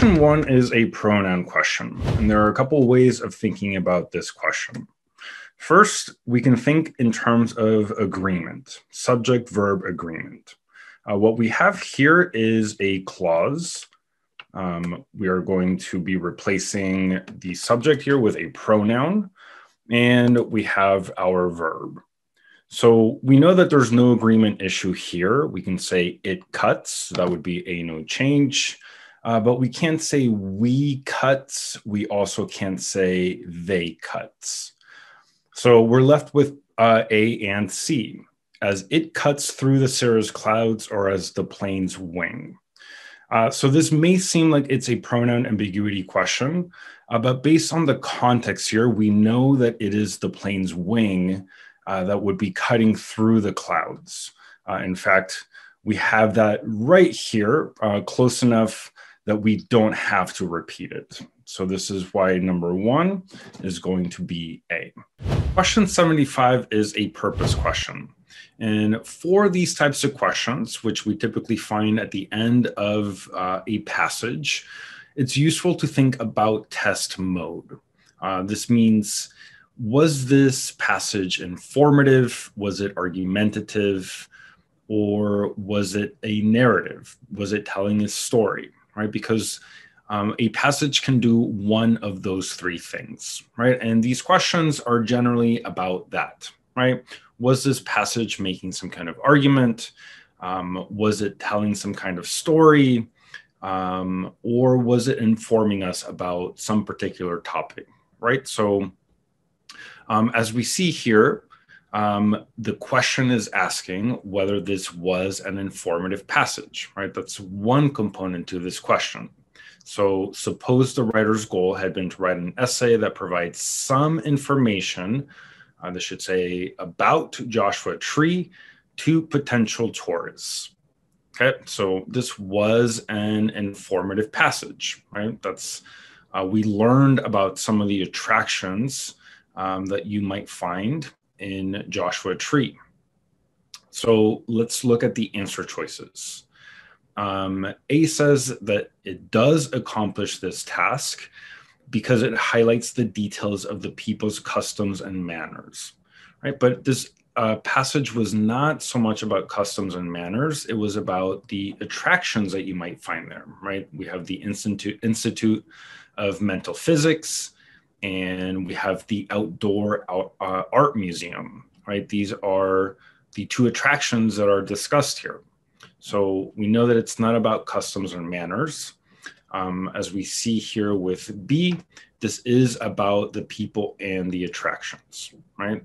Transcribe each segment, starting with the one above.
Question one is a pronoun question, and there are a couple ways of thinking about this question. First, we can think in terms of agreement, subject-verb agreement. What we have here is a clause. We are going to be replacing the subject here with a pronoun, and we have our verb. So we know that there's no agreement issue here. We can say it cuts, that would be a no change, but we can't say we cuts. We also can't say they cuts. So we're left with A and C, as it cuts through the cirrus clouds or as the plane's wing. So this may seem like it's a pronoun ambiguity question, but based on the context here, we know that it is the plane's wing that would be cutting through the clouds. In fact, we have that right here, close enough that we don't have to repeat it. So this is why number one is going to be A. Question 75 is a purpose question. And for these types of questions, which we typically find at the end of a passage, it's useful to think about test mode. This means, was this passage informative? Was it argumentative? Or was it a narrative? Was it telling a story, right? Because a passage can do one of those three things, right? And these questions are generally about that, right? Was this passage making some kind of argument? Was it telling some kind of story? Or was it informing us about some particular topic, right? So as we see here, the question is asking whether this was an informative passage, right? That's one component to this question. So suppose the writer's goal had been to write an essay that provides some information, this should say, about Joshua Tree to potential tourists. Okay, so this was an informative passage, right? That's, we learned about some of the attractions that you might find in Joshua Tree. So let's look at the answer choices. A says that it does accomplish this task because it highlights the details of the people's customs and manners, right? But this passage was not so much about customs and manners. It was about the attractions that you might find there, right? We have the Institute of Mental Physics, and we have the Outdoor Art Museum, right? These are the two attractions that are discussed here. So we know that it's not about customs or manners. As we see here with B, this is about the people and the attractions, right?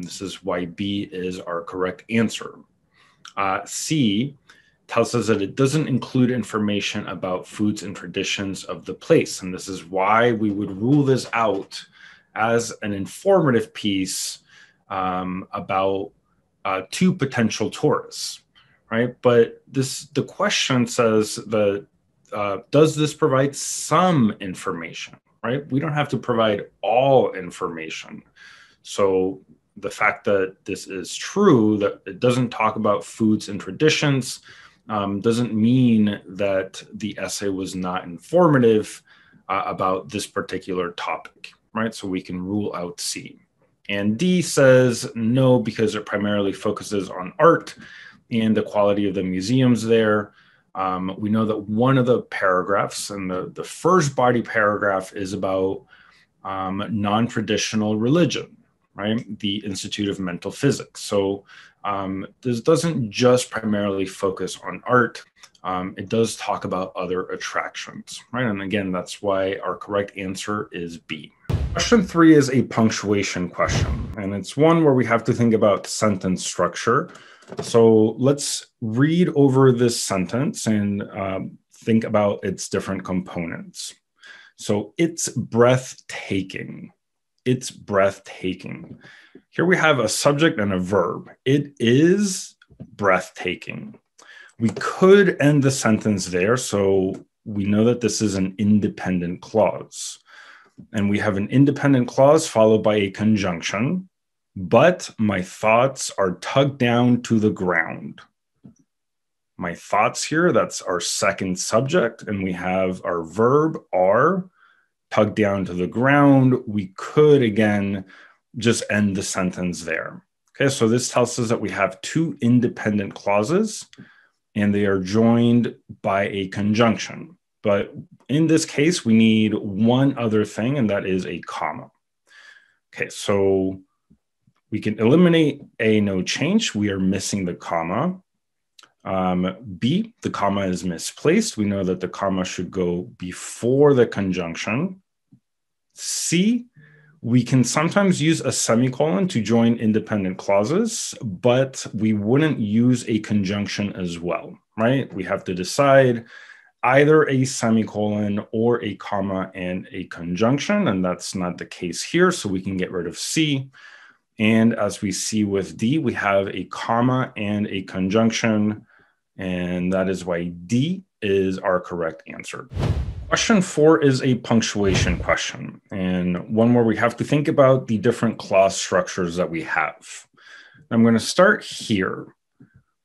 This is why B is our correct answer. C tells us that it doesn't include information about foods and traditions of the place. And this is why we would rule this out as an informative piece about two potential tourists, right? But the question says that, does this provide some information, right? We don't have to provide all information. So the fact that this is true, that it doesn't talk about foods and traditions, doesn't mean that the essay was not informative about this particular topic, right? So we can rule out C. And D says no, because it primarily focuses on art and the quality of the museums there. We know that one of the paragraphs, and the first body paragraph, is about non-traditional religion, right? The Institute of Mental Physics. So this doesn't just primarily focus on art. It does talk about other attractions, right? And again, that's why our correct answer is B. Question 3 is a punctuation question, and it's one where we have to think about sentence structure. So let's read over this sentence and think about its different components. So it's breathtaking. It's breathtaking. Here we have a subject and a verb. It is breathtaking. We could end the sentence there, so we know that this is an independent clause. And we have an independent clause followed by a conjunction, but my thoughts are tugged down to the ground. my thoughts here, that's our second subject, and we have our verb are, tugged down to the ground. We could, again, just end the sentence there. Okay, so this tells us that we have two independent clauses, and they are joined by a conjunction. But in this case, we need one other thing, and that is a comma. Okay, so we can eliminate A, no change. We are missing the comma. B, the comma is misplaced. We know that the comma should go before the conjunction. C, we can sometimes use a semicolon to join independent clauses, but we wouldn't use a conjunction as well, right? We have to decide either a semicolon or a comma and a conjunction, and that's not the case here, so we can get rid of C. And as we see with D, we have a comma and a conjunction, and that is why D is our correct answer. Question 4 is a punctuation question, and one where we have to think about the different clause structures that we have. I'm going to start here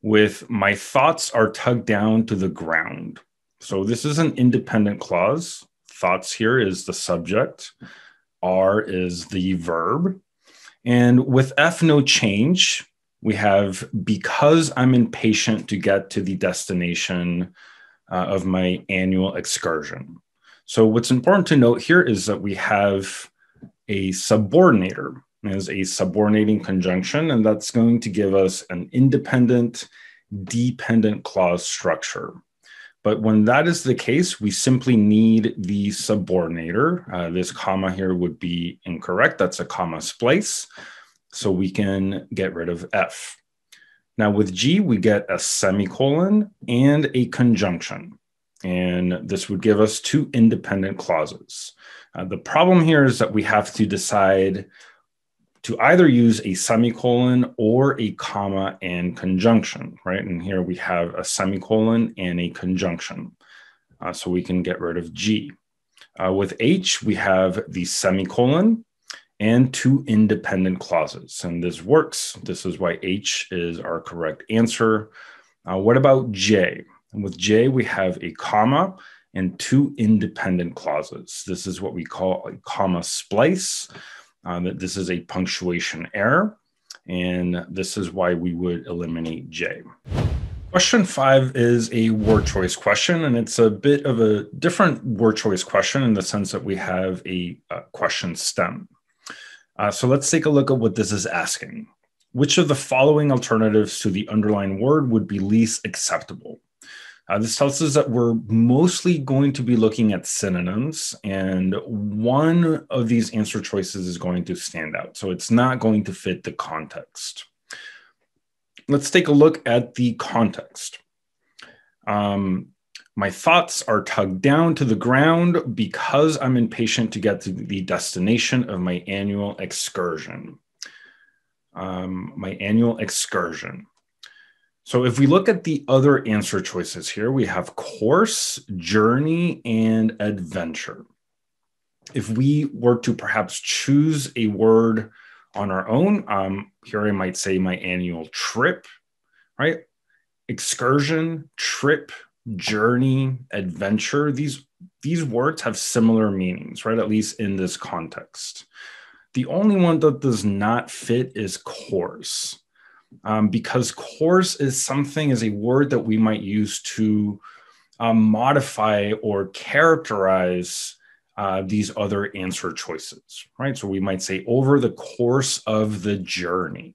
with my thoughts are tugged down to the ground. So this is an independent clause. Thoughts here is the subject. Are is the verb. And with F, no change, we have because I'm impatient to get to the destination of my annual excursion. So what's important to note here is that we have a subordinator as a subordinating conjunction, and that's going to give us an independent, dependent clause structure. But when that is the case, we simply need the subordinator. This comma here would be incorrect. That's a comma splice. So we can get rid of F. Now with G, we get a semicolon and a conjunction. And this would give us two independent clauses. The problem here is that we have to decide to either use a semicolon or a comma and conjunction, right? And here we have a semicolon and a conjunction. So we can get rid of G. With H, we have the semicolon and two independent clauses. And this works. This is why H is our correct answer. What about J? And with J, we have a comma and two independent clauses. This is what we call a comma splice. This is a punctuation error. And this is why we would eliminate J. Question 5 is a word choice question, and it's a bit of a different word choice question in the sense that we have a question stem. So let's take a look at what this is asking. Which of the following alternatives to the underlined word would be least acceptable? This tells us that we're mostly going to be looking at synonyms, and one of these answer choices is going to stand out. So it's not going to fit the context. Let's take a look at the context. My thoughts are tugged down to the ground because I'm impatient to get to the destination of my annual excursion. So if we look at the other answer choices here, we have course, journey, and adventure. If we were to perhaps choose a word on our own, here I might say my annual trip, right? Excursion, trip, journey, adventure, these words have similar meanings, right? At least in this context. The only one that does not fit is course. Because course is something as a word that we might use to modify or characterize these other answer choices, right? So we might say over the course of the journey,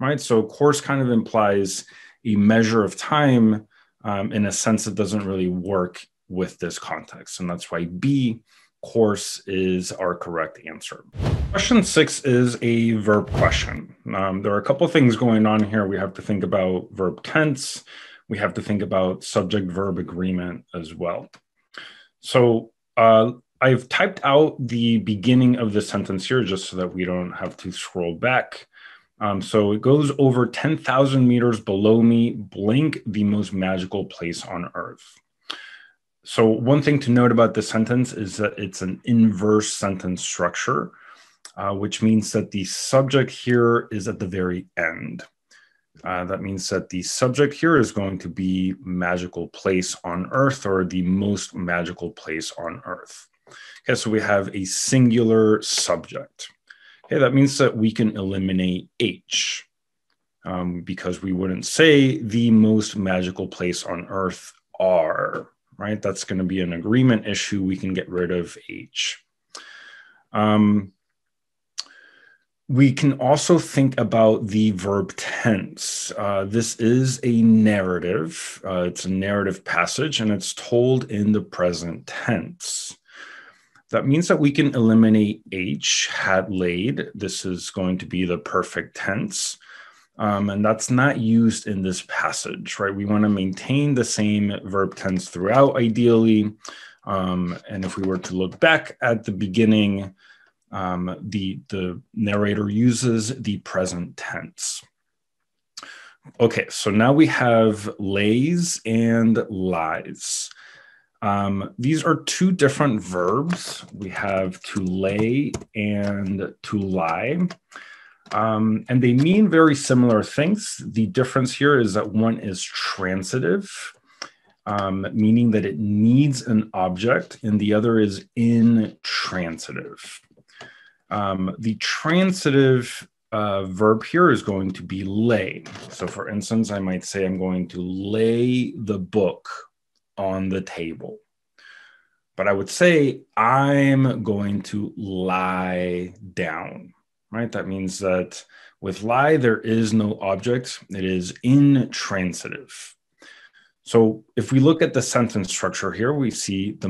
right? So course kind of implies a measure of time in a sense that doesn't really work with this context. And that's why B, course, is our correct answer. Question 6 is a verb question. There are a couple of things going on here. We have to think about verb tense. We have to think about subject-verb agreement as well. So I've typed out the beginning of the sentence here just so that we don't have to scroll back. So it goes over 10,000 meters below me, blank, the most magical place on earth. So one thing to note about this sentence is that it's an inverse sentence structure, which means that the subject here is at the very end. That means that the subject here is going to be magical place on earth, or the most magical place on earth. Okay, so we have a singular subject. Okay, that means that we can eliminate H, because we wouldn't say the most magical place on earth are, right? That's going to be an agreement issue. We can get rid of H. We can also think about the verb tense. This is a narrative. It's a narrative passage, and it's told in the present tense. That means that we can eliminate H, had laid. This is going to be the perfect tense. And that's not used in this passage, right? We want to maintain the same verb tense throughout, ideally. And if we were to look back at the beginning, the narrator uses the present tense. Okay, so now we have lays and lies. These are two different verbs. We have to lay and to lie. And they mean very similar things. The difference here is that one is transitive, meaning that it needs an object, and the other is intransitive. The transitive verb here is going to be lay. So for instance, I might say I'm going to lay the book on the table. But I would say I'm going to lie down, right? That means that with lie, there is no object. It is intransitive. So if we look at the sentence structure here, we see the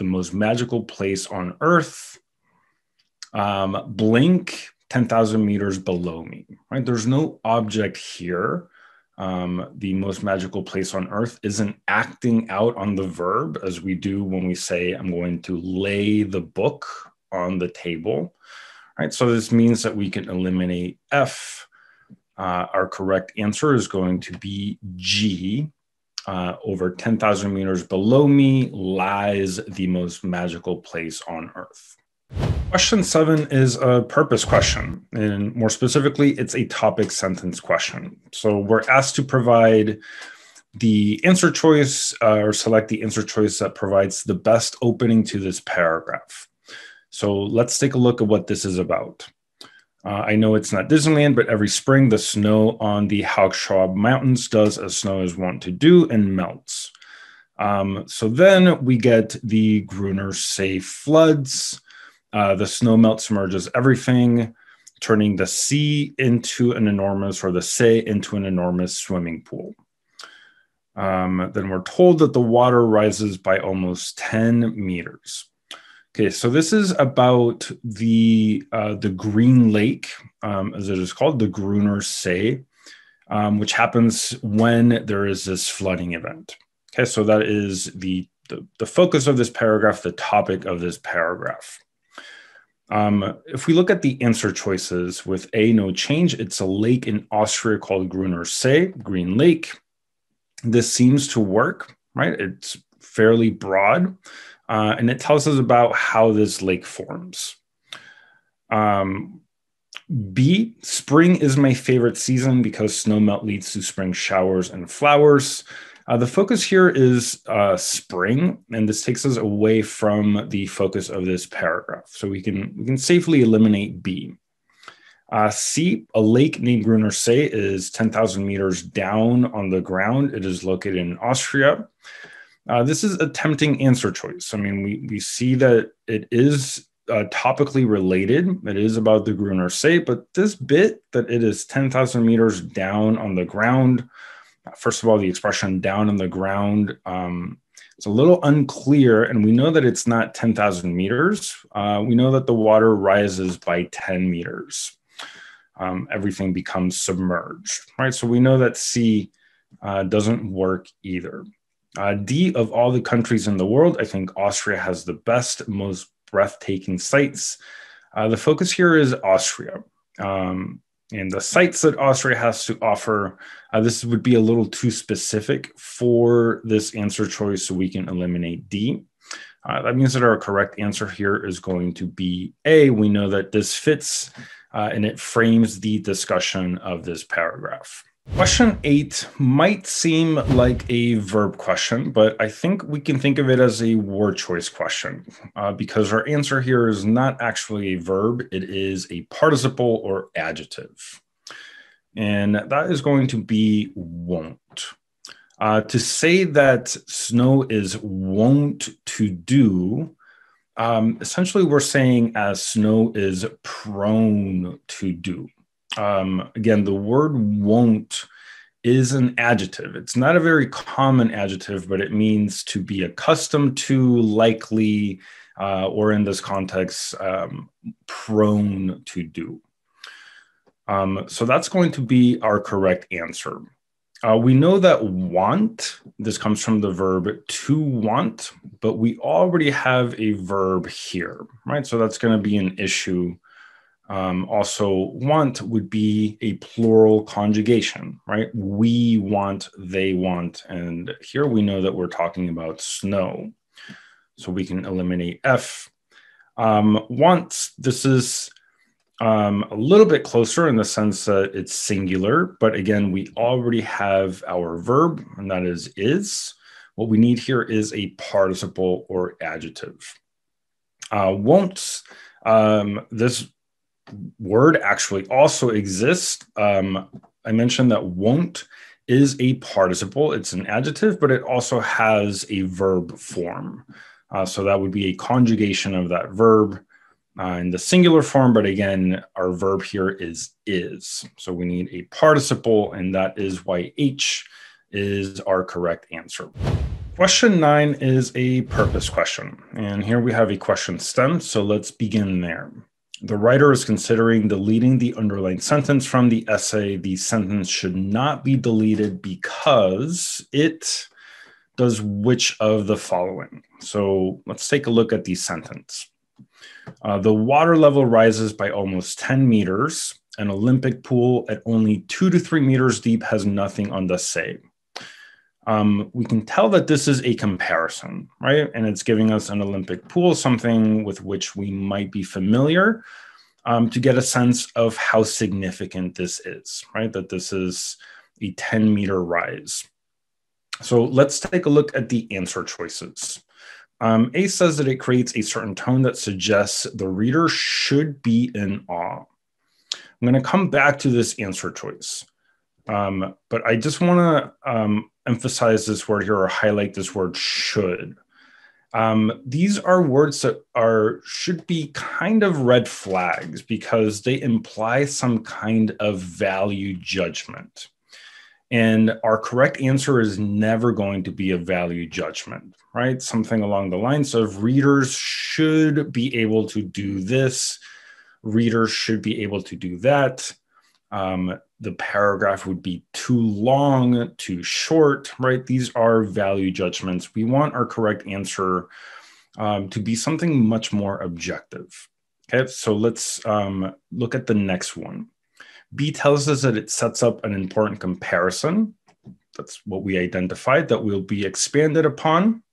most magical place on earth, blink 10,000 meters below me, right? There's no object here. The most magical place on earth isn't acting out on the verb as we do when we say, I'm going to lay the book on the table, right? So this means that we can eliminate F. Our correct answer is going to be G. Over 10,000 meters below me lies the most magical place on earth. Question 7 is a purpose question, and more specifically, it's a topic sentence question. So we're asked to provide the answer choice or select the answer choice that provides the best opening to this paragraph. So let's take a look at what this is about. I know it's not Disneyland, but every spring the snow on the Haugschwab Mountains does as snow is wont to do and melts. So then we get the Gruner See floods. The snow melt submerges everything, turning the sea into an enormous, or the See into an enormous swimming pool. Then we're told that the water rises by almost 10 meters. Okay, so this is about the Green Lake, as it is called, the Gruner See, which happens when there is this flooding event. Okay, so that is the focus of this paragraph, the topic of this paragraph. If we look at the answer choices with A, no change, it's a lake in Austria called Gruner See, Green Lake. This seems to work, right? It's fairly broad, and it tells us about how this lake forms. B, spring is my favorite season because snowmelt leads to spring showers and flowers. The focus here is spring, and this takes us away from the focus of this paragraph. So we can safely eliminate B. C, a lake named Gruner See is 10,000 meters down on the ground. It is located in Austria. This is a tempting answer choice. I mean, we see that it is topically related. It is about the Gruner See, but this bit that it is 10,000 meters down on the ground, first of all, the expression down on the ground, it's a little unclear, and we know that it's not 10,000 meters. We know that the water rises by 10 meters. Everything becomes submerged, right? So we know that C doesn't work either. D, of all the countries in the world, I think Austria has the best, most breathtaking sights. The focus here is Austria. And the sites that Austria has to offer, this would be a little too specific for this answer choice, so we can eliminate D. That means that our correct answer here is going to be A. We know that this fits and it frames the discussion of this paragraph. Question 8 might seem like a verb question, but I think we can think of it as a word choice question because our answer here is not actually a verb. It is a participle or adjective. And that is going to be won't. To say that snow is wont to do, essentially we're saying as snow is prone to do. Again, the word won't is an adjective. It's not a very common adjective, but it means to be accustomed to, likely, or in this context, prone to do. So that's going to be our correct answer. We know that want, this comes from the verb to want, but we already have a verb here, right? So that's going to be an issue. Also, want would be a plural conjugation, right? We want, they want, and here we know that we're talking about snow. So we can eliminate F. Want, this is a little bit closer in the sense that it's singular, but again, we already have our verb, and that is. What we need here is a participle or adjective. Won't, this word actually also exists. I mentioned that won't is a participle. It's an adjective, but it also has a verb form. So that would be a conjugation of that verb in the singular form, but again, our verb here is. So we need a participle, and that is why H is our correct answer. Question 9 is a purpose question. And here we have a question stem, so let's begin there. The writer is considering deleting the underlined sentence from the essay. The sentence should not be deleted because it does which of the following? So let's take a look at the sentence. The water level rises by almost 10 meters. An Olympic pool at only 2 to 3 meters deep has nothing on the say. We can tell that this is a comparison, right? And it's giving us an Olympic pool, something with which we might be familiar, to get a sense of how significant this is, right? That this is a 10-meter rise. So let's take a look at the answer choices. A says that it creates a certain tone that suggests the reader should be in awe. I'm going to come back to this answer choice, but I just want to emphasize this word here or highlight this word should. These are words that should be kind of red flags because they imply some kind of value judgment. And our correct answer is never going to be a value judgment, right? Something along the lines of readers should be able to do this, readers should be able to do that. The paragraph would be too long, too short, right? These are value judgments. We want our correct answer to be something much more objective. Okay, so let's look at the next one. B tells us that it sets up an important comparison. That's what we identified that will be expanded upon.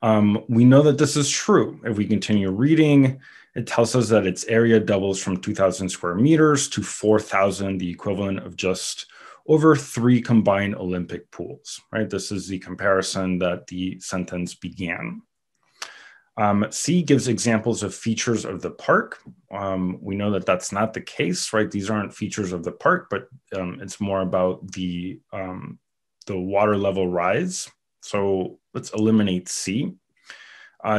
We know that this is true. If we continue reading, it tells us that its area doubles from 2,000 square meters to 4,000, the equivalent of just over 3 combined Olympic pools, right? This is the comparison that the sentence began. C gives examples of features of the park. We know that that's not the case, right? These aren't features of the park, but it's more about the water level rise. So let's eliminate C.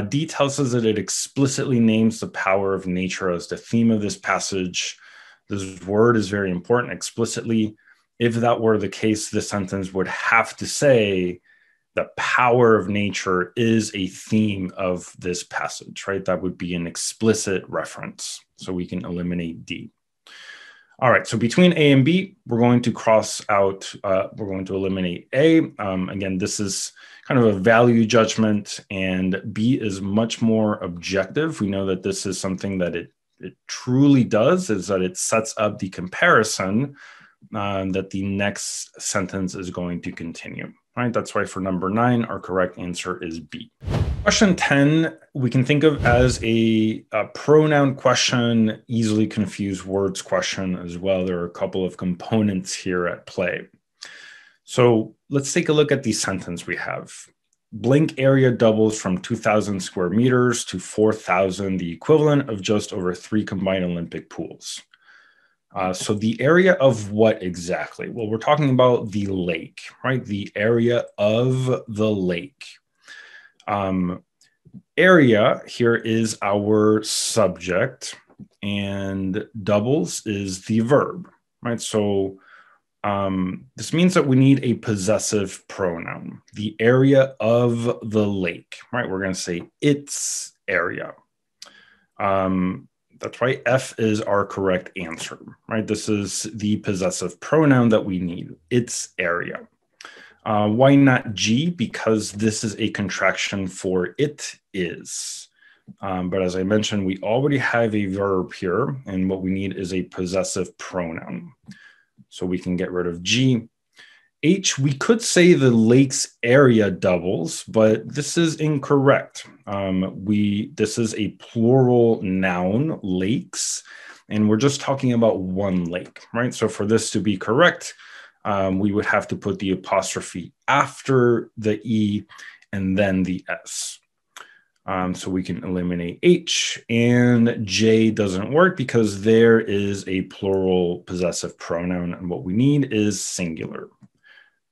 D tells us that it explicitly names the power of nature as the theme of this passage. This word is very important, explicitly. If that were the case, this sentence would have to say the power of nature is a theme of this passage, right? That would be an explicit reference. So we can eliminate D. All right, so between A and B, we're going to cross out, we're going to eliminate A. Again, this is kind of a value judgment, and B is much more objective. We know that this is something that it truly does, is that it sets up the comparison that the next sentence is going to continue. Right, that's why for number 9, our correct answer is B. Question 10, we can think of as a pronoun question, easily confused words question as well. There are a couple of components here at play. So let's take a look at the sentence we have. Blank area doubles from 2,000 square meters to 4,000, the equivalent of just over 3 combined Olympic pools. So the area of what exactly? Well, we're talking about the lake, right? The area of the lake. Area here is our subject, and doubles is the verb, right? So this means that we need a possessive pronoun, the area of the lake, right? We're going to say its area. That's why F is our correct answer, right? This is the possessive pronoun that we need, its area. Why not G? Because this is a contraction for it is. But as I mentioned, we already have a verb here, and what we need is a possessive pronoun. So we can get rid of G. H, we could say the lake's area doubles, but this is incorrect. This is a plural noun, lakes, and we're just talking about one lake, right? So for this to be correct, we would have to put the apostrophe after the E and then the S. So we can eliminate H, and J doesn't work because there is a plural possessive pronoun, and what we need is singular.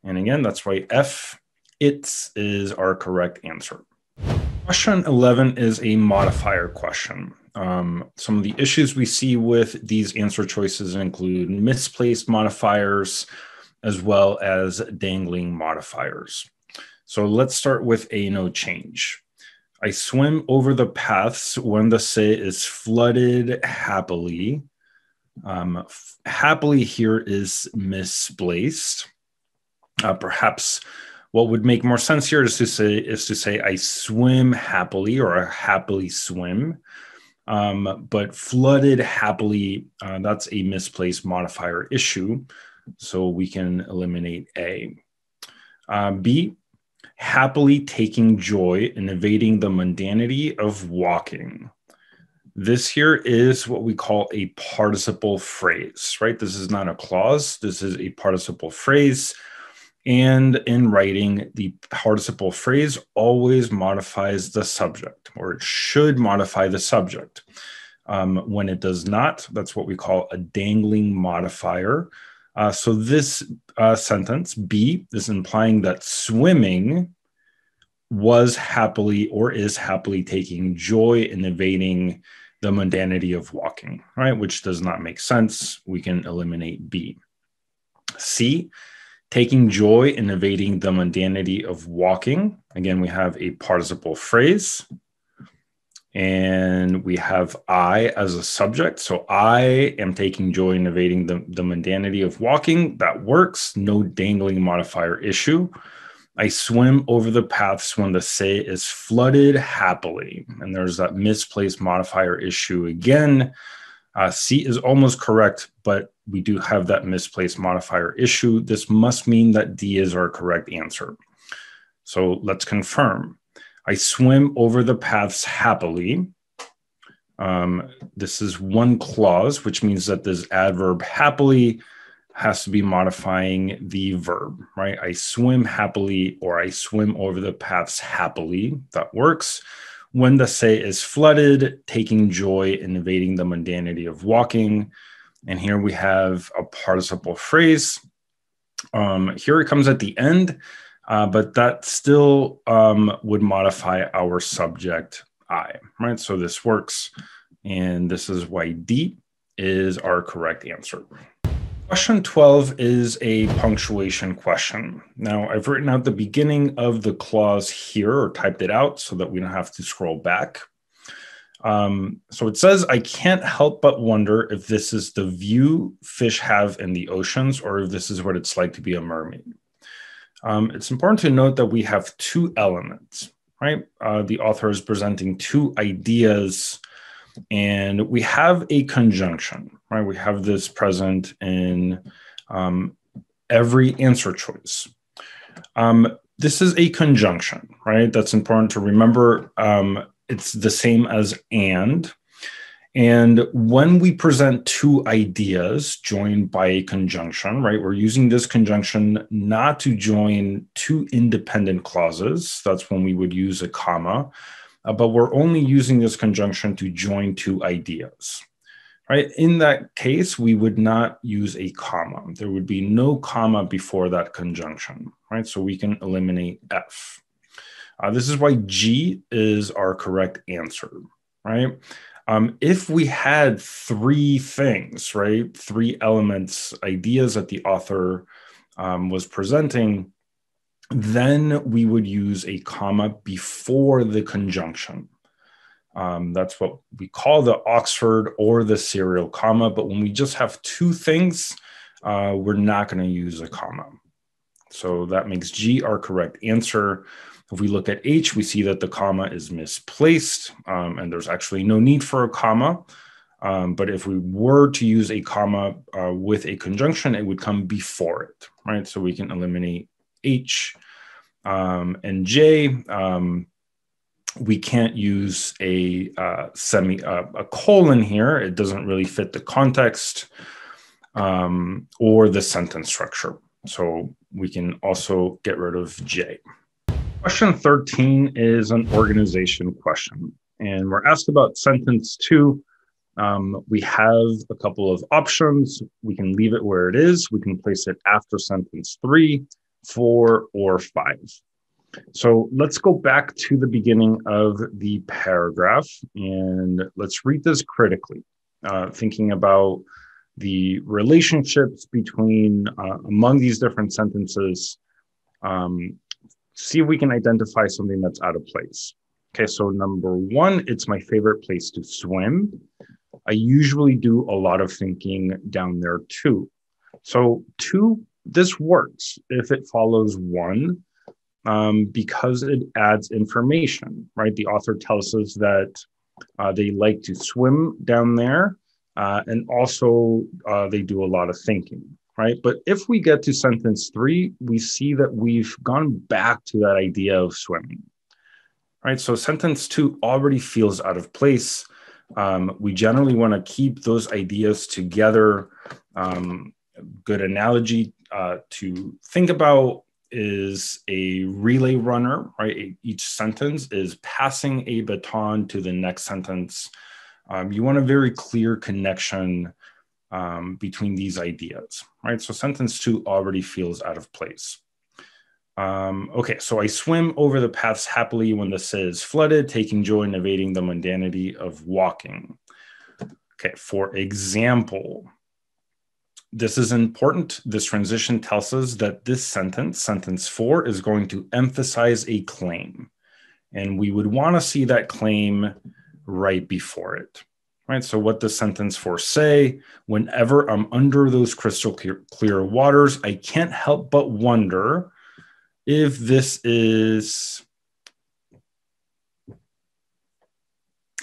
And again, that's why F, its, is our correct answer. Question 11 is a modifier question. Some of the issues we see with these answer choices include misplaced modifiers, as well as dangling modifiers. So let's start with a no change. I swim over the paths when the sea is flooded happily. Happily here is misplaced. Perhaps what would make more sense here is to say I swim happily, or I happily swim. But flooded happily, that's a misplaced modifier issue. So we can eliminate A. B, happily taking joy in evading the mundanity of walking. This here is what we call a participle phrase, right? This is not a clause. This is a participle phrase. And in writing, the participle phrase always modifies the subject, or it should modify the subject. When it does not, that's what we call a dangling modifier. So this sentence, B, is implying that swimming was happily or is happily taking joy in evading the mundanity of walking, right? Which does not make sense. We can eliminate B. C, taking joy in evading the mundanity of walking. Again, we have a participle phrase. And we have I as a subject. So I am taking joy in evading the mundanity of walking. That works. No dangling modifier issue. I swim over the paths when the sea is flooded happily. And there's that misplaced modifier issue again. C is almost correct, but we do have that misplaced modifier issue. This must mean that D is our correct answer. So let's confirm. I swim over the paths happily. This is one clause, which means that this adverb happily has to be modifying the verb, right? I swim happily, or I swim over the paths happily. That works. When the sea is flooded, taking joy in evading the mundanity of walking. And here we have a participle phrase. Here it comes at the end. But that still would modify our subject I, right? So this works, and this is why D is our correct answer. Question 12 is a punctuation question. Now, I've written out the beginning of the clause here, or typed it out so that we don't have to scroll back. So it says, I can't help but wonder if this is the view fish have in the oceans, or if this is what it's like to be a mermaid. It's important to note that we have two elements, right? The author is presenting two ideas, and we have a conjunction, right? We have this present in every answer choice. This is a conjunction, right? That's important to remember. It's the same as and. And when we present two ideas joined by a conjunction, right, we're using this conjunction not to join two independent clauses. That's when we would use a comma, but we're only using this conjunction to join two ideas, right? In that case, we would not use a comma. There would be no comma before that conjunction, right? So we can eliminate F. This is why G is our correct answer, right? If we had three things, right, three elements, ideas that the author was presenting, then we would use a comma before the conjunction. That's what we call the Oxford or the serial comma. But when we just have two things, we're not going to use a comma. So that makes G our correct answer. If we look at H, we see that the comma is misplaced, and there's actually no need for a comma. But if we were to use a comma with a conjunction, it would come before it, right? So we can eliminate H and J. We can't use a colon here. It doesn't really fit the context or the sentence structure. So we can also get rid of J. Question 13 is an organization question, and we're asked about sentence 2. We have a couple of options. We can leave it where it is. We can place it after sentence 3, 4, or 5. So let's go back to the beginning of the paragraph, and let's read this critically, thinking about the relationships between among these different sentences. See if we can identify something that's out of place. Okay, so number 1, it's my favorite place to swim. I usually do a lot of thinking down there too. So 2, this works if it follows 1, because it adds information, right? The author tells us that they like to swim down there, and also they do a lot of thinking. Right? But if we get to sentence 3, we see that we've gone back to that idea of swimming, right? So sentence 2 already feels out of place. We generally want to keep those ideas together. Good analogy to think about is a relay runner, right? Each sentence is passing a baton to the next sentence. You want a very clear connection between these ideas, right? So sentence 2 already feels out of place. Okay, so I swim over the paths happily when the sea is flooded, taking joy in evading the mundanity of walking. Okay, for example, this is important. This transition tells us that this sentence, sentence 4, is going to emphasize a claim. And we would want to see that claim right before it. Right, so what does sentence 4 say? Whenever I'm under those crystal clear waters, I can't help but wonder if this is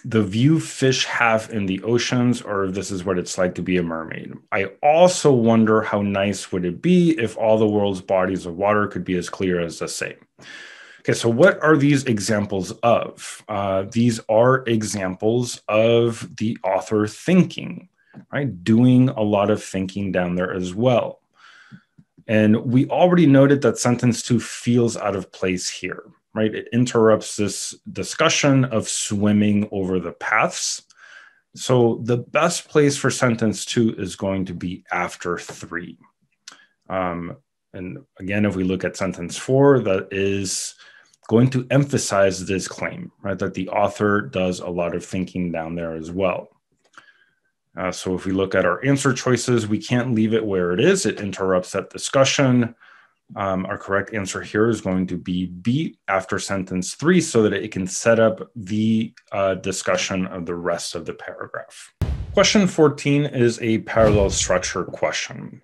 the view fish have in the oceans, or if this is what it's like to be a mermaid. I also wonder how nice would it be if all the world's bodies of water could be as clear as the sea. Okay, so what are these examples of? These are examples of the author thinking, right? Doing a lot of thinking down there as well. And we already noted that sentence 2 feels out of place here, right? It interrupts this discussion of swimming over the paths. So the best place for sentence 2 is going to be after 3. And again, if we look at sentence 4, that is going to emphasize this claim, right? That the author does a lot of thinking down there as well. So if we look at our answer choices, we can't leave it where it is. It interrupts that discussion. Our correct answer here is going to be B after sentence 3 so that it can set up the discussion of the rest of the paragraph. Question 14 is a parallel structure question.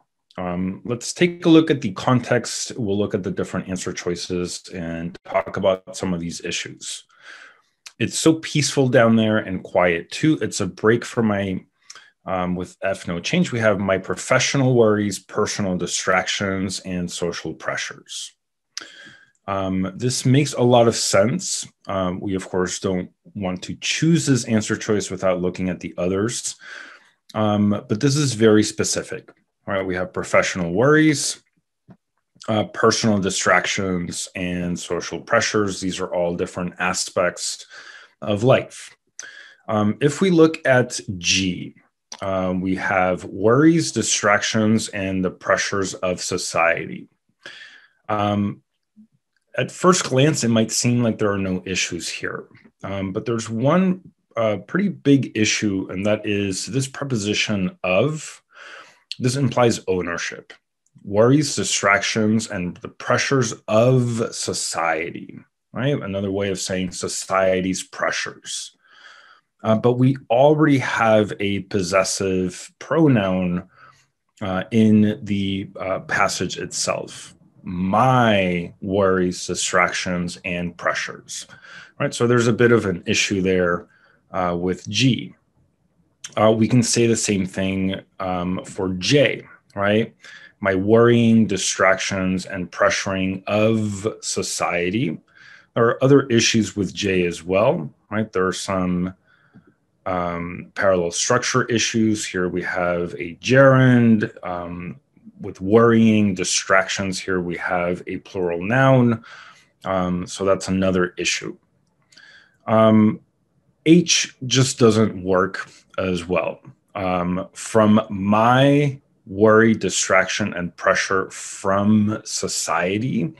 Let's take a look at the context. We'll look at the different answer choices and talk about some of these issues. It's so peaceful down there and quiet too. It's a break from my, with F no change, we have my professional worries, personal distractions, and social pressures. This makes a lot of sense. We, of course, don't want to choose this answer choice without looking at the others. But this is very specific. All right, we have professional worries, personal distractions, and social pressures. These are all different aspects of life. If we look at G, we have worries, distractions, and the pressures of society. At first glance, it might seem like there are no issues here, but there's one pretty big issue, and that is this preposition of. This implies ownership, worries, distractions, and the pressures of society, right? Another way of saying society's pressures. But we already have a possessive pronoun in the passage itself. My worries, distractions, and pressures, right? So there's a bit of an issue there with G. We can say the same thing for J, right? My worrying, distractions, and pressuring of society. There are other issues with J as well, right? There are some parallel structure issues. Here we have a gerund. With worrying, distractions, here we have a plural noun. So that's another issue. H just doesn't work as well. From my worry, distraction, and pressure from society,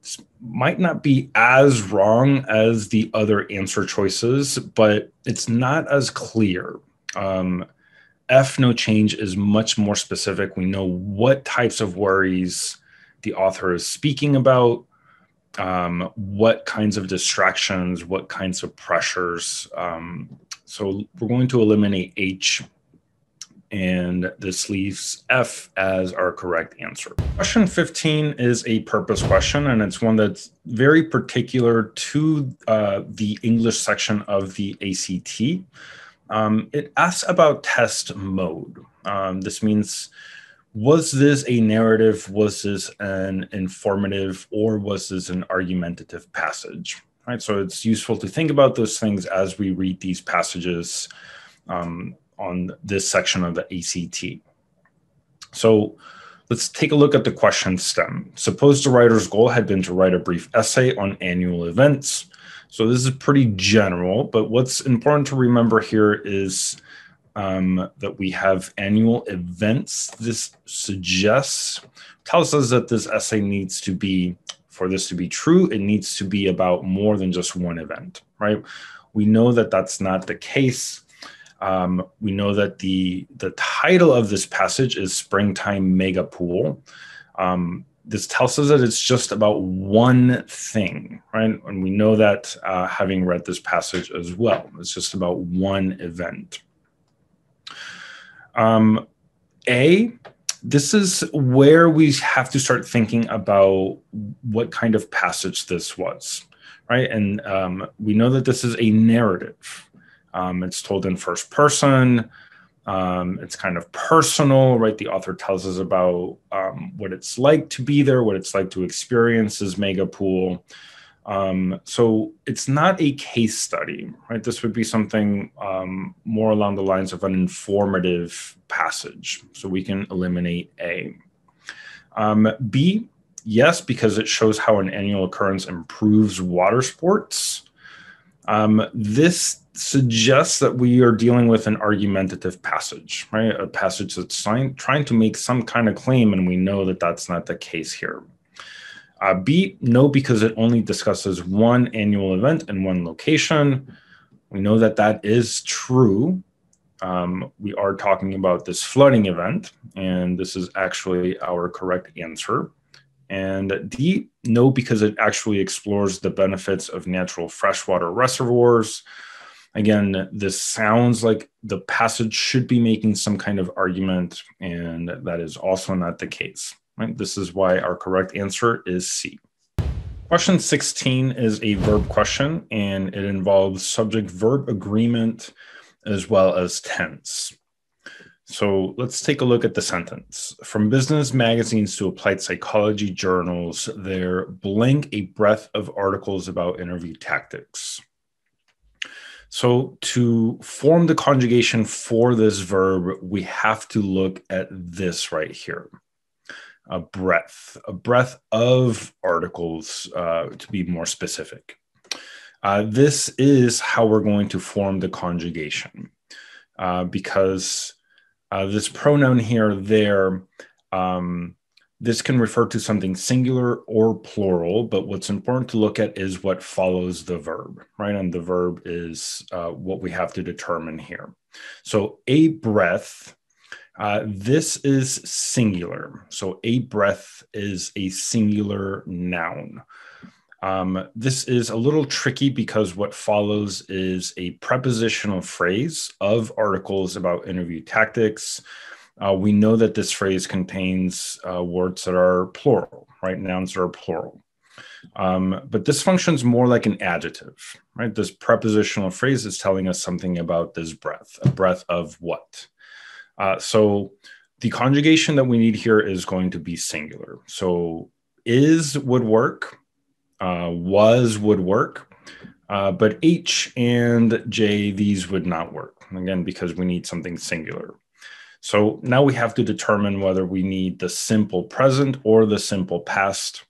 this might not be as wrong as the other answer choices, but it's not as clear. F, no change, is much more specific. We know what types of worries the author is speaking about, what kinds of distractions, what kinds of pressures. So we're going to eliminate H, and this leaves F as our correct answer. Question 15 is a purpose question, and it's one that's very particular to the English section of the ACT. It asks about test mode. This means, was this a narrative, was this an informative, or was this an argumentative passage? Right, so it's useful to think about those things as we read these passages on this section of the ACT. So let's take a look at the question stem. Suppose the writer's goal had been to write a brief essay on annual events. So this is pretty general, but what's important to remember here is that we have annual events. This tells us that this essay needs to be, for this to be true, it needs to be about more than just one event, right? We know that that's not the case. We know that the title of this passage is Springtime Mega Pool. This tells us that it's just about one thing, right? And we know that having read this passage as well. It's just about one event. A, this is where we have to start thinking about what kind of passage this was, right? And we know that this is a narrative. It's told in first person. It's kind of personal, right? The author tells us about what it's like to be there, what it's like to experience this mega pool. So it's not a case study, right? This would be something more along the lines of an informative passage. So we can eliminate A. B, yes, because it shows how an annual occurrence improves water sports. This suggests that we are dealing with an argumentative passage, right? A passage that's trying to make some kind of claim, and we know that that's not the case here. B, no, because it only discusses one annual event in one location. We know that that is true. We are talking about this flooding event, and this is actually our correct answer. And D, no, because it actually explores the benefits of natural freshwater reservoirs. Again, this sounds like the passage should be making some kind of argument, and that is also not the case. Right? This is why our correct answer is C. Question 16 is a verb question, and it involves subject-verb agreement as well as tense. So let's take a look at the sentence. From business magazines to applied psychology journals, there blank a breadth of articles about interview tactics. So to form the conjugation for this verb, we have to look at this right here. A breadth of articles, to be more specific. This is how we're going to form the conjugation, because this pronoun here, there, this can refer to something singular or plural, but what's important to look at is what follows the verb, right? And the verb is what we have to determine here. So a breath, this is singular. So a breath is a singular noun. This is a little tricky because what follows is a prepositional phrase of articles about interview tactics. We know that this phrase contains words that are plural, right? Nouns that are plural. But this functions more like an adjective, right? This prepositional phrase is telling us something about this breadth, a breadth of what? So the conjugation that we need here is going to be singular. So is would work, was would work, but H and J, these would not work, again, because we need something singular. So now we have to determine whether we need the simple present or the simple past.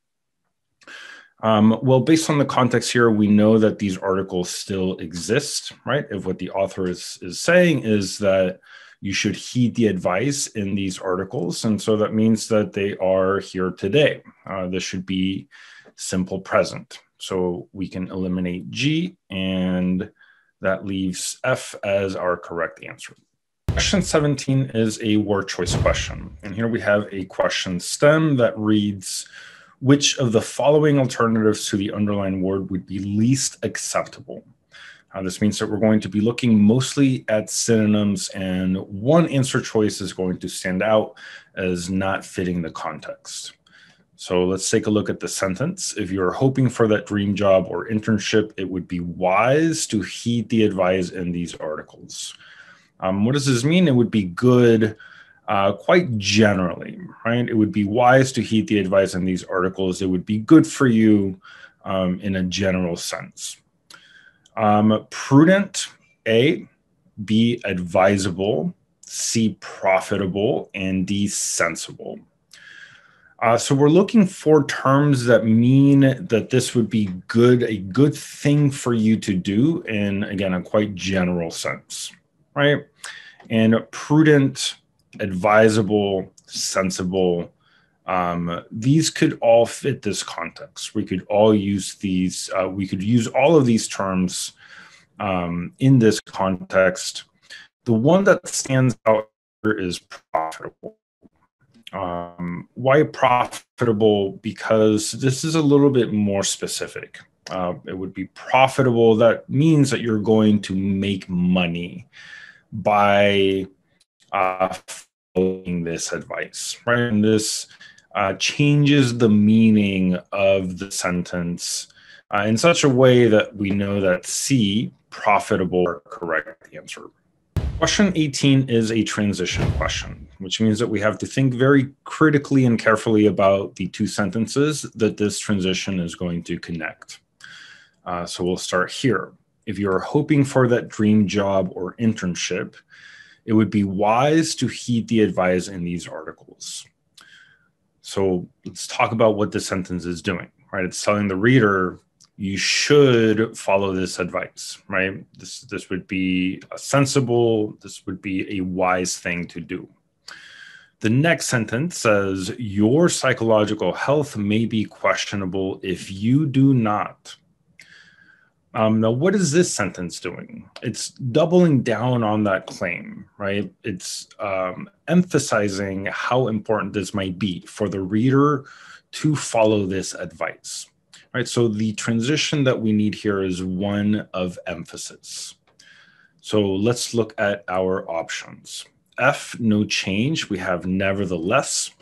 Well, based on the context here, we know that these articles still exist, right? If what the author is saying is that you should heed the advice in these articles. And so that means that they are here today. This should be simple present. So we can eliminate G, and that leaves F as our correct answer. Question 17 is a word choice question. And here we have a question stem that reads, which of the following alternatives to the underlined word would be least acceptable? This means that we're going to be looking mostly at synonyms, and one answer choice is going to stand out as not fitting the context. So let's take a look at the sentence. If you're hoping for that dream job or internship, it would be wise to heed the advice in these articles. What does this mean? It would be good quite generally, right? It would be wise to heed the advice in these articles. It would be good for you in a general sense. Prudent, A, B, advisable, C, profitable, and D, sensible. So we're looking for terms that mean that this would be good, a good thing for you to do in, again, a quite general sense, right? And prudent, advisable, sensible, these could all fit this context. We could all use these, we could use all of these terms in this context. The one that stands out here is profitable. Why profitable? Because this is a little bit more specific. It would be profitable. That means that you're going to make money by following this advice, right? And this changes the meaning of the sentence in such a way that we know that C, profitable, are correct answer. Question 18 is a transition question, which means that we have to think very critically and carefully about the two sentences that this transition is going to connect. So we'll start here. If you're hoping for that dream job or internship, it would be wise to heed the advice in these articles. So let's talk about what this sentence is doing, right? It's telling the reader, you should follow this advice, right? This would be a sensible, this would be a wise thing to do. The next sentence says, your psychological health may be questionable if you do not. Now, what is this sentence doing? It's doubling down on that claim, right? It's emphasizing how important this might be for the reader to follow this advice, right? So the transition that we need here is one of emphasis. So let's look at our options. F, no change. We have nevertheless.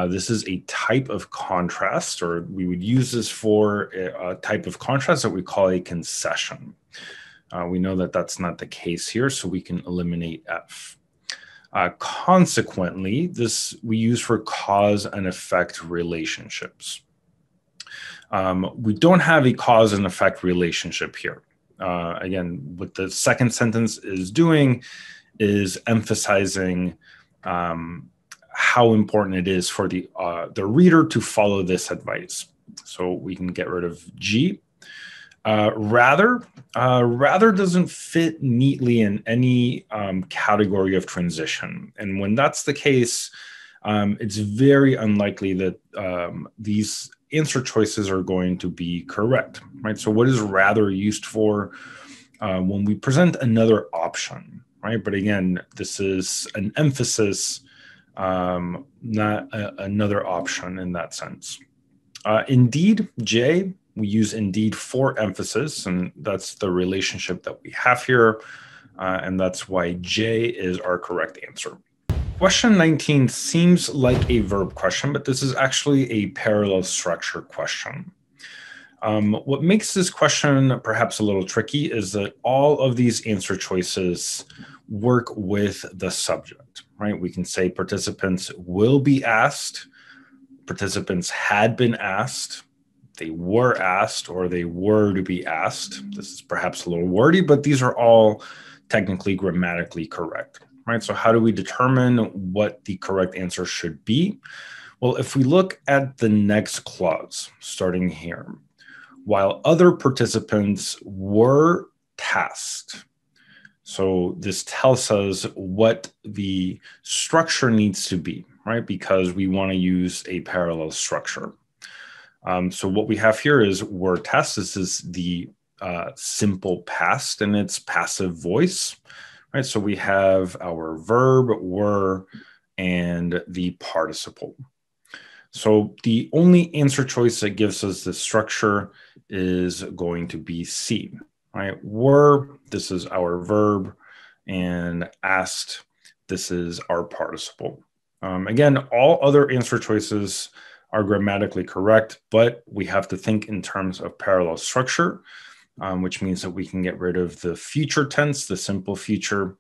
This is a type of contrast, or we would use this for a type of contrast that we call a concession. We know that that's not the case here, so we can eliminate F. Consequently, this we use for cause and effect relationships. We don't have a cause and effect relationship here. Again, what the second sentence is doing is emphasizing how important it is for the reader to follow this advice. So we can get rid of G. Rather doesn't fit neatly in any category of transition. And when that's the case, it's very unlikely that these answer choices are going to be correct, right? So what is rather used for when we present another option, right? But again, this is an emphasis, not another option in that sense. Indeed, J, we use indeed for emphasis, and that's the relationship that we have here. And that's why J is our correct answer. Question 19 seems like a verb question, but this is actually a parallel structure question. What makes this question perhaps a little tricky is that all of these answer choices work with the subject, right? We can say participants will be asked, participants had been asked, they were asked, or they were to be asked. This is perhaps a little wordy, but these are all technically grammatically correct, right? So how do we determine what the correct answer should be? Well, if we look at the next clause, starting here, while other participants were tasked. So this tells us what the structure needs to be, right? Because we want to use a parallel structure. So what we have here is were tasked. This is the simple past and its passive voice, right? So we have our verb were and the participle. So the only answer choice that gives us the structure is going to be C, right? Were, this is our verb, and asked, this is our participle. Again, all other answer choices are grammatically correct, but we have to think in terms of parallel structure, which means that we can get rid of the future tense, the simple future.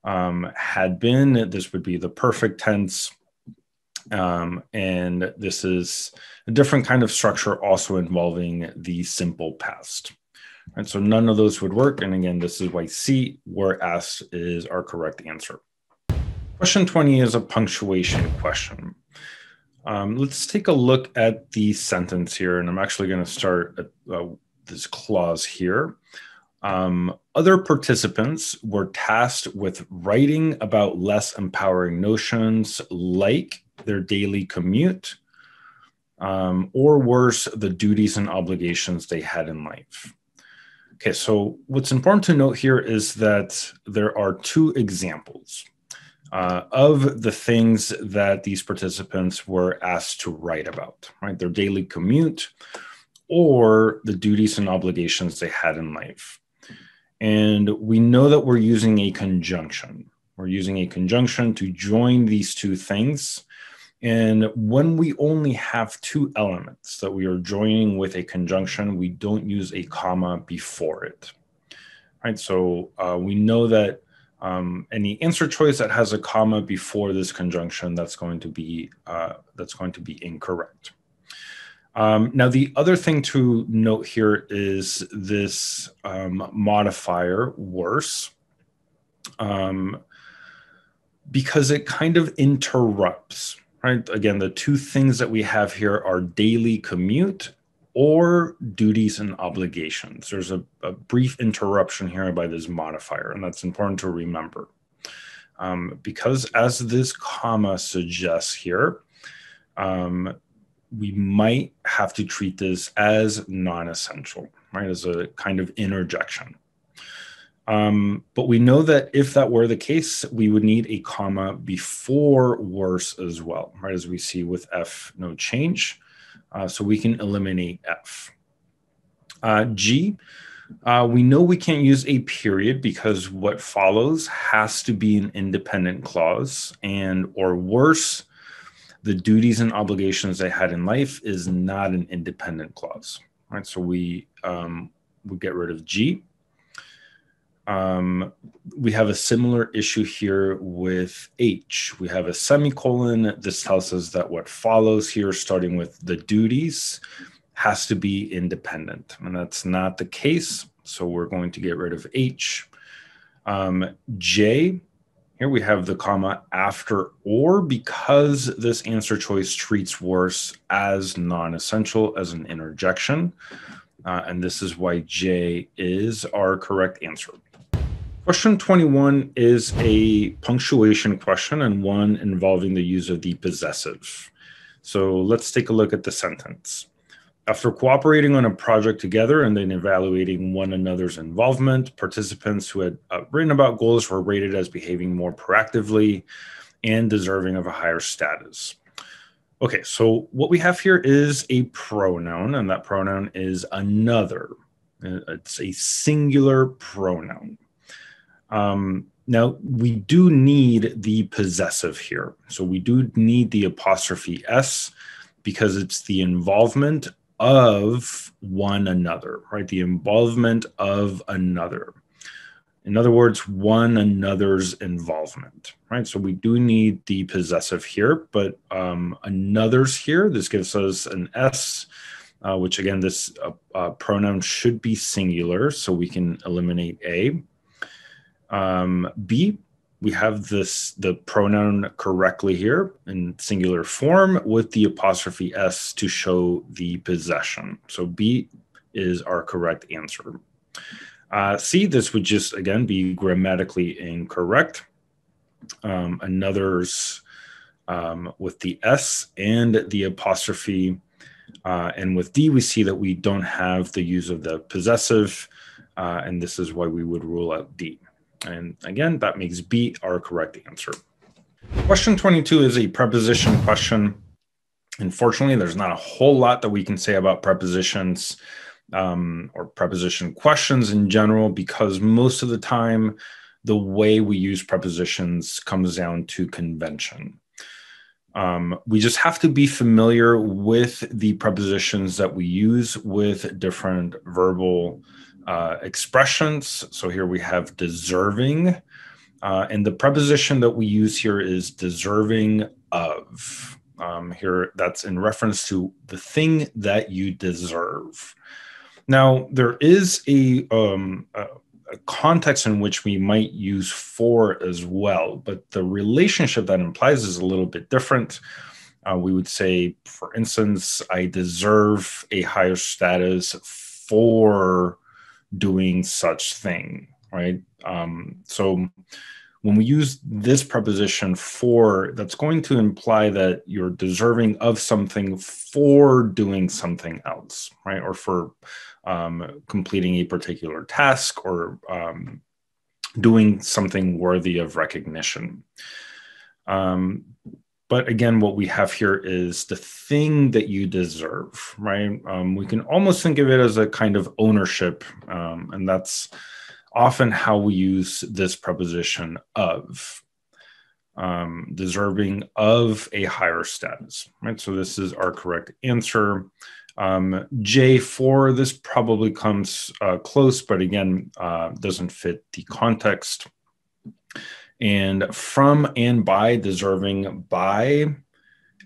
Had been, this would be the perfect tense. And this is a different kind of structure also involving the simple past. And so none of those would work. And again, this is why C, were asked, is our correct answer. Question 20 is a punctuation question. Let's take a look at the sentence here. And I'm actually going to start at this clause here. Other participants were tasked with writing about less empowering notions like their daily commute, or worse, the duties and obligations they had in life. Okay, so what's important to note here is that there are two examples of the things that these participants were asked to write about, right? Their daily commute or the duties and obligations they had in life. And we know that we're using a conjunction. We're using a conjunction to join these two things. And when we only have two elements that we are joining with a conjunction, we don't use a comma before it, right? So we know that any answer choice that has a comma before this conjunction, that's going to be incorrect. Now, the other thing to note here is this modifier worse, because it kind of interrupts, right? Again, the two things that we have here are daily commute or duties and obligations. There's a brief interruption here by this modifier, and that's important to remember. Because as this comma suggests here, we might have to treat this as non-essential, right? As a kind of interjection. But we know that if that were the case, we would need a comma before worse as well, right? As we see with F, no change. So we can eliminate F. G, we know we can't use a period because what follows has to be an independent clause, and or worse, the duties and obligations they had in life is not an independent clause, right? So we get rid of G. We have a similar issue here with H. We have a semicolon. This tells us that what follows here, starting with the duties, has to be independent. And that's not the case. So we're going to get rid of H. J, here we have the comma after or, because this answer choice treats worse as non-essential, as an interjection. And this is why J is our correct answer. Question 21 is a punctuation question and one involving the use of the possessive. So let's take a look at the sentence. After cooperating on a project together and then evaluating one another's involvement, participants who had written about goals were rated as behaving more proactively and deserving of a higher status. Okay, so what we have here is a pronoun, and that pronoun is another. It's a singular pronoun. Now, we do need the possessive here. So we do need the apostrophe S because it's the involvement of one another, right? The involvement of another. In other words, one another's involvement, right? So we do need the possessive here, but another's here. This gives us an S, which again, this pronoun should be singular, so we can eliminate A. B, we have the pronoun correctly here in singular form with the apostrophe S to show the possession. So B is our correct answer. C, this would just, again, be grammatically incorrect. Another's with the S and the apostrophe. And with D, we see that we don't have the use of the possessive, and this is why we would rule out D. And again, that makes B our correct answer. Question 22 is a preposition question. Unfortunately, there's not a whole lot that we can say about prepositions or preposition questions in general, because most of the time, the way we use prepositions comes down to convention. We just have to be familiar with the prepositions that we use with different verbal expressions. So here we have deserving, and the preposition that we use here is deserving of. Here, that's in reference to the thing that you deserve. Now, there is a context in which we might use for as well, but the relationship that implies is a little bit different. We would say, for instance, I deserve a higher status for doing such thing, right? So when we use this preposition for, that's going to imply that you're deserving of something for doing something else, right? Or for completing a particular task or doing something worthy of recognition. But again, what we have here is the thing that you deserve, right? We can almost think of it as a kind of ownership, and that's often how we use this preposition of, deserving of a higher status, right? So this is our correct answer. J4, this probably comes close, but again, doesn't fit the context. And from and by, deserving by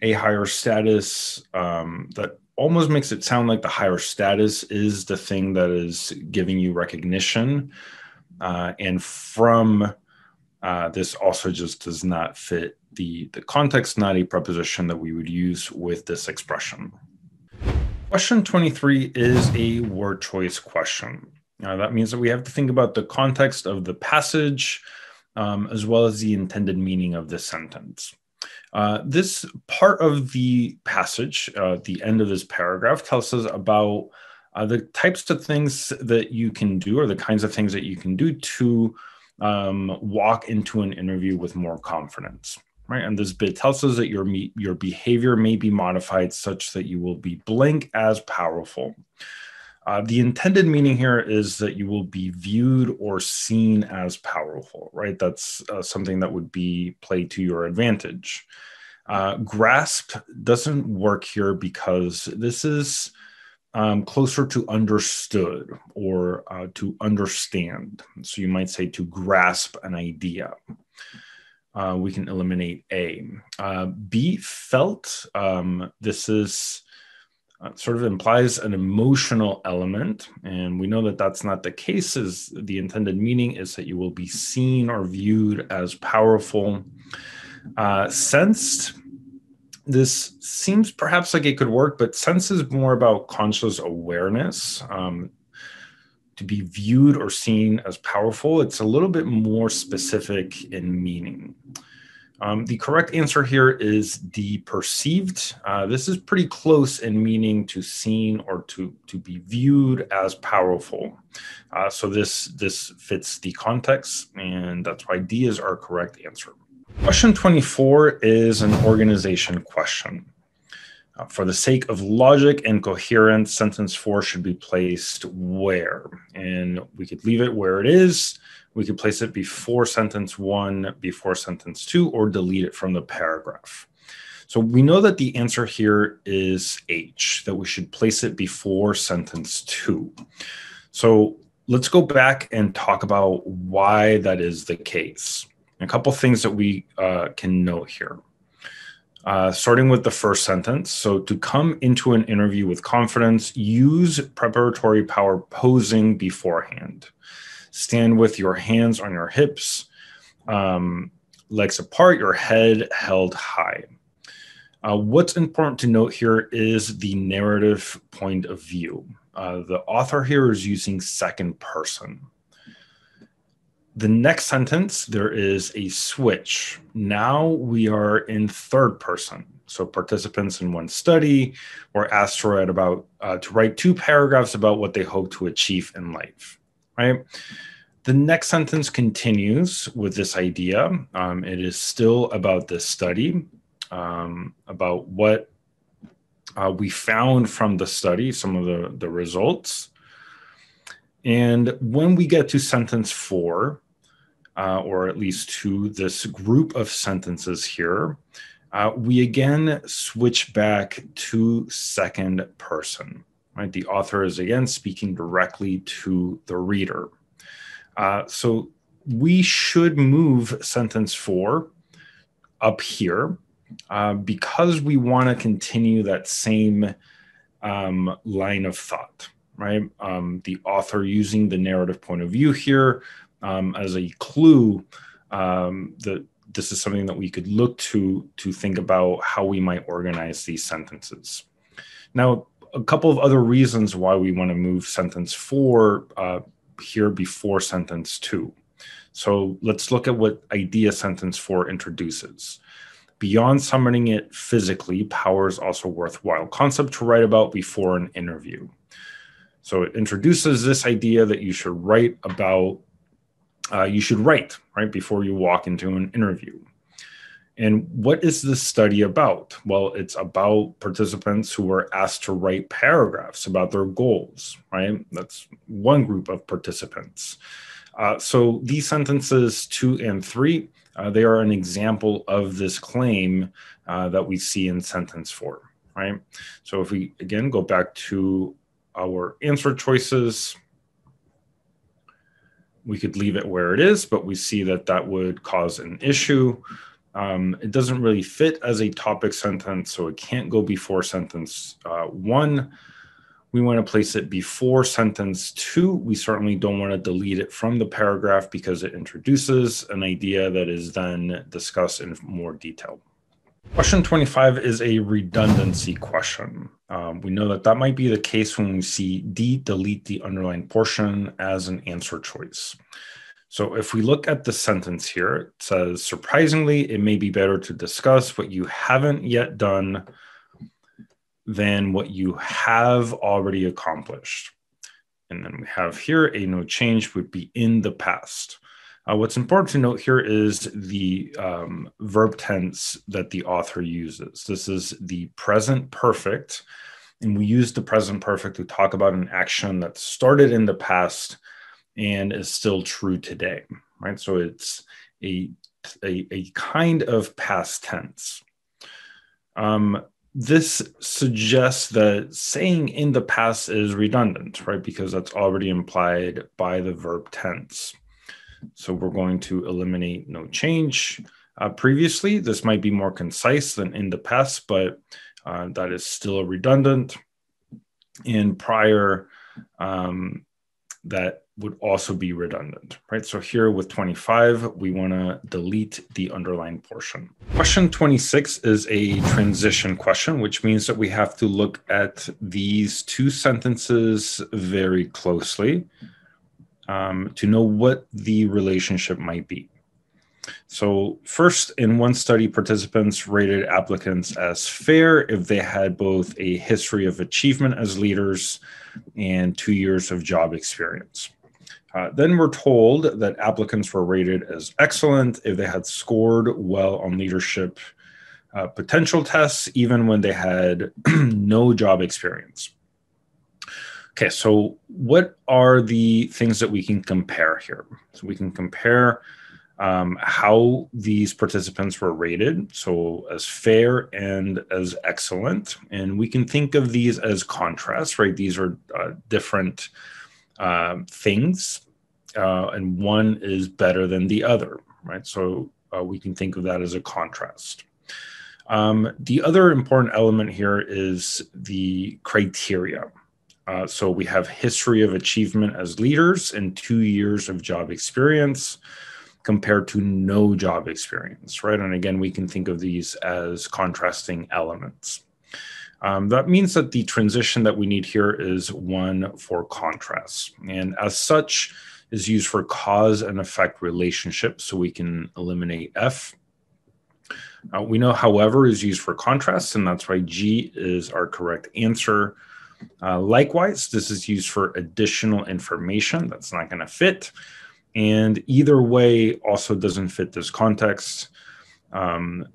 a higher status, that almost makes it sound like the higher status is the thing that is giving you recognition. And from, this also just does not fit the context, not a preposition that we would use with this expression. Question 23 is a word choice question. That means that we have to think about the context of the passage, as well as the intended meaning of this sentence. This part of the passage, the end of this paragraph, tells us about the types of things that you can do, or the kinds of things that you can do to walk into an interview with more confidence, right? And this bit tells us that your behavior may be modified such that you will be blank as powerful. The intended meaning here is that you will be viewed or seen as powerful, right? That's something that would be played to your advantage. Grasped doesn't work here because this is closer to understood or to understand. So you might say to grasp an idea. We can eliminate A. B, felt. This is sort of implies an emotional element. And we know that that's not the case, as the intended meaning is that you will be seen or viewed as powerful. Sensed. This seems perhaps like it could work, but sense is more about conscious awareness. To be viewed or seen as powerful, it's a little bit more specific in meaning. The correct answer here is D, perceived. This is pretty close in meaning to seen or to be viewed as powerful. So this fits the context, and that's why D is our correct answer. Question 24 is an organization question. For the sake of logic and coherence, sentence 4 should be placed where? And we could leave it where it is. We could place it before sentence 1, before sentence 2, or delete it from the paragraph. So we know that the answer here is H, that we should place it before sentence 2. So let's go back and talk about why that is the case. A couple things that we can note here. Starting with the first sentence. So to come into an interview with confidence, use preparatory power posing beforehand. Stand with your hands on your hips, legs apart, your head held high. What's important to note here is the narrative point of view. The author here is using second person. The next sentence, there is a switch. Now we are in third person. So participants in one study were asked to write 2 paragraphs about what they hope to achieve in life, right? The next sentence continues with this idea. It is still about this study, about what we found from the study, some of the results. And when we get to sentence 4, or at least to this group of sentences here, we again switch back to second person, right? The author is again speaking directly to the reader. So we should move sentence 4 up here because we want to continue that same line of thought, right? The author using the narrative point of view here as a clue that this is something that we could look to think about how we might organize these sentences. Now, a couple of other reasons why we want to move sentence 4 here before sentence 2. So let's look at what idea sentence 4 introduces. Beyond summoning it physically, power is also a worthwhile concept to write about before an interview. So it introduces this idea that you should write about, right before you walk into an interview. And what is this study about? Well, it's about participants who were asked to write paragraphs about their goals, right? That's one group of participants. So these sentences 2 and 3, they are an example of this claim that we see in sentence 4, right? So if we, again, go back to our answer choices, we could leave it where it is, but we see that that would cause an issue. It doesn't really fit as a topic sentence, so it can't go before sentence 1. We want to place it before sentence 2. We certainly don't want to delete it from the paragraph because it introduces an idea that is then discussed in more detail. Question 25 is a redundancy question. We know that that might be the case when we see D, delete the underlined portion as an answer choice. So if we look at the sentence here, it says, surprisingly, it may be better to discuss what you haven't yet done than what you have already accomplished. And then we have here a no change would be in the past. What's important to note here is the verb tense that the author uses. This is the present perfect, and we use the present perfect to talk about an action that started in the past and is still true today, right? So it's a kind of past tense. this suggests that saying in the past is redundant, right? Because that's already implied by the verb tense. So we're going to eliminate no change. Previously, this might be more concise than in the past, but that is still redundant. And prior, that would also be redundant, right? So here with 25, we want to delete the underlined portion. Question 26 is a transition question, which means that we have to look at these two sentences very closely to know what the relationship might be. So first, in one study, participants rated applicants as fair if they had both a history of achievement as leaders and 2 years of job experience. Then we're told that applicants were rated as excellent if they had scored well on leadership potential tests, even when they had no job experience. Okay, so what are the things that we can compare here? So we can compare how these participants were rated, so as fair and as excellent. And we can think of these as contrasts, right? These are different things, and one is better than the other, right? So we can think of that as a contrast. The other important element here is the criteria. So we have history of achievement as leaders and 2 years of job experience compared to no job experience, right? And again, we can think of these as contrasting elements. That means that the transition that we need here is one for contrast, and as such is used for cause and effect relationships, so we can eliminate F. We know, however, is used for contrast, and that's why G is our correct answer. Likewise, this is used for additional information that's not going to fit. And either way also doesn't fit this context.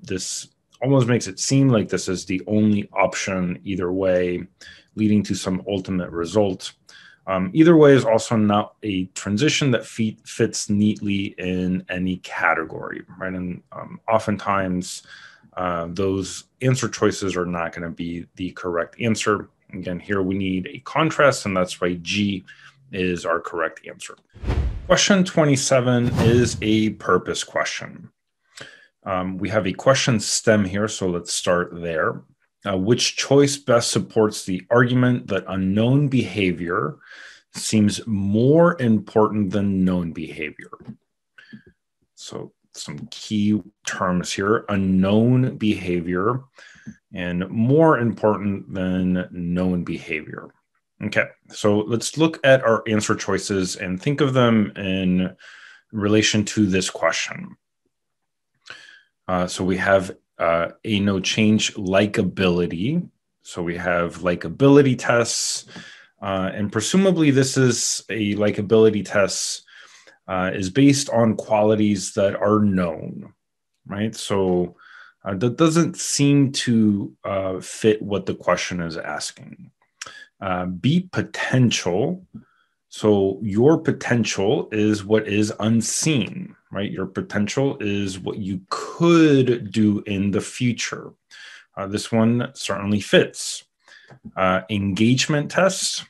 This almost makes it seem like this is the only option either way, leading to some ultimate result. Either way is also not a transition that fits neatly in any category, right? And oftentimes those answer choices are not going to be the correct answer. Again, here we need a contrast, and that's why G is our correct answer. Question 27 is a purpose question. We have a question stem here, so let's start there. Which choice best supports the argument that unknown behavior seems more important than known behavior? So some key terms here: unknown behavior and more important than known behavior. Okay, so let's look at our answer choices and think of them in relation to this question. So we have a no change likability. So we have likability tests, and presumably this is a likability test is based on qualities that are known, right? So that doesn't seem to fit what the question is asking. B, potential. So your potential is what is unseen, right? Your potential is what you could do in the future. This one certainly fits. Engagement tests.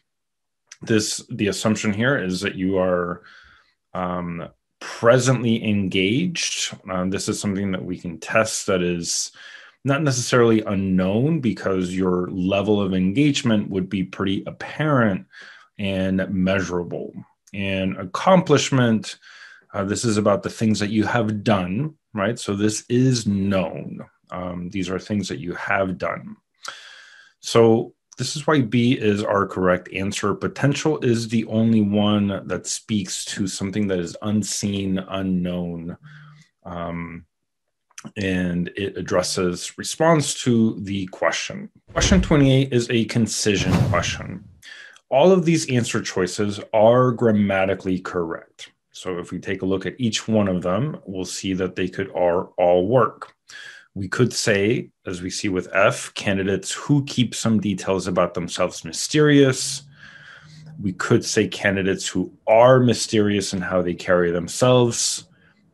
The assumption here is that you are presently engaged. This is something that we can test that is not necessarily unknown, because your level of engagement would be pretty apparent and measurable. And accomplishment, this is about the things that you have done, right? So this is known. These are things that you have done. So this is why B is our correct answer. Potential is the only one that speaks to something that is unseen, unknown, and it responds to the question. Question 28 is a concision question. All of these answer choices are grammatically correct. So if we take a look at each one of them, we'll see that they could all work. We could say, as we see with F, candidates who keep some details about themselves mysterious. We could say candidates who are mysterious in how they carry themselves,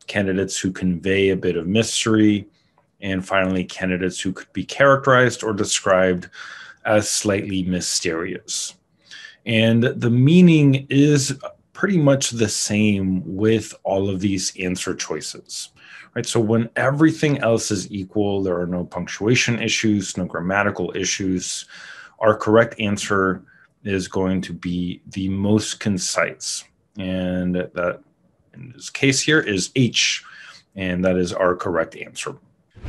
candidates who convey a bit of mystery, And finally, candidates who could be characterized or described as slightly mysterious. And the meaning is pretty much the same with all of these answer choices, right? So when everything else is equal, there are no punctuation issues, no grammatical issues, our correct answer is going to be the most concise. And that in this case here is H, and that is our correct answer.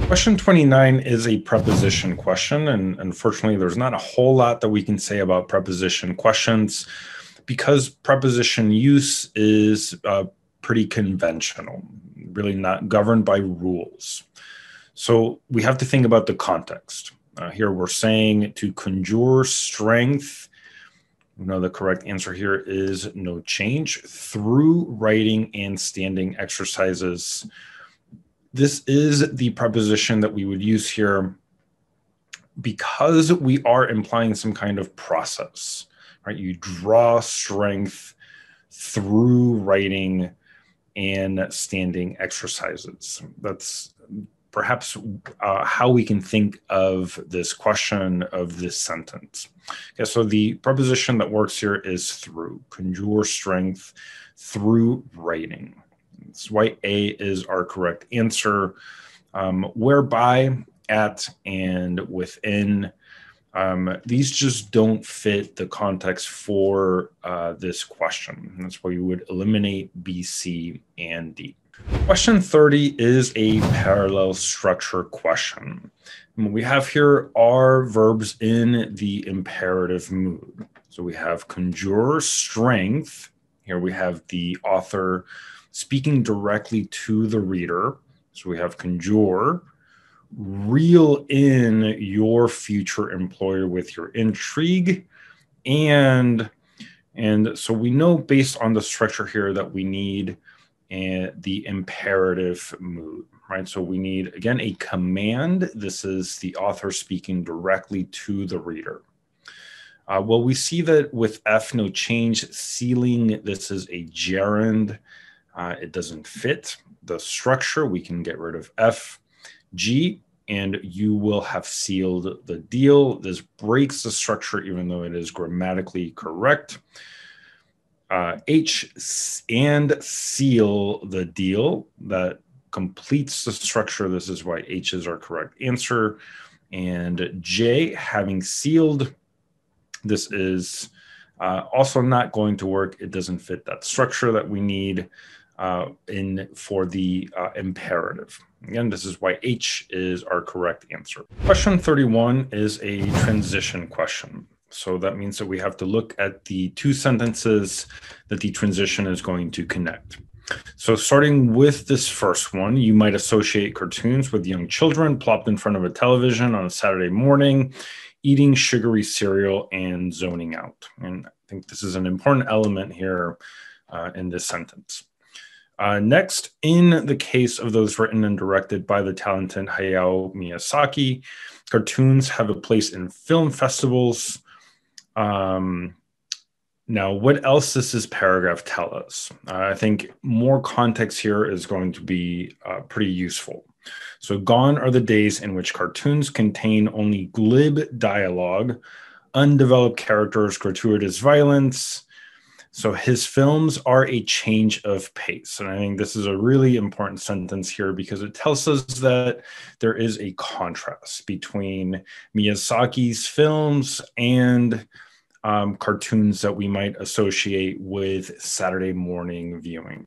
Question 29 is a preposition question, and unfortunately, there's not a whole lot that we can say about preposition questions because preposition use is pretty conventional, really not governed by rules. So we have to think about the context. Here we're saying to conjure strength. We know the correct answer here is no change through writing and standing exercises. This is the preposition that we would use here because we are implying some kind of process, right? You draw strength through writing and standing exercises. That's perhaps how we can think of this question, of this sentence. Okay, so the preposition that works here is through, conjure strength through writing. That's why A is our correct answer, whereby, at, and within. These just don't fit the context for this question. That's why you would eliminate B, C, and D. Question 30 is a parallel structure question. And what we have here are verbs in the imperative mood. So we have conjure strength. Here we have the author speaking directly to the reader. So we have conjure, reel in your future employer with your intrigue, and so we know based on the structure here that we need the imperative mood, right? So we need, again, a command. This is the author speaking directly to the reader. Well, we see that with F, no change, sealing, this is a gerund. It doesn't fit the structure. We can get rid of F, G, and you will have sealed the deal. This breaks the structure, even though it is grammatically correct. H, and seal the deal. That completes the structure. This is why H is our correct answer. And J, having sealed, this is also not going to work. It doesn't fit that structure that we need for the imperative. Again, this is why H is our correct answer. Question 31 is a transition question. So that means that we have to look at the two sentences that the transition is going to connect. So starting with this first one, you might associate cartoons with young children plopped in front of a television on a Saturday morning, eating sugary cereal and zoning out. And I think this is an important element here in this sentence. Next, in the case of those written and directed by the talented Hayao Miyazaki, cartoons have a place in film festivals. Now, what else does this paragraph tell us? I think more context here is going to be pretty useful. So gone are the days in which cartoons contain only glib dialogue, undeveloped characters, gratuitous violence. So his films are a change of pace. And I think this is a really important sentence here because it tells us that there is a contrast between Miyazaki's films and cartoons that we might associate with Saturday morning viewing,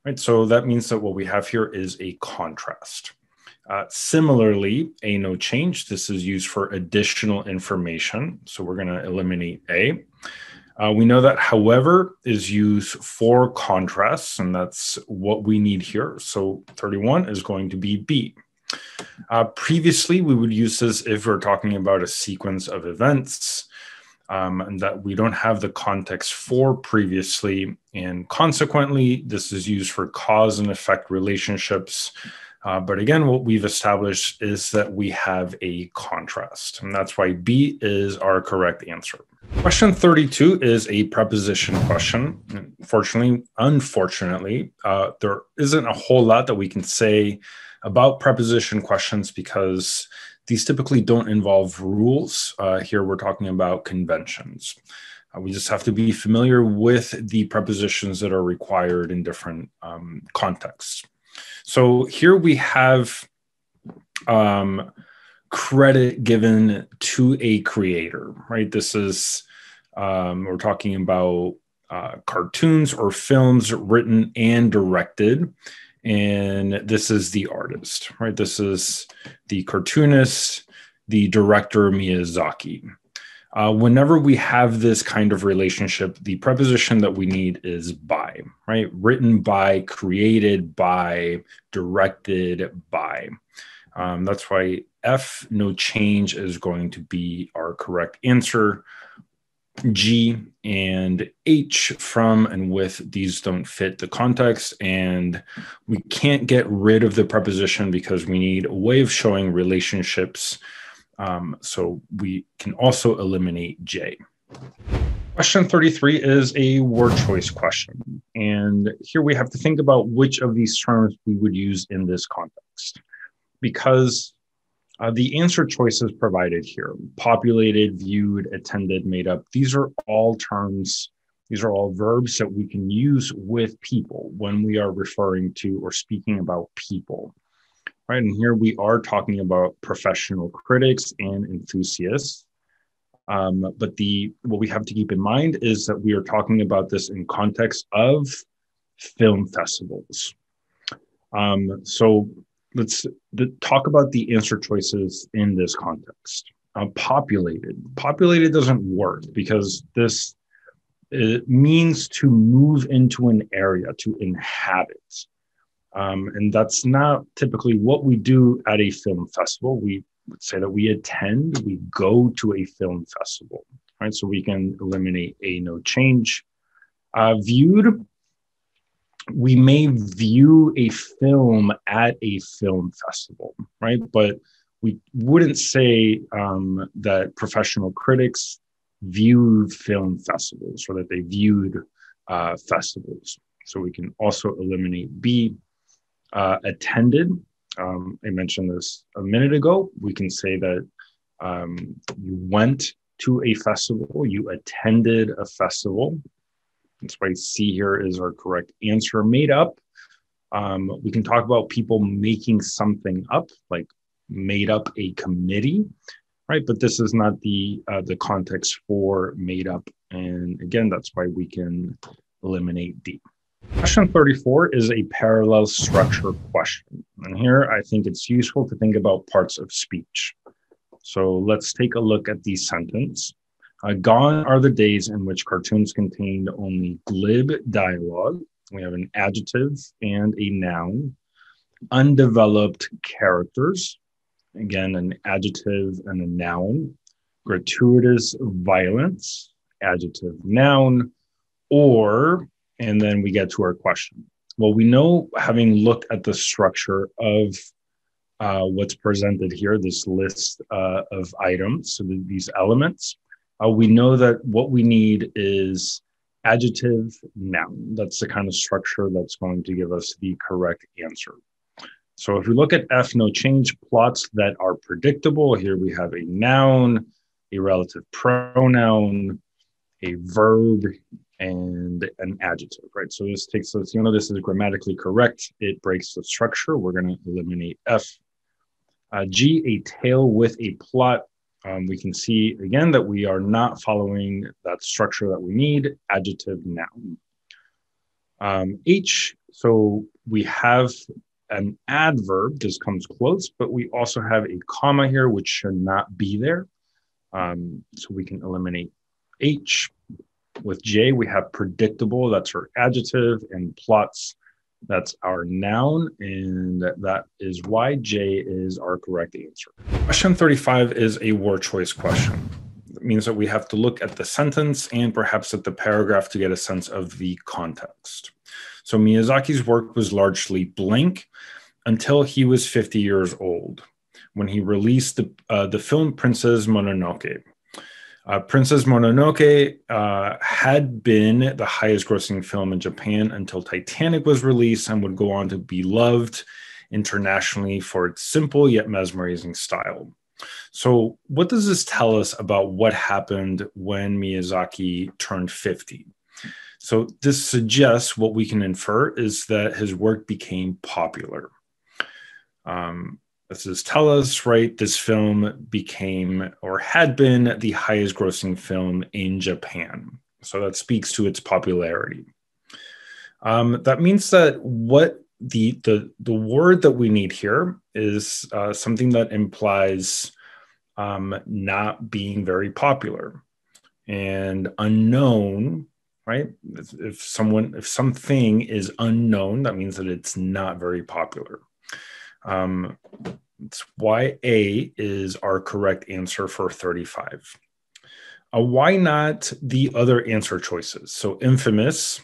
right? So that means that what we have here is a contrast. Similarly, a no change, this is used for additional information. So we're going to eliminate A. We know that however is used for contrasts, and that's what we need here. So 31 is going to be B. Previously, we would use this if we're talking about a sequence of events, and that we don't have the context for previously. And consequently, this is used for cause and effect relationships. But again, what we've established is that we have a contrast, and that's why B is our correct answer. Question 32 is a preposition question. Unfortunately, there isn't a whole lot that we can say about preposition questions because these typically don't involve rules. Here we're talking about conventions. We just have to be familiar with the prepositions that are required in different contexts. So here we have credit given to a creator, right? This is, we're talking about cartoons or films written and directed. And this is the artist, right? This is the cartoonist, the director Miyazaki. Whenever we have this kind of relationship, the preposition that we need is by, right? Written by, created by, directed by. That's why F, no change, is going to be our correct answer. G and H, from and with, these don't fit the context, and we can't get rid of the preposition because we need a way of showing relationships. So we can also eliminate J. Question 33 is a word choice question. And here we have to think about which of these terms we would use in this context. Because the answer choices provided here, populated, viewed, attended, made up, these are all terms, these are all verbs that we can use with people when we are referring to or speaking about people, right? And here we are talking about professional critics and enthusiasts. But what we have to keep in mind is that we are talking about this in context of film festivals. So let's talk about the answer choices in this context. Populated. Populated doesn't work because it means to move into an area, to inhabit. And that's not typically what we do at a film festival. We would say that we attend, we go to a film festival, right? So we can eliminate a no change. Viewed. We may view a film at a film festival, right? But we wouldn't say that professional critics view film festivals or that they viewed festivals. So we can also eliminate B. Attended. I mentioned this a minute ago. We can say that you went to a festival, you attended a festival. That's why C here is our correct answer. Made up. We can talk about people making something up, like made up a committee, right? But this is not the context for made up. And again, that's why we can eliminate D. Question 34 is a parallel structure question. And here I think it's useful to think about parts of speech. So let's take a look at the sentence. Gone are the days in which cartoons contained only glib dialogue. We have an adjective and a noun. Undeveloped characters. Again, an adjective and a noun. Gratuitous violence. Adjective, noun. Or, and then we get to our question. Well, we know, having looked at the structure of what's presented here, this list of items, so these elements, we know that what we need is adjective, noun. That's the kind of structure that's going to give us the correct answer. So if we look at F, no change, plots that are predictable, here we have a noun, a relative pronoun, a verb, and an adjective, right? So this takes us, this is grammatically correct. It breaks the structure. We're going to eliminate F. G, a tale with a plot. We can see again that we are not following that structure that we need, adjective, noun. H, so we have an adverb, this comes close, but we also have a comma here, which should not be there. So we can eliminate H. With J, we have predictable, that's our adjective, and plots, that's our noun, and that is why J is our correct answer. Question 35 is a word choice question. It means that we have to look at the sentence and perhaps at the paragraph to get a sense of the context. So Miyazaki's work was largely blank until he was 50 years old, when he released the film Princess Mononoke. Princess Mononoke had been the highest grossing film in Japan until Titanic was released and would go on to be loved internationally for its simple yet mesmerizing style. So, what does this tell us about what happened when Miyazaki turned 50? So, this suggests what we can infer is that his work became popular. This is tell us, right? This film became or had been the highest grossing film in Japan. So that speaks to its popularity. That means that what the word that we need here is something that implies not being very popular and unknown, right? If something is unknown, that means that it's not very popular. It's why A is our correct answer for 35. Why not the other answer choices? So infamous,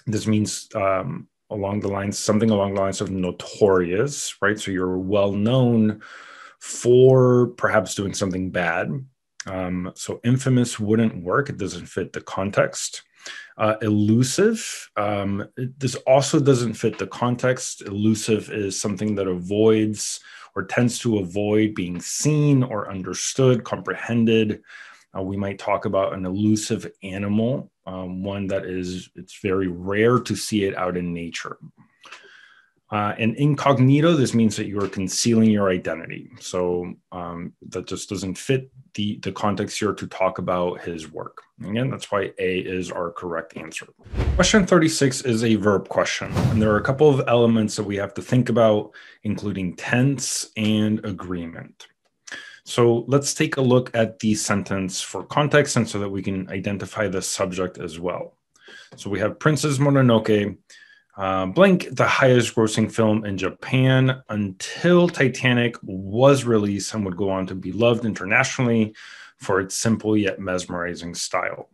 this means something along the lines of notorious, right? So you're well known for perhaps doing something bad. So infamous wouldn't work. It doesn't fit the context. Elusive, this also doesn't fit the context. Elusive is something that avoids or tends to avoid being seen or understood, comprehended. We might talk about an elusive animal, one that it's very rare to see it out in nature. And incognito, this means that you are concealing your identity. So that just doesn't fit the context here to talk about his work. Again, that's why A is our correct answer. Question 36 is a verb question. And there are a couple of elements that we have to think about, including tense and agreement. So let's take a look at the sentence for context and so that we can identify the subject as well. So we have Princess Mononoke, blank, the highest grossing film in Japan until Titanic was released and would go on to be loved internationally for its simple yet mesmerizing style.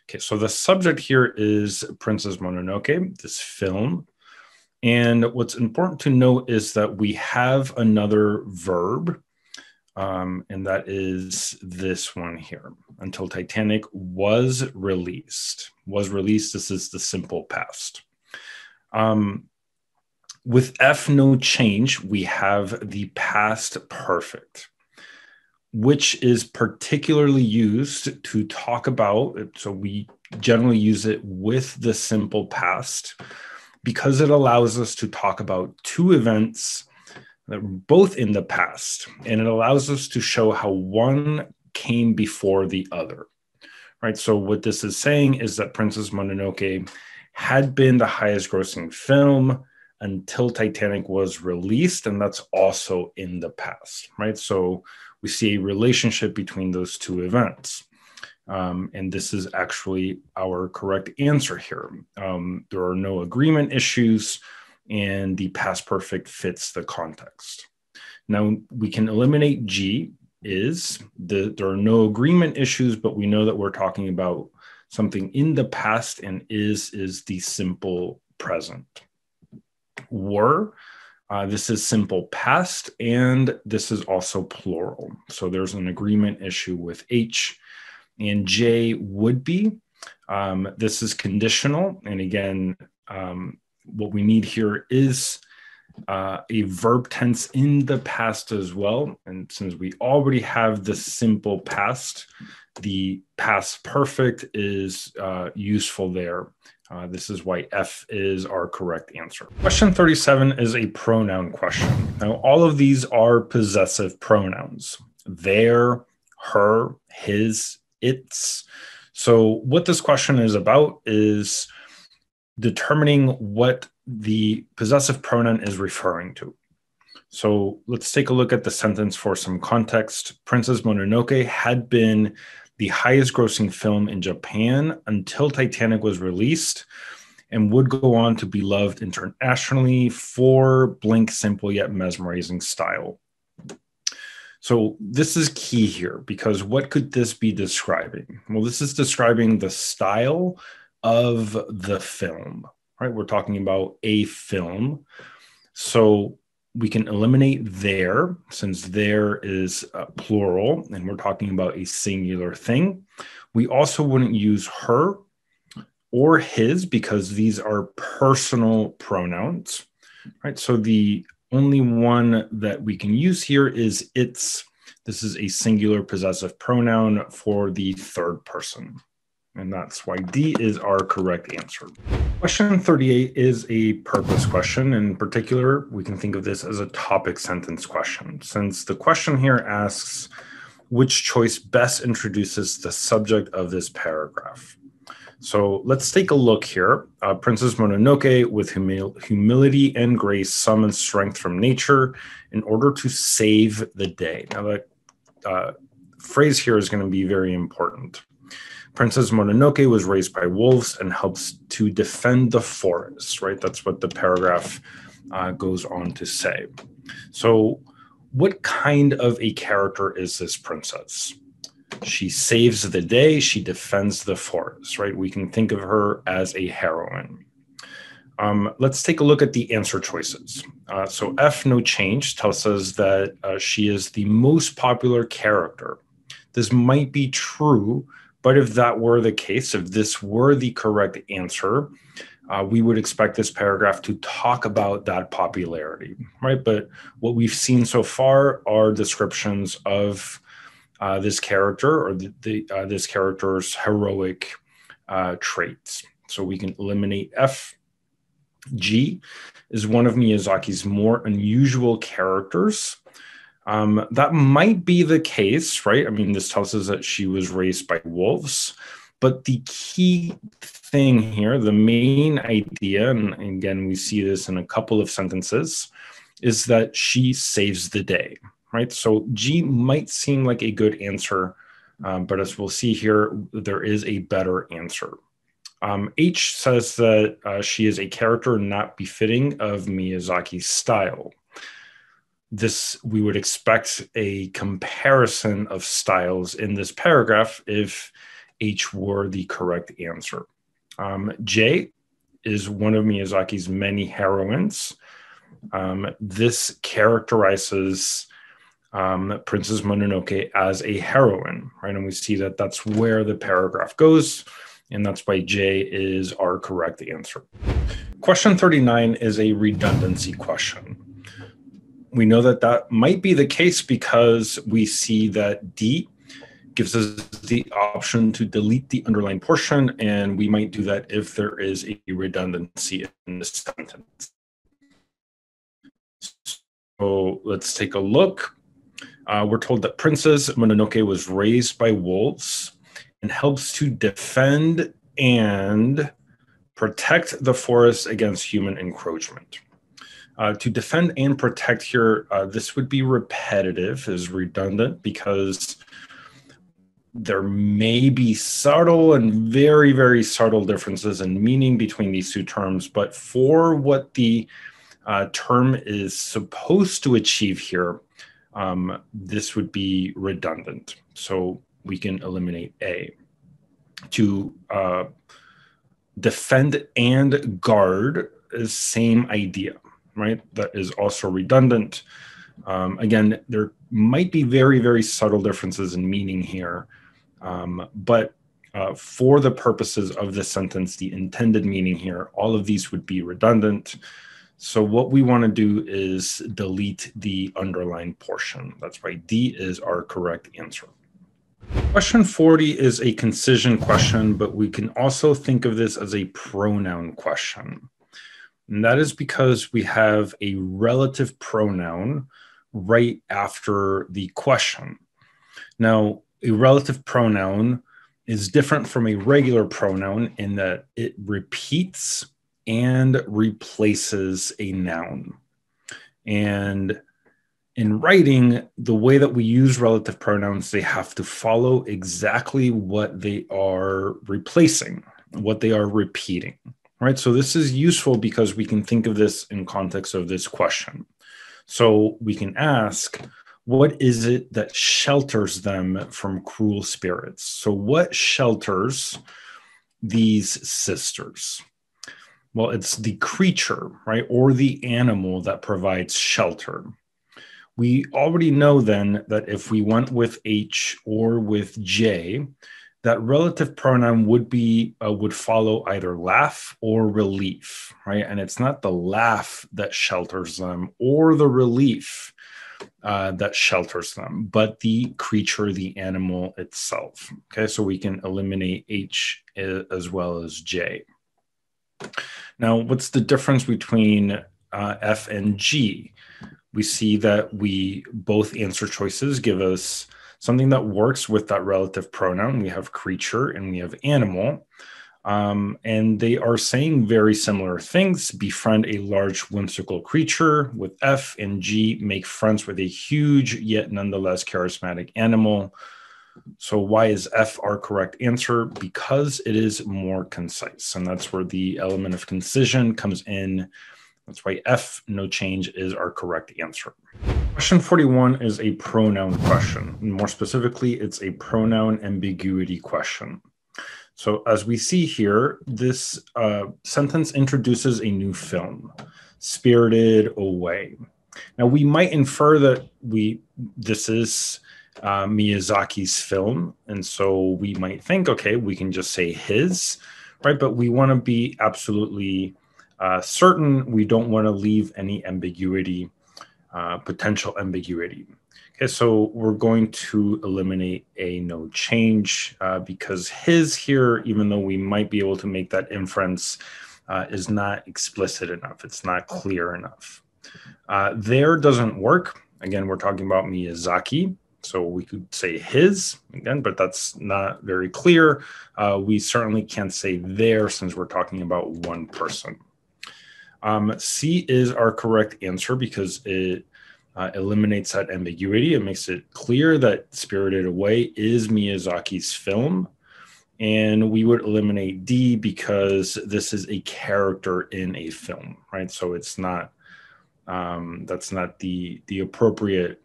Okay, so the subject here is Princess Mononoke, this film. And what's important to note is that we have another verb, and that is this one here, until Titanic was released. Was released, this is the simple past. With F no change, we have the past perfect, which is particularly used to talk about, so we generally use it with the simple past because it allows us to talk about two events that were both in the past, and it allows us to show how one came before the other, right? So what this is saying is that Princess Mononoke had been the highest grossing film until Titanic was released, and that's also in the past, right? So we see a relationship between those two events. And this is actually our correct answer here. There are no agreement issues, and the past perfect fits the context. Now we can eliminate G, there are no agreement issues, but we know that we're talking about something in the past, and is the simple present. Were, this is simple past, and this is also plural. So there's an agreement issue with H. And J would be. This is conditional. And again, what we need here is a verb tense in the past as well. And since we already have the simple past, the past perfect is useful there. This is why F is our correct answer. Question 37 is a pronoun question. Now, all of these are possessive pronouns. Their, her, his, its. So what this question is about is determining what the possessive pronoun is referring to. So let's take a look at the sentence for some context. Princess Mononoke had been the highest grossing film in Japan until Titanic was released, and would go on to be loved internationally for blank, simple yet mesmerizing style. So this is key here, because what could this be describing? Well, this is describing the style of the film, right? We're talking about a film. So we can eliminate there, since there is plural, and we're talking about a singular thing. We also wouldn't use her or his, because these are personal pronouns, right? So the only one that we can use here is its. This is a singular possessive pronoun for the third person. And that's why D is our correct answer. Question 38 is a purpose question. In particular, we can think of this as a topic sentence question, since the question here asks which choice best introduces the subject of this paragraph. So let's take a look here. Princess Mononoke, with humility and grace, summons strength from nature in order to save the day. Now, that phrase here is going to be very important. Princess Mononoke was raised by wolves and helps to defend the forest, right? That's what the paragraph goes on to say. So what kind of a character is this princess? She saves the day, she defends the forest, right? We can think of her as a heroine. Let's take a look at the answer choices. So F, no change, tells us that she is the most popular character. This might be true, but if that were the case, if this were the correct answer, we would expect this paragraph to talk about that popularity, right? But what we've seen so far are descriptions of this character or this character's heroic traits. So we can eliminate F. G is one of Miyazaki's more unusual characters. That might be the case, right? I mean, this tells us that she was raised by wolves, but the key thing here, the main idea, and again, we see this in a couple of sentences, is that she saves the day, right? So G might seem like a good answer, but as we'll see here, there is a better answer. H says that she is a character not befitting of Miyazaki's style. This, we would expect a comparison of styles in this paragraph if H were the correct answer. J is one of Miyazaki's many heroines. This characterizes Princess Mononoke as a heroine, right? And we see that that's where the paragraph goes, and that's why J is our correct answer. Question 39 is a redundancy question. We know that that might be the case because we see that D gives us the option to delete the underlined portion, and we might do that if there is a redundancy in the sentence. So let's take a look. We're told that Princess Mononoke was raised by wolves and helps to defend and protect the forest against human encroachment. To defend and protect here, this would be repetitive, is redundant, because there may be subtle and very, very subtle differences in meaning between these two terms, but for what the term is supposed to achieve here, this would be redundant. So we can eliminate A. To defend and guard is same idea, right? That is also redundant. Again, there might be very, very subtle differences in meaning here, but for the purposes of this sentence, the intended meaning here, all of these would be redundant. So what we want to do is delete the underlined portion. That's why D is our correct answer. Question 40 is a concision question, but we can also think of this as a pronoun question. And that is because we have a relative pronoun right after the question. Now, a relative pronoun is different from a regular pronoun in that it repeats and replaces a noun. And in writing, the way that we use relative pronouns, they have to follow exactly what they are replacing, what they are repeating, right? So this is useful because we can think of this in context of this question. So we can ask, what is it that shelters them from cruel spirits? So what shelters these sisters? Well, it's the creature, right? Or the animal that provides shelter. We already know then that if we went with H or with J, that relative pronoun would follow either laugh or relief, right? And it's not the laugh that shelters them or the relief that shelters them, but the creature, the animal itself. Okay, so we can eliminate H as well as J. Now, what's the difference between F and G? We see that both answer choices give us something that works with that relative pronoun. We have creature and we have animal. And they are saying very similar things. Befriend a large whimsical creature with F, and G, make friends with a huge yet nonetheless charismatic animal. So why is F our correct answer? Because it is more concise. And that's where the element of concision comes in. That's why F, no change, is our correct answer. Question 41 is a pronoun question. More specifically, it's a pronoun ambiguity question. So as we see here, this sentence introduces a new film, Spirited Away. Now we might infer that this is Miyazaki's film, and so we might think, okay, we can just say his, right? But we want to be absolutely certain. We don't want to leave any ambiguity, potential ambiguity. Okay, so we're going to eliminate a no change because his here, even though we might be able to make that inference, is not explicit enough. It's not clear enough. There doesn't work. Again, we're talking about Miyazaki. So we could say his again, but that's not very clear. We certainly can't say there since we're talking about one person. C is our correct answer because it eliminates that ambiguity. It makes it clear that Spirited Away is Miyazaki's film. And we would eliminate D because this is a character in a film, right? So it's not, that's not the appropriate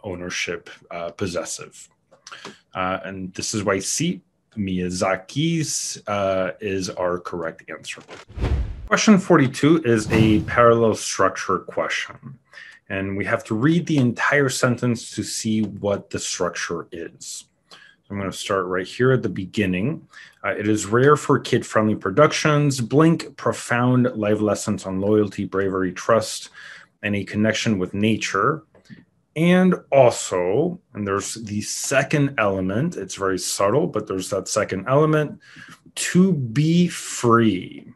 ownership possessive. And this is why C, Miyazaki's, is our correct answer. Question 42 is a parallel structure question. And we have to read the entire sentence to see what the structure is. So I'm going to start right here at the beginning. It is rare for kid-friendly productions, blink profound life lessons on loyalty, bravery, trust, and a connection with nature. And also, and there's the second element, it's very subtle, but there's that second element, to be free.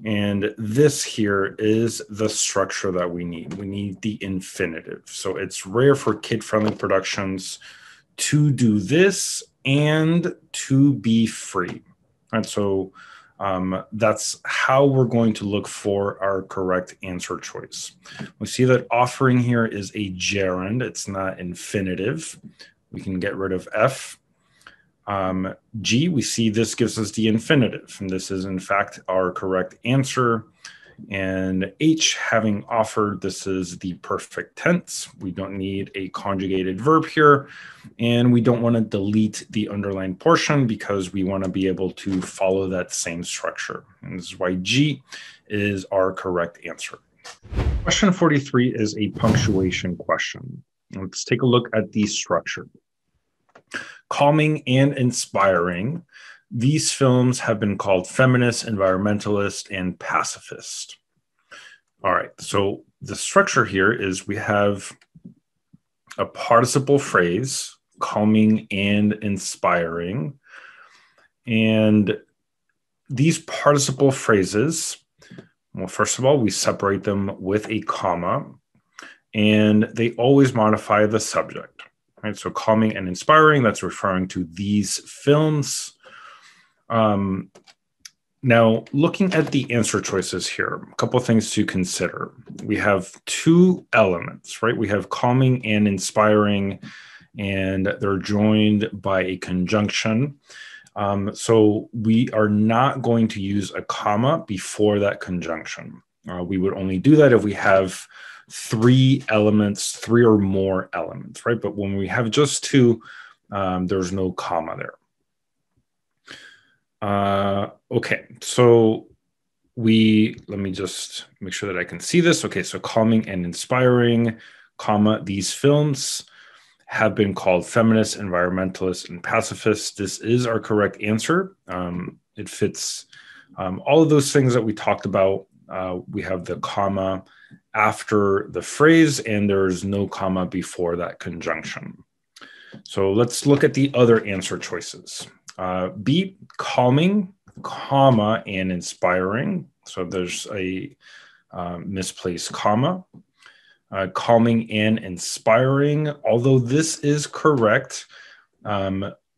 And this here is the structure that we need. We need the infinitive. So it's rare for kid-friendly productions to do this and to be free. And so that's how we're going to look for our correct answer choice. We see that offering here is a gerund. It's not infinitive. We can get rid of F. G, we see this gives us the infinitive, and this is in fact our correct answer. And H, having offered, this is the perfect tense. We don't need a conjugated verb here, and we don't want to delete the underlined portion because we want to be able to follow that same structure. And this is why G is our correct answer. Question 43 is a punctuation question. Let's take a look at the structure. Calming and inspiring, these films have been called feminist, environmentalist, and pacifist. All right, so the structure here is we have a participle phrase, calming and inspiring. And these participle phrases, well, first of all, we separate them with a comma, and they always modify the subject. Right, so calming and inspiring, that's referring to these films. Now, looking at the answer choices here, a couple of things to consider. We have two elements, right? We have calming and inspiring, and they're joined by a conjunction. So we are not going to use a comma before that conjunction. We would only do that if we have three elements, three or more elements, right? But when we have just two, there's no comma there. Okay, so let me just make sure that I can see this. Okay, so calming and inspiring, comma, these films have been called feminists, environmentalists, and pacifists. This is our correct answer. It fits all of those things that we talked about. We have the comma after the phrase, and there's no comma before that conjunction. So let's look at the other answer choices. B, calming, comma, and inspiring. So there's a misplaced comma. Calming and inspiring, although this is correct,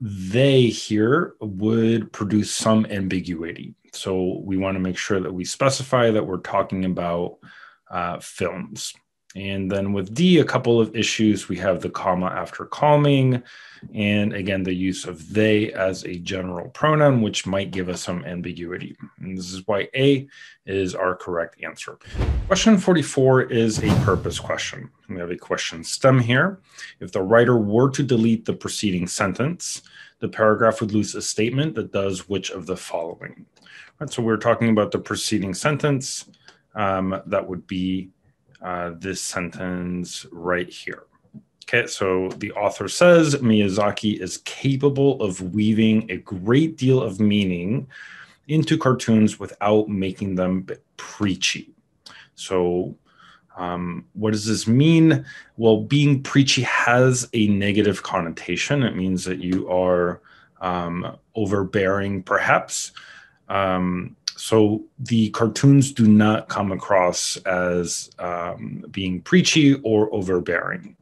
they here would produce some ambiguity. So we want to make sure that we specify that we're talking about films. And then with D, a couple of issues. We have the comma after calming, and again, the use of they as a general pronoun, which might give us some ambiguity. And this is why A is our correct answer. Question 44 is a purpose question. We have a question stem here. If the writer were to delete the preceding sentence, the paragraph would lose a statement that does which of the following? Right, so we're talking about the preceding sentence. That would be this sentence right here. Okay, so the author says Miyazaki is capable of weaving a great deal of meaning into cartoons without making them preachy. So what does this mean? Well, being preachy has a negative connotation. It means that you are overbearing, perhaps. So the cartoons do not come across as being preachy or overbearing.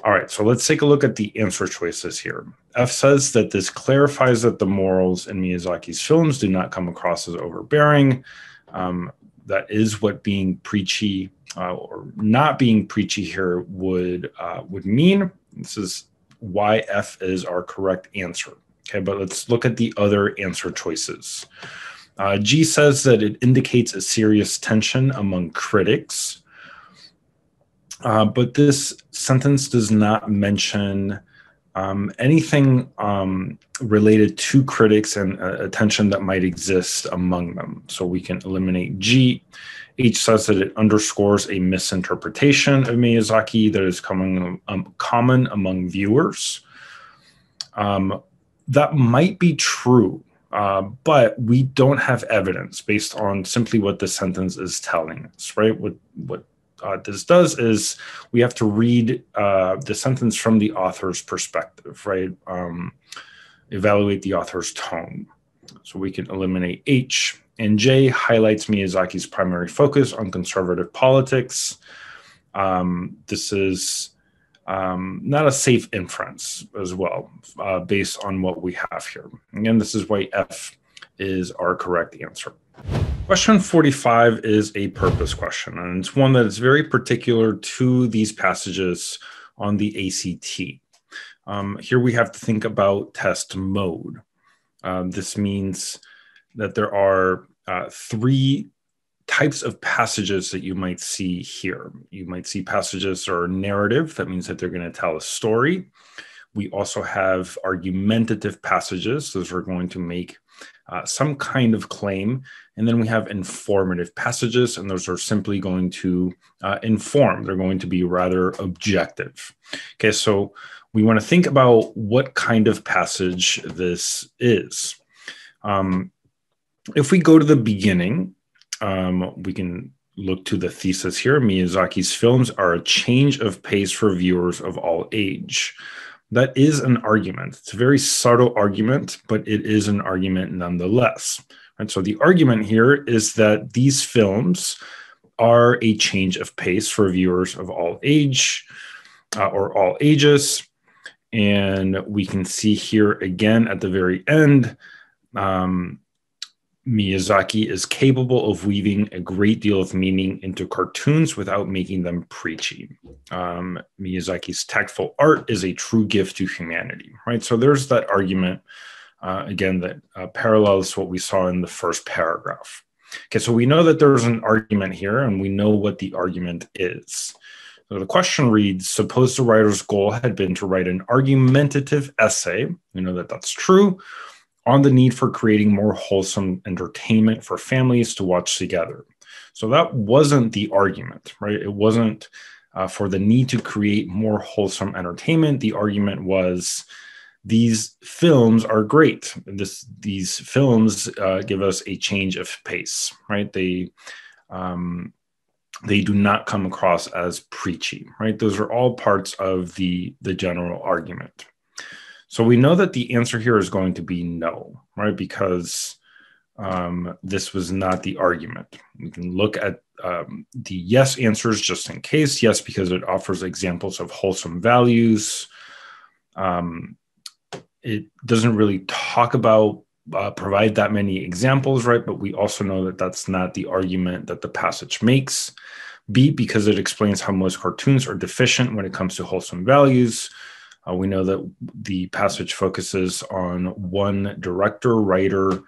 All right, so let's take a look at the answer choices here. F says that this clarifies that the morals in Miyazaki's films do not come across as overbearing. That is what being preachy or not being preachy here would mean. This is why F is our correct answer. Okay, but let's look at the other answer choices. G says that it indicates a serious tension among critics, but this sentence does not mention anything related to critics and a tension that might exist among them. So we can eliminate G. H says that it underscores a misinterpretation of Miyazaki that is common among viewers. That might be true. But we don't have evidence based on simply what the sentence is telling us, right? What this does is we have to read the sentence from the author's perspective, right? Evaluate the author's tone. So we can eliminate H. And J highlights Miyazaki's primary focus on conservative politics. This is not a safe inference as well, based on what we have here. Again, this is why F is our correct answer. Question 45 is a purpose question, and it's one that is very particular to these passages on the ACT. Here we have to think about test mode. This means that there are three types of passages that you might see here. You might see passages that are narrative. That means that they're going to tell a story. We also have argumentative passages. Those are going to make some kind of claim. And then we have informative passages, and those are simply going to inform. They're going to be rather objective. Okay, so we want to think about what kind of passage this is. If we go to the beginning, we can look to the thesis here. Miyazaki's films are a change of pace for viewers of all age. That is an argument. It's a very subtle argument, but it is an argument nonetheless. And so the argument here is that these films are a change of pace for viewers of all age or all ages. And we can see here again at the very end, Miyazaki is capable of weaving a great deal of meaning into cartoons without making them preachy. Miyazaki's tactful art is a true gift to humanity, right? So there's that argument, again, that parallels what we saw in the first paragraph. Okay, so we know that there's an argument here, and we know what the argument is. So the question reads, suppose the writer's goal had been to write an argumentative essay, we know that that's true, on the need for creating more wholesome entertainment for families to watch together. So that wasn't the argument, right? It wasn't for the need to create more wholesome entertainment. The argument was these films are great. These films give us a change of pace, right? They do not come across as preachy, right? Those are all parts of the general argument. So we know that the answer here is going to be no, right? Because this was not the argument. We can look at the yes answers just in case. Yes, because it offers examples of wholesome values. It doesn't really talk about, provide that many examples, right? But we also know that that's not the argument that the passage makes. B, because it explains how most cartoons are deficient when it comes to wholesome values. We know that the passage focuses on one director, writer,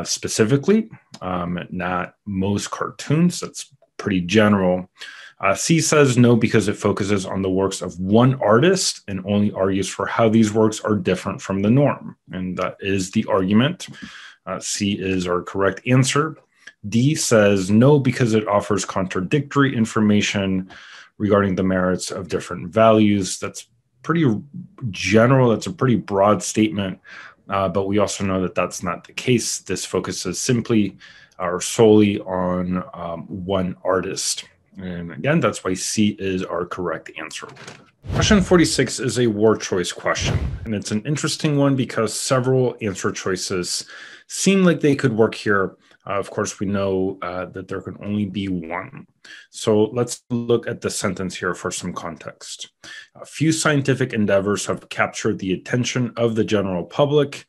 specifically, not most cartoons. That's pretty general. C says no because it focuses on the works of one artist and only argues for how these works are different from the norm. And that is the argument. C is our correct answer. D says no because it offers contradictory information regarding the merits of different values. That's pretty general. That's a pretty broad statement. But we also know that that's not the case. This focuses simply or solely on one artist. And again, that's why C is our correct answer. Question 46 is a word choice question. And it's an interesting one because several answer choices seem like they could work here. Of course, we know that there can only be one. So let's look at the sentence here for some context. A few scientific endeavors have captured the attention of the general public,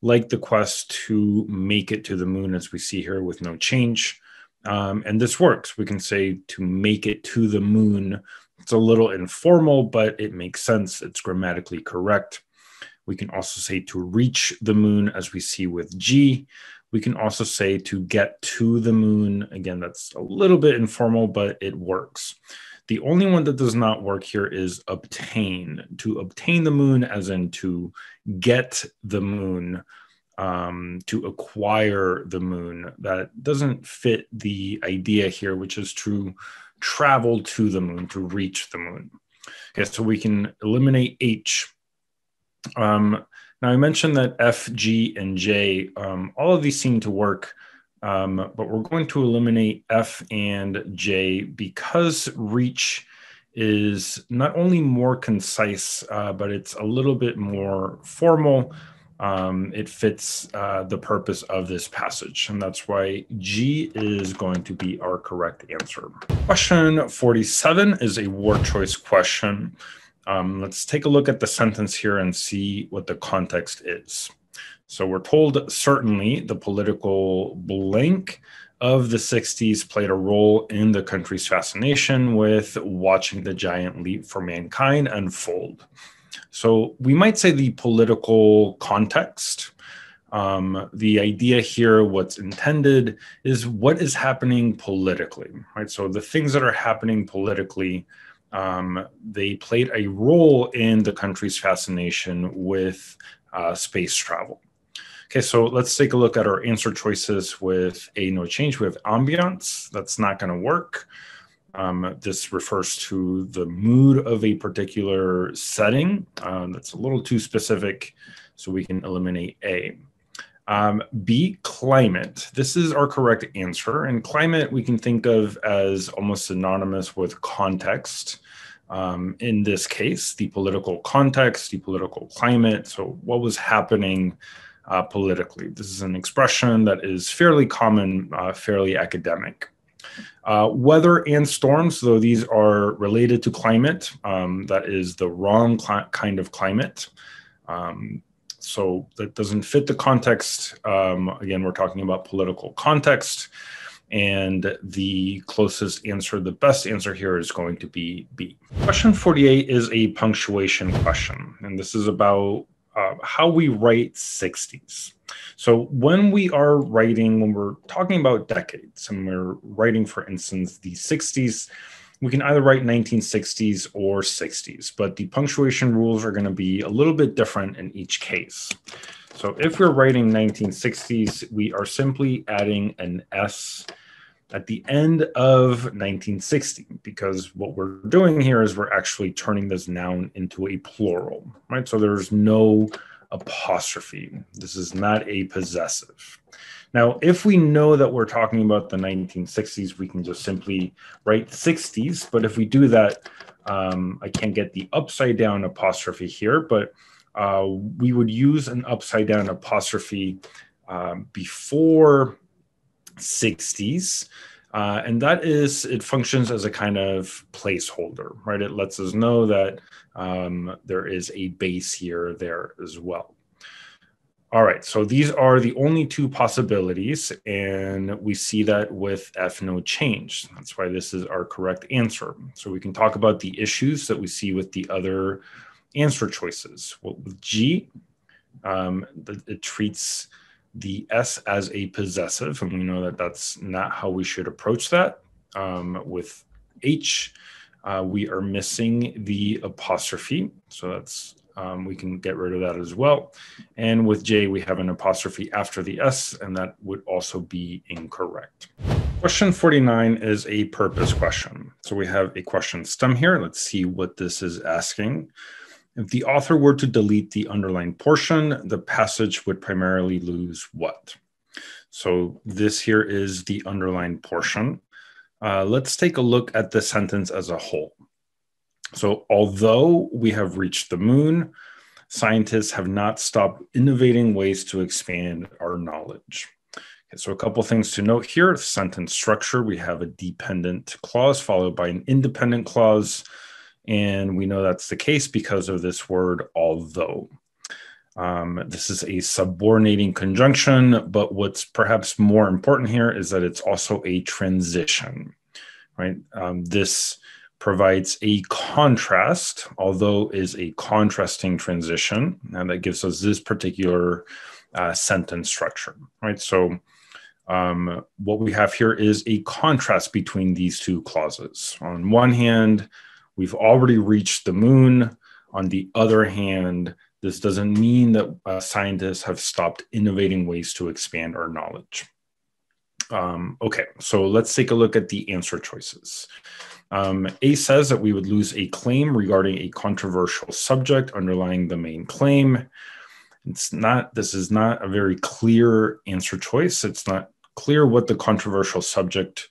like the quest to make it to the moon, as we see here with no change. And this works. We can say to make it to the moon. It's a little informal, but it makes sense. It's grammatically correct. We can also say to reach the moon, as we see with G. We can also say to get to the moon. Again, that's a little bit informal, but it works. The only one that does not work here is obtain. To obtain the moon, as in to get the moon, to acquire the moon. That doesn't fit the idea here, which is to travel to the moon, to reach the moon. Okay, so we can eliminate H. Now, I mentioned that F, G, and J, all of these seem to work, but we're going to eliminate F and J because reach is not only more concise, but it's a little bit more formal. It fits the purpose of this passage, and that's why G is going to be our correct answer. Question 47 is a word choice question. Let's take a look at the sentence here and see what the context is. So we're told certainly the political blank of the 60s played a role in the country's fascination with watching the giant leap for mankind unfold. So we might say the political context. The idea here, what's intended, is what is happening politically, right? So the things that are happening politically, they played a role in the country's fascination with space travel. Okay, so let's take a look at our answer choices with a no change. We have ambiance. That's not going to work. This refers to the mood of a particular setting. That's a little too specific, so we can eliminate A. B, climate. This is our correct answer. And climate we can think of as almost synonymous with context. In this case, the political context, the political climate. So what was happening politically? This is an expression that is fairly common, fairly academic. Weather and storms, though these are related to climate, that is the wrong kind of climate. So that doesn't fit the context. Again, we're talking about political context. And the closest answer, the best answer here is going to be B. Question 48 is a punctuation question. And this is about how we write 60s. So when we are writing, when we're talking about decades, and we're writing, for instance, the 60s, we can either write 1960s or 60s, but the punctuation rules are going to be a little bit different in each case. So if we're writing 1960s, we are simply adding an S at the end of 1960, because what we're doing here is we're actually turning this noun into a plural, right? So there's no apostrophe. This is not a possessive. Now, if we know that we're talking about the 1960s, we can just simply write 60s. But if we do that, I can't get the upside down apostrophe here, but we would use an upside down apostrophe before 60s. And that is, it functions as a kind of placeholder, right? It lets us know that there is a base here, there as well. All right, so these are the only two possibilities, and we see that with F, no change. That's why this is our correct answer. So we can talk about the issues that we see with the other answer choices. Well, with G, it treats the S as a possessive, and we know that that's not how we should approach that. With H, we are missing the apostrophe, so that's we can get rid of that as well. And with J, we have an apostrophe after the S, and that would also be incorrect. Question 49 is a purpose question. So we have a question stem here. Let's see what this is asking. If the author were to delete the underlined portion, the passage would primarily lose what? So this here is the underlined portion. Let's take a look at the sentence as a whole. So although we have reached the moon, scientists have not stopped innovating ways to expand our knowledge. Okay, so a couple things to note here. Sentence structure, we have a dependent clause followed by an independent clause. And we know that's the case because of this word, although. This is a subordinating conjunction, but what's perhaps more important here is that it's also a transition, right? This provides a contrast, although is a contrasting transition, and that gives us this particular sentence structure, right? So what we have here is a contrast between these two clauses. On one hand, we've already reached the moon. On the other hand, this doesn't mean that scientists have stopped innovating ways to expand our knowledge. Okay, so let's take a look at the answer choices. A says that we would lose a claim regarding a controversial subject underlying the main claim. This is not a very clear answer choice. It's not clear what the controversial subject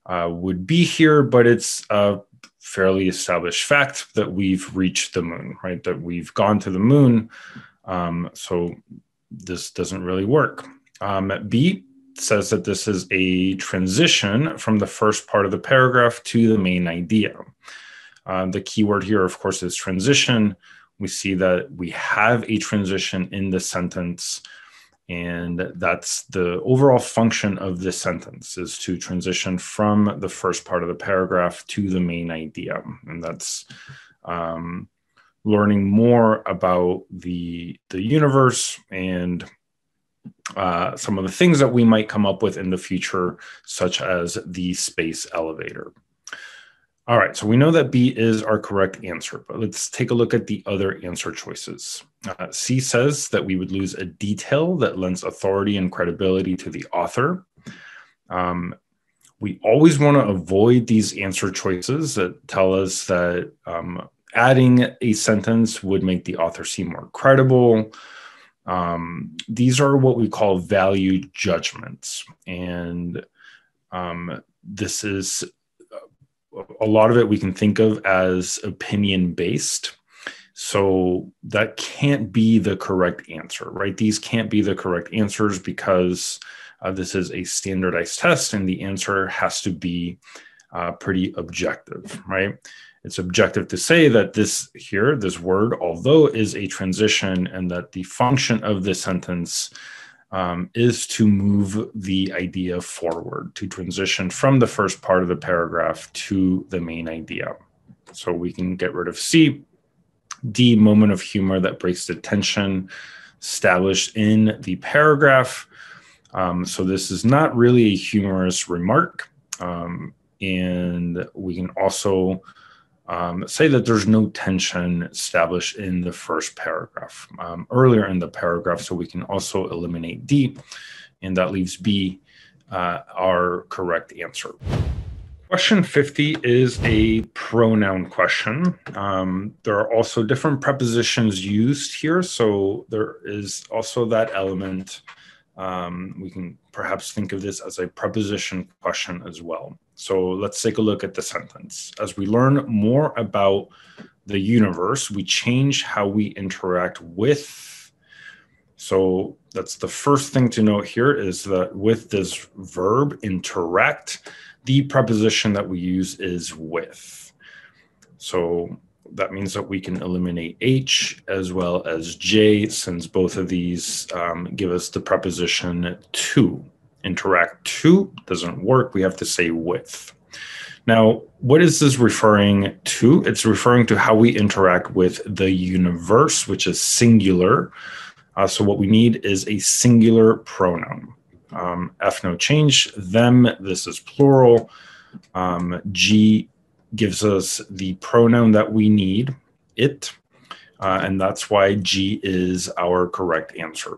would be here, but it's a fairly established fact that we've reached the moon, right? That we've gone to the moon. So this doesn't really work. B says that this is a transition from the first part of the paragraph to the main idea. The key word here, of course, is transition. We see that we have a transition in the sentence, and that's the overall function of this sentence, is to transition from the first part of the paragraph to the main idea. And that's learning more about the universe and some of the things that we might come up with in the future, such as the space elevator. All right, so we know that B is our correct answer, but let's take a look at the other answer choices. C says that we would lose a detail that lends authority and credibility to the author. We always want to avoid these answer choices that tell us that adding a sentence would make the author seem more credible. These are what we call value judgments. And this is a lot of it we can think of as opinion-based. So that can't be the correct answer, right? These can't be the correct answers because this is a standardized test and the answer has to be pretty objective, right? It's objective to say that this word, although, is a transition and that the function of this sentence is to move the idea forward, to transition from the first part of the paragraph to the main idea. So we can get rid of C. D, moment of humor that breaks the tension established in the paragraph. So this is not really a humorous remark. And we can also say that there's no tension established in the first paragraph, earlier in the paragraph, so we can also eliminate D, and that leaves B our correct answer. Question 50 is a pronoun question. There are also different prepositions used here, so there is also that element. We can perhaps think of this as a preposition question as well. So let's take a look at the sentence. As we learn more about the universe, we change how we interact with. So that's the first thing to note here, is that with this verb interact, the preposition that we use is with. So that means that we can eliminate H as well as J, since both of these give us the preposition to. Interact to doesn't work. We have to say with. Now, what is this referring to? It's referring to how we interact with the universe, which is singular. So what we need is a singular pronoun. F, no change. Them, this is plural. G gives us the pronoun that we need, it. And that's why G is our correct answer.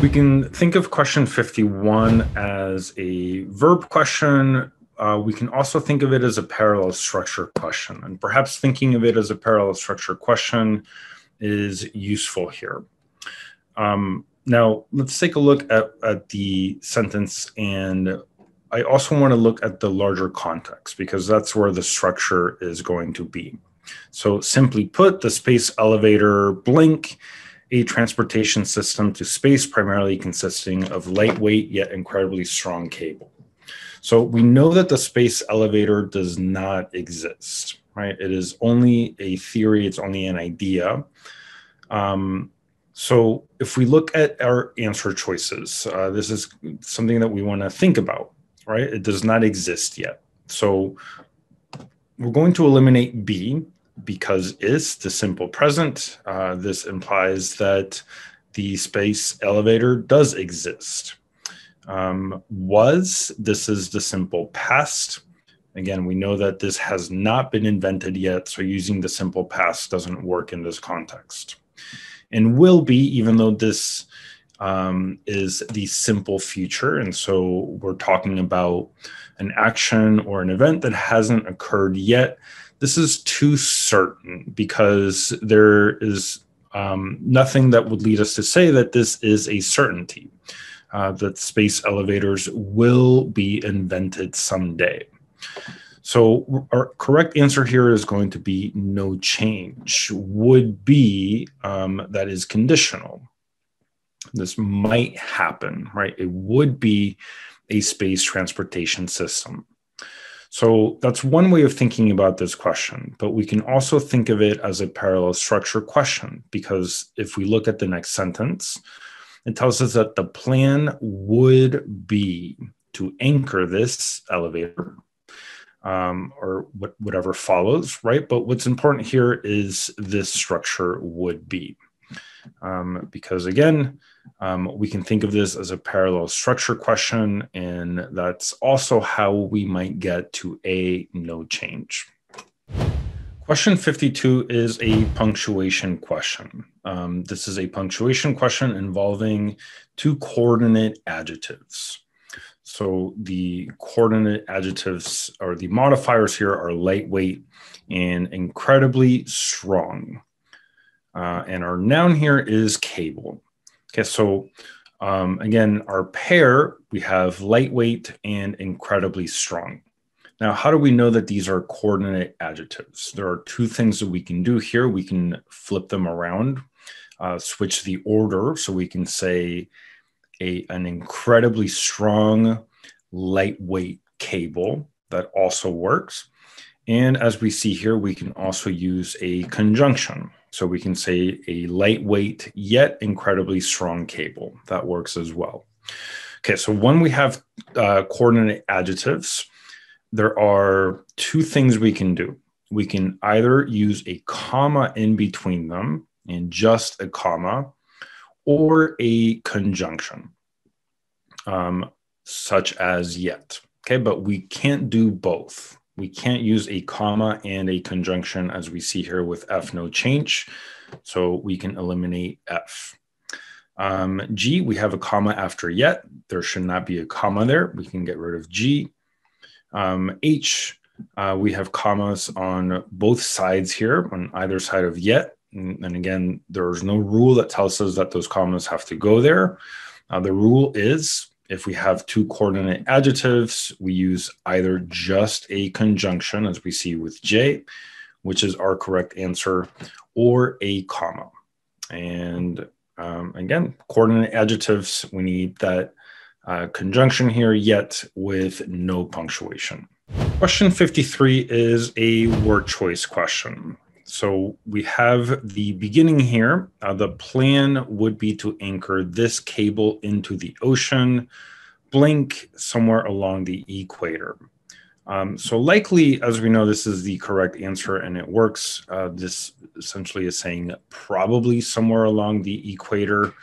We can think of question 51 as a verb question. We can also think of it as a parallel structure question. And perhaps thinking of it as a parallel structure question is useful here. Now, let's take a look at the sentence, and I also want to look at the larger context, because that's where the structure is going to be. So simply put, the space elevator Blink, a transportation system to space primarily consisting of lightweight yet incredibly strong cable. So we know that the space elevator does not exist, right? It is only a theory, it's only an idea. So if we look at our answer choices, this is something that we want to think about, right? It does not exist yet. So we're going to eliminate B, because is the simple present. This implies that the space elevator does exist. Was, this is the simple past. Again, we know that this has not been invented yet, so using the simple past doesn't work in this context. And will be, even though this is the simple future, and so we're talking about an action or an event that hasn't occurred yet, this is too certain, because there is nothing that would lead us to say that this is a certainty, that space elevators will be invented someday. So our correct answer here is going to be no change. Would be, that is conditional. This might happen, right? It would be a space transportation system. So that's one way of thinking about this question, but we can also think of it as a parallel structure question, because if we look at the next sentence, it tells us that the plan would be to anchor this elevator, or whatever follows, right? But what's important here is this structure would be, because again, we can think of this as a parallel structure question, and that's also how we might get to a no change. Question 52 is a punctuation question. This is a punctuation question involving two coordinate adjectives. So the coordinate adjectives, or the modifiers here, are lightweight and incredibly strong. And our noun here is cable. Okay, so again, our pair, we have lightweight and incredibly strong. Now, how do we know that these are coordinate adjectives? There are two things that we can do here. We can flip them around, switch the order, so we can say an incredibly strong, lightweight cable. That also works. And as we see here, we can also use a conjunction. So we can say a lightweight yet incredibly strong cable. That works as well. Okay, so when we have coordinate adjectives, there are two things we can do. We can either use a comma in between them, and just a comma, or a conjunction, such as yet. Okay, but we can't do both. We can't use a comma and a conjunction, as we see here with F, no change. So we can eliminate F. G, we have a comma after yet. There should not be a comma there. We can get rid of G. H, we have commas on both sides here, on either side of yet. And again, there's no rule that tells us that those commas have to go there. The rule is if we have two coordinate adjectives, we use either just a conjunction, as we see with J, which is our correct answer, or a comma. And again, coordinate adjectives, we need that conjunction here, yet with no punctuation. Question 53 is a word choice question. So we have the beginning here. The plan would be to anchor this cable into the ocean, blink somewhere along the equator. So likely, as we know, this is the correct answer and it works. This essentially is saying probably somewhere along the equator.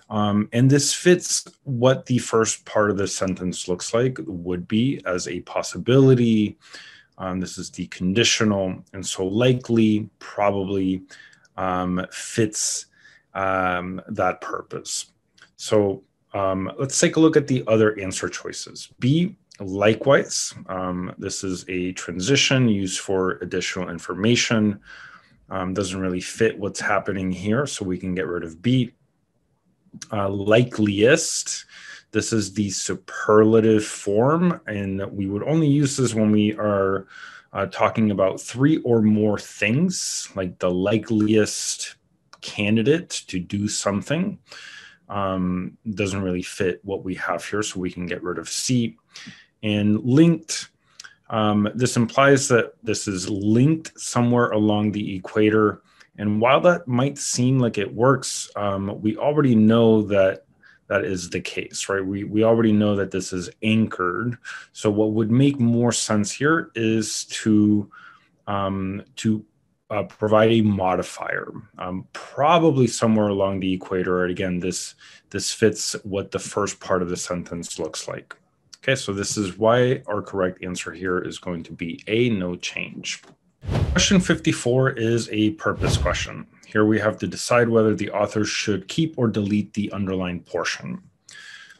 And this fits what the first part of the sentence looks like, would be as a possibility. This is the conditional, and so likely, probably fits that purpose. So let's take a look at the other answer choices. B, likewise. This is a transition used for additional information. Doesn't really fit what's happening here, so we can get rid of B. Likeliest. This is the superlative form, and we would only use this when we are talking about three or more things, like the likeliest candidate to do something. Doesn't really fit what we have here, so we can get rid of C. And linked, this implies that this is linked somewhere along the equator. And while that might seem like it works, we already know that that is the case, right? We already know that this is anchored. So what would make more sense here is to provide a modifier, probably somewhere along the equator. Again, this fits what the first part of the sentence looks like. Okay, so this is why our correct answer here is going to be A, no change. Question 54 is a purpose question. Here we have to decide whether the author should keep or delete the underlined portion.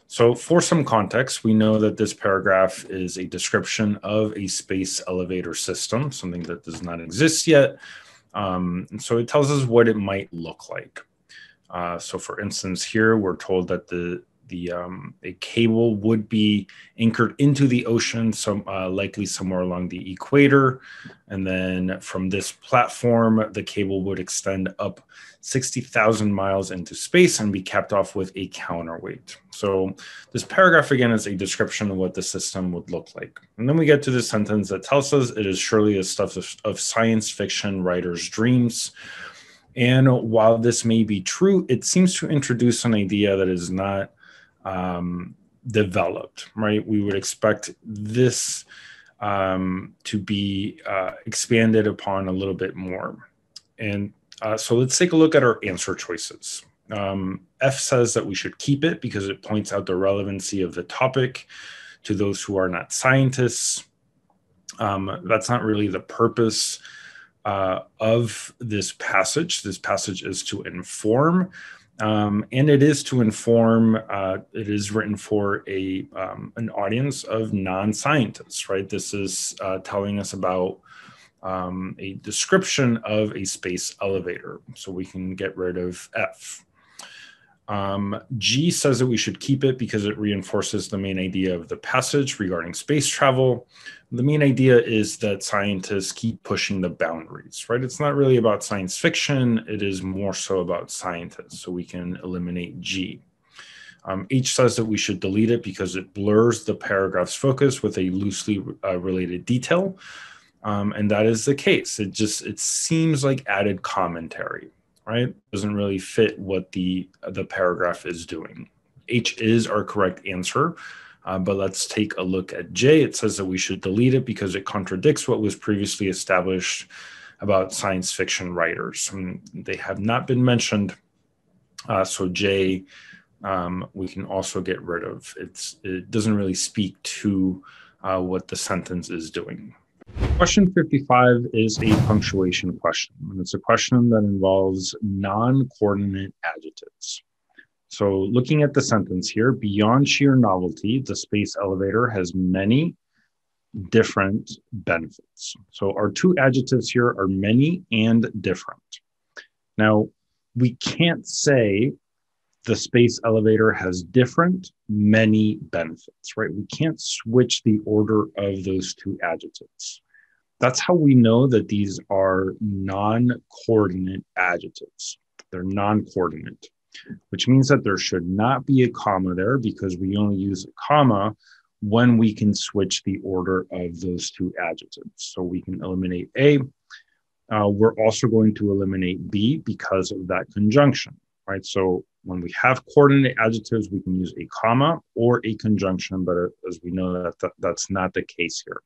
So for some context, we know that this paragraph is a description of a space elevator system, something that does not exist yet. And so it tells us what it might look like. So for instance, here we're told that a cable would be anchored into the ocean, likely somewhere along the equator. And then from this platform, the cable would extend up 60,000 miles into space and be capped off with a counterweight. So this paragraph, again, is a description of what the system would look like. And then we get to the sentence that tells us it is surely a stuff of science fiction writers' dreams. And while this may be true, it seems to introduce an idea that is not developed, right? We would expect this to be expanded upon a little bit more. And so let's take a look at our answer choices. F says that we should keep it because it points out the relevancy of the topic to those who are not scientists. That's not really the purpose of this passage. This passage is to inform. And it is to inform, it is written for an audience of non-scientists, right? This is telling us about a description of a space elevator. So we can get rid of F. G says that we should keep it because it reinforces the main idea of the passage regarding space travel. The main idea is that scientists keep pushing the boundaries, right? It's not really about science fiction. It is more so about scientists. So we can eliminate G. H says that we should delete it because it blurs the paragraph's focus with a loosely related detail. And that is the case. It seems like added commentary, right? Doesn't really fit what the paragraph is doing. H is our correct answer. But let's take a look at J. It says that we should delete it because it contradicts what was previously established about science fiction writers. They have not been mentioned. So J, we can also get rid of. It doesn't really speak to what the sentence is doing. Question 55 is a punctuation question. And it's a question that involves non-coordinate adjectives. So looking at the sentence here, beyond sheer novelty, the space elevator has many different benefits. So our two adjectives here are many and different. Now, we can't say the space elevator has different, many benefits, right? We can't switch the order of those two adjectives. That's how we know that these are non-coordinate adjectives. They're non-coordinate, which means that there should not be a comma there because we only use a comma when we can switch the order of those two adjectives. So we can eliminate A. We're also going to eliminate B because of that conjunction, right? So when we have coordinate adjectives, we can use a comma or a conjunction, but as we know, that's not the case here.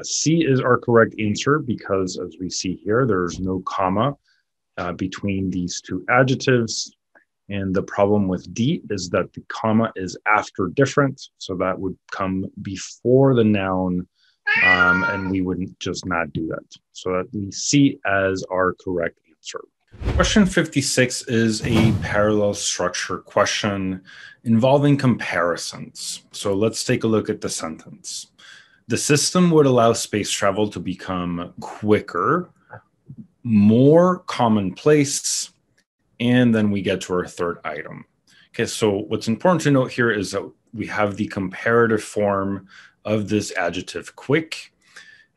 C is our correct answer because, as we see here, there's no comma between these two adjectives. And the problem with D is that the comma is after different, so that would come before the noun, and we would just not do that. So that we see as our correct answer. Question 56 is a parallel structure question involving comparisons. So let's take a look at the sentence. The system would allow space travel to become quicker, more commonplace, and then we get to our third item. Okay, so what's important to note here is that we have the comparative form of this adjective quick,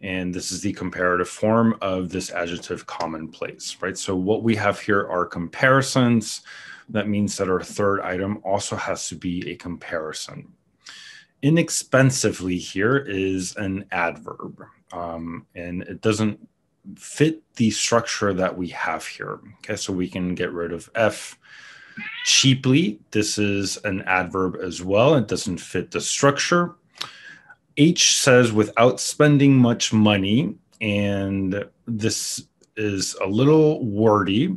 and this is the comparative form of this adjective commonplace, right? So what we have here are comparisons. That means that our third item also has to be a comparison. Inexpensively here is an adverb, and it doesn't fit the structure that we have here. Okay, so we can get rid of F. Cheaply, this is an adverb as well. It doesn't fit the structure. H says without spending much money, and this is a little wordy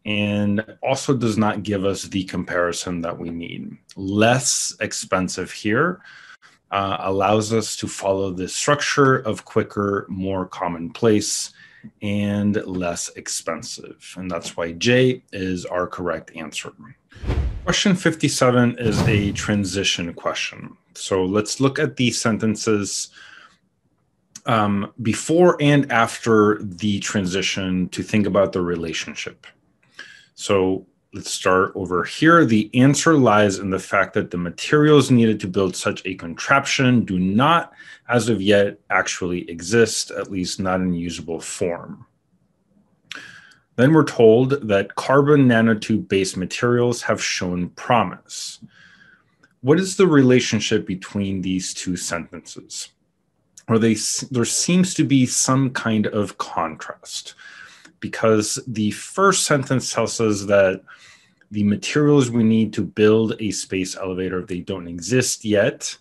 and also does not give us the comparison that we need. Less expensive here allows us to follow the structure of quicker, more commonplace, and less expensive. And that's why J is our correct answer. Question 57 is a transition question. So let's look at the sentences before and after the transition to think about the relationship. So let's start over here. The answer lies in the fact that the materials needed to build such a contraption do not, as of yet, actually exist, at least not in usable form. Then we're told that carbon nanotube-based materials have shown promise. What is the relationship between these two sentences? Or there seems to be some kind of contrast, because the first sentence tells us that the materials we need to build a space elevator, they don't exist yet.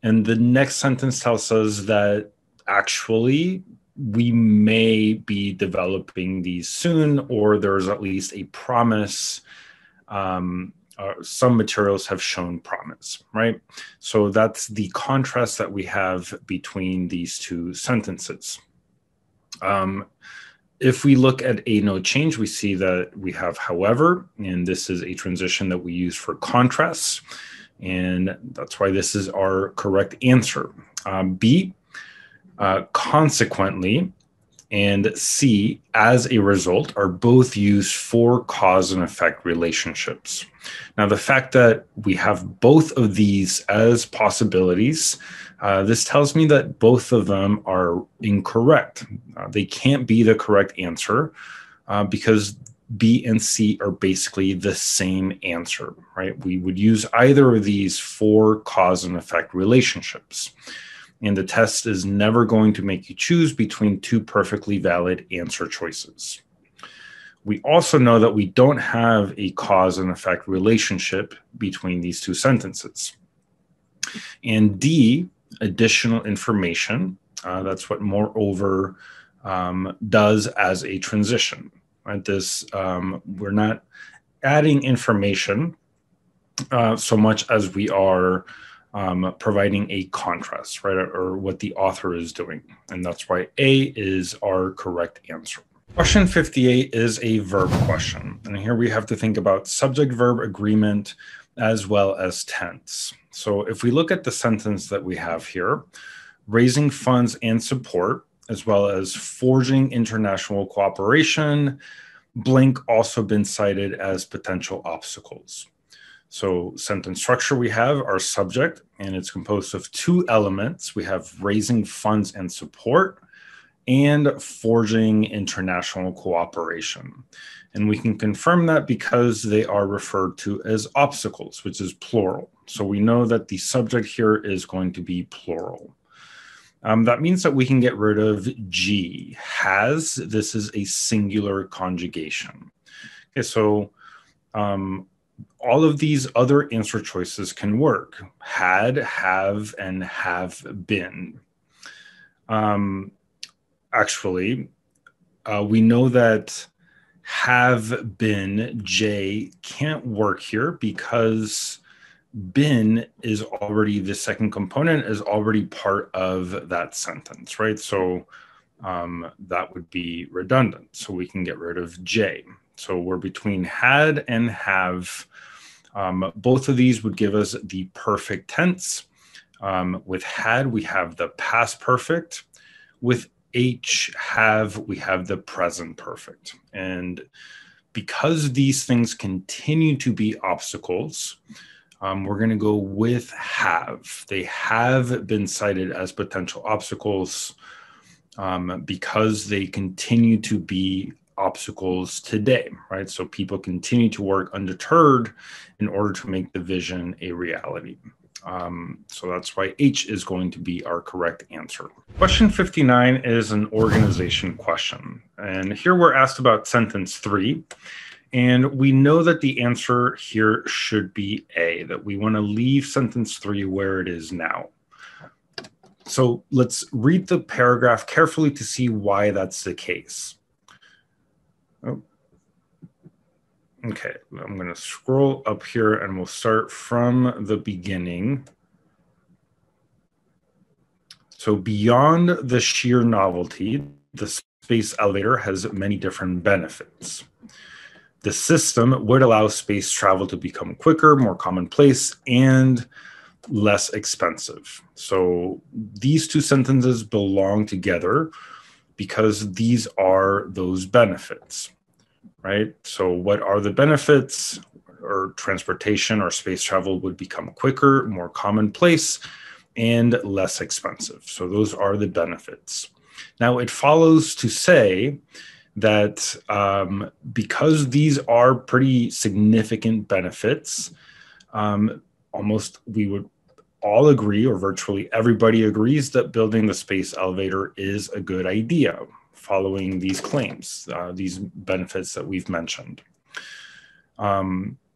And the next sentence tells us that actually we may be developing these soon, or there's at least a promise. Some materials have shown promise, right? So that's the contrast that we have between these two sentences. If we look at a no change, we see that we have however, and this is a transition that we use for contrasts. And that's why this is our correct answer. B, consequently, and C, as a result, are both used for cause and effect relationships. Now, the fact that we have both of these as possibilities, this tells me that both of them are incorrect. They can't be the correct answer because B and C are basically the same answer, right? We would use either of these for cause and effect relationships. And the test is never going to make you choose between two perfectly valid answer choices. We also know that we don't have a cause and effect relationship between these two sentences. And D, additional information, that's what moreover does as a transition. Right? This, we're not adding information so much as we are providing a contrast, right, or what the author is doing. And that's why A is our correct answer. Question 58 is a verb question. And here we have to think about subject-verb agreement as well as tense. So if we look at the sentence that we have here, raising funds and support, as well as forging international cooperation, blank also been cited as potential obstacles. So sentence structure, we have our subject, and it's composed of two elements. We have raising funds and support and forging international cooperation. And we can confirm that because they are referred to as obstacles, which is plural. So we know that the subject here is going to be plural. That means that we can get rid of G, has. This is a singular conjugation. Okay, so all of these other answer choices can work. Had, have, and have been. Actually, we know that have been, J, can't work here because been is already, the second component is already part of that sentence, right? So that would be redundant. So we can get rid of J. So we're between had and have. Both of these would give us the perfect tense. With had, we have the past perfect. With H, have, we have the present perfect. And because these things continue to be obstacles, we're going to go with have. They have been cited as potential obstacles because they continue to be obstacles today, right? So people continue to work undeterred in order to make the vision a reality. So that's why H is going to be our correct answer. Question 59 is an organization question. And here we're asked about sentence 3. And we know that the answer here should be A, that we want to leave sentence 3 where it is now. So let's read the paragraph carefully to see why that's the case. Oh. Okay, I'm going to scroll up here and we'll start from the beginning. So beyond the sheer novelty, the space elevator has many different benefits. The system would allow space travel to become quicker, more commonplace, and less expensive. So these two sentences belong together because these are those benefits, right? So what are the benefits? Or transportation or space travel would become quicker, more commonplace, and less expensive. So those are the benefits. Now it follows to say that because these are pretty significant benefits, almost we would all agree, or virtually everybody agrees, that building the space elevator is a good idea, following these claims, these benefits that we've mentioned.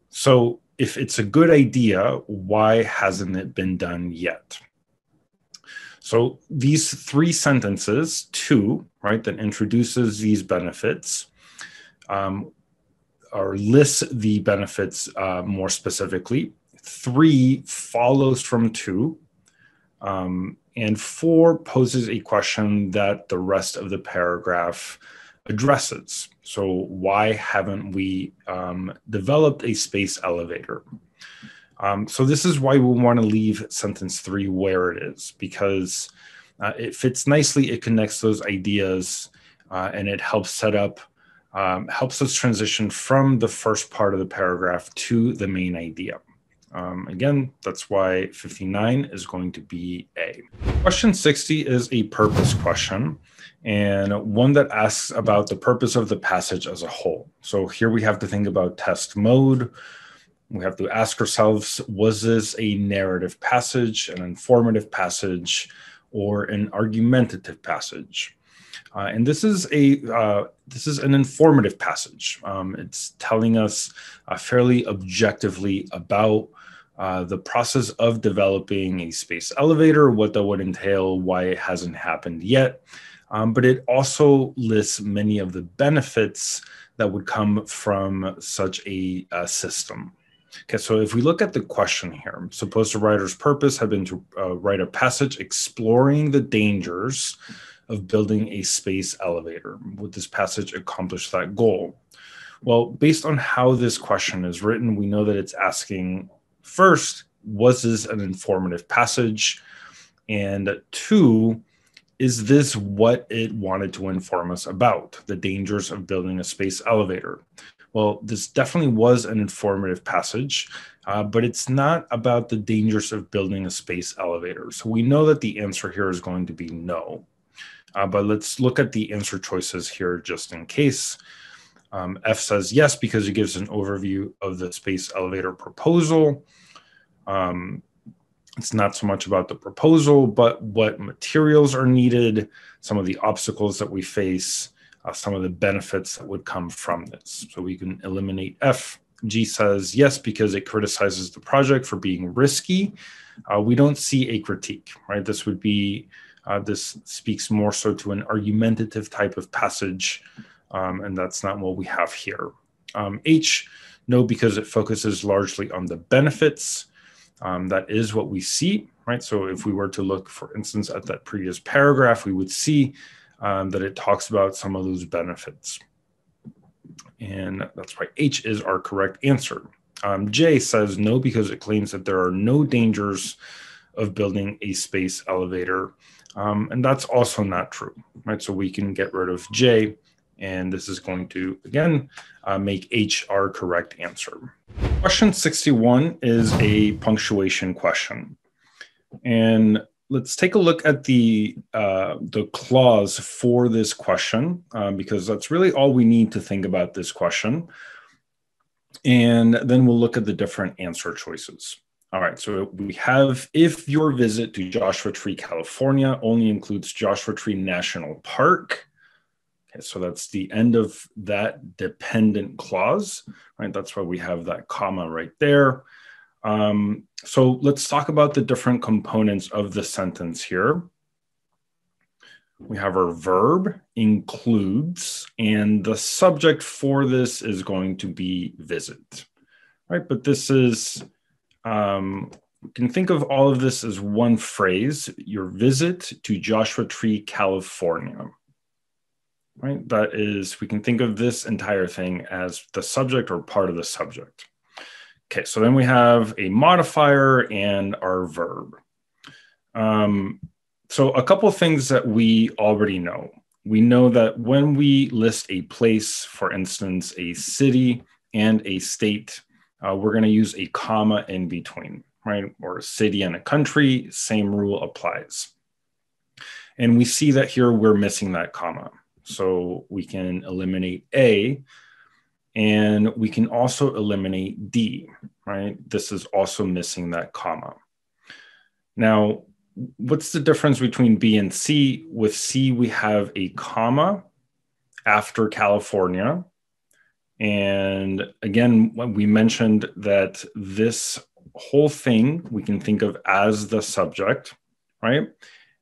So if it's a good idea, why hasn't it been done yet? So these three sentences, 2, right, that introduces these benefits, or lists the benefits more specifically. 3 follows from 2, and 4 poses a question that the rest of the paragraph addresses. So why haven't we developed a space elevator? So this is why we want to leave sentence 3 where it is, because it fits nicely, it connects those ideas, and it helps set up, helps us transition from the first part of the paragraph to the main idea. Again, that's why 59 is going to be A. Question 60 is a purpose question, and one that asks about the purpose of the passage as a whole. So here we have to think about test mode. We have to ask ourselves, was this a narrative passage, an informative passage, or an argumentative passage? And this is an informative passage. It's telling us fairly objectively about the process of developing a space elevator, what that would entail, why it hasn't happened yet. But it also lists many of the benefits that would come from such a system. Okay, so if we look at the question here, suppose the writer's purpose had been to write a passage exploring the dangers of building a space elevator? Would this passage accomplish that goal? Well, based on how this question is written, we know that it's asking first, was this an informative passage? And two, is this what it wanted to inform us about, the dangers of building a space elevator? Well, this definitely was an informative passage, but it's not about the dangers of building a space elevator. So we know that the answer here is going to be no. But let's look at the answer choices here just in case. F says yes, because it gives an overview of the space elevator proposal. It's not so much about the proposal, but what materials are needed, some of the obstacles that we face, some of the benefits that would come from this. So we can eliminate F. G says yes, because it criticizes the project for being risky. We don't see a critique, right? This would be, this speaks more so to an argumentative type of passage, and that's not what we have here. H, no, because it focuses largely on the benefits. That is what we see, right? So if we were to look, for instance, at that previous paragraph, we would see that it talks about some of those benefits. And that's why H is our correct answer. J says no, because it claims that there are no dangers of building a space elevator. And that's also not true, right? So we can get rid of J, and this is going to, again, make H our correct answer. Question 61 is a punctuation question. And let's take a look at the clause for this question, because that's really all we need to think about this question. And then we'll look at the different answer choices. All right, so we have, if your visit to Joshua Tree, California only includes Joshua Tree National Park. Okay, so that's the end of that dependent clause, right? That's why we have that comma right there. So let's talk about the different components of the sentence here. We have our verb, includes, and the subject for this is going to be visit, right? But this is, you can think of all of this as one phrase, your visit to Joshua Tree, California, right? That is, we can think of this entire thing as the subject or part of the subject. Okay, so then we have a modifier and our verb. So a couple of things that we already know. We know that when we list a place, for instance, a city and a state, we're going to use a comma in between, right? Or a city and a country, same rule applies. And we see that here we're missing that comma. So we can eliminate A, and we can also eliminate D, right? This is also missing that comma. Now, what's the difference between B and C? With C, we have a comma after California. And again, when we mentioned that this whole thing we can think of as the subject, right?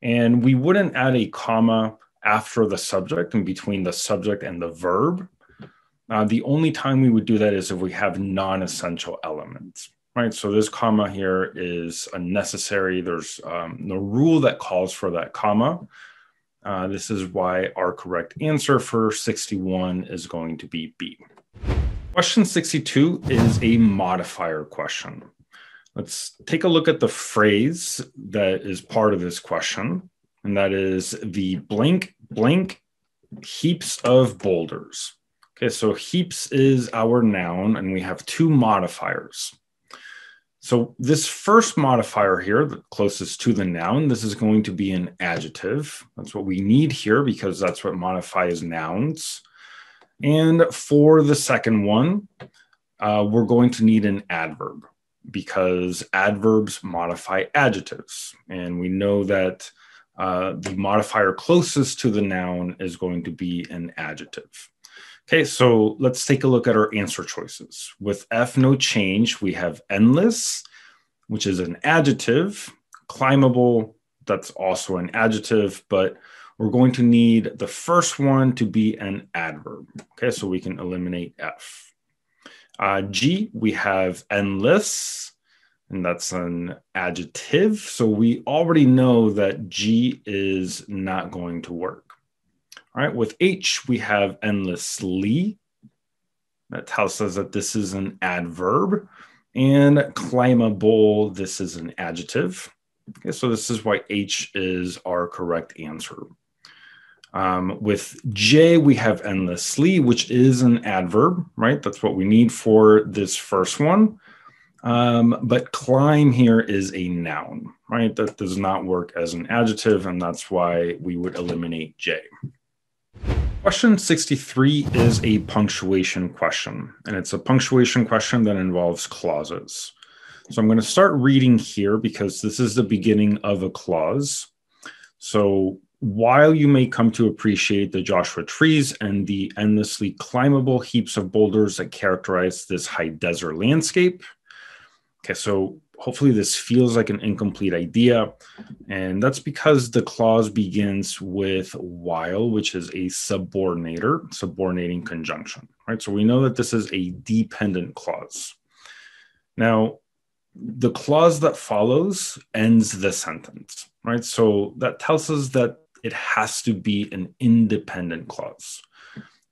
And we wouldn't add a comma after the subject and between the subject and the verb. The only time we would do that is if we have non-essential elements, right? So this comma here is unnecessary. There's no rule that calls for that comma. This is why our correct answer for 61 is going to be B. Question 62 is a modifier question. Let's take a look at the phrase that is part of this question, and that is the blank blank heaps of boulders. Okay, so heaps is our noun, and we have two modifiers. So this first modifier here, the closest to the noun, this is going to be an adjective. That's what we need here because that's what modifies nouns. And for the second one, we're going to need an adverb because adverbs modify adjectives. And we know that the modifier closest to the noun is going to be an adjective. Okay, so let's take a look at our answer choices. With F, no change, we have endless, which is an adjective. Climbable, that's also an adjective, but we're going to need the first one to be an adverb. Okay, so we can eliminate F. G, we have endless. and that's an adjective. So we already know that G is not going to work. All right, with H, we have endlessly. That tells us that this is an adverb. And climbable, this is an adjective. Okay, so this is why H is our correct answer. With J, we have endlessly, which is an adverb, right? That's what we need for this first one. But climb here is a noun, right? That does not work as an adjective, and that's why we would eliminate J. Question 63 is a punctuation question, and it's a punctuation question that involves clauses. So I'm going to start reading here because this is the beginning of a clause. So while you may come to appreciate the Joshua trees and the endlessly climbable heaps of boulders that characterize this high desert landscape. Okay, so hopefully this feels like an incomplete idea, and that's because the clause begins with while, which is a subordinating conjunction, right? So we know that this is a dependent clause. Now, the clause that follows ends the sentence, right? So that tells us that it has to be an independent clause.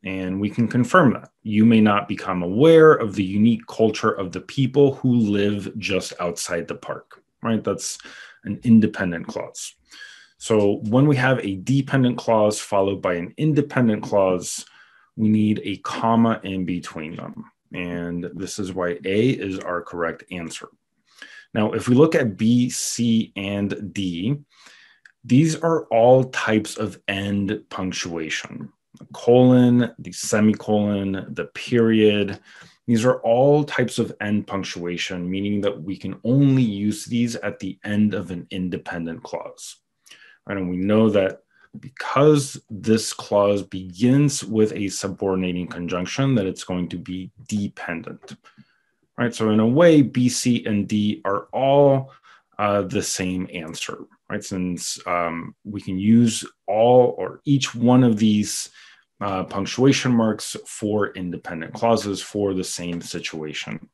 And we can confirm that. You may not become aware of the unique culture of the people who live just outside the park, right? That's an independent clause. So when we have a dependent clause followed by an independent clause, we need a comma in between them. And this is why A is our correct answer. Now, if we look at B, C, and D, these are all types of end punctuation. The colon, the semicolon, the period. These are all types of end punctuation, meaning that we can only use these at the end of an independent clause. Right? And we know that because this clause begins with a subordinating conjunction, that it's going to be dependent. Right? So in a way, B, C, and D are all the same answer. Right? Since we can use all or each one of these punctuation marks for independent clauses for the same situation.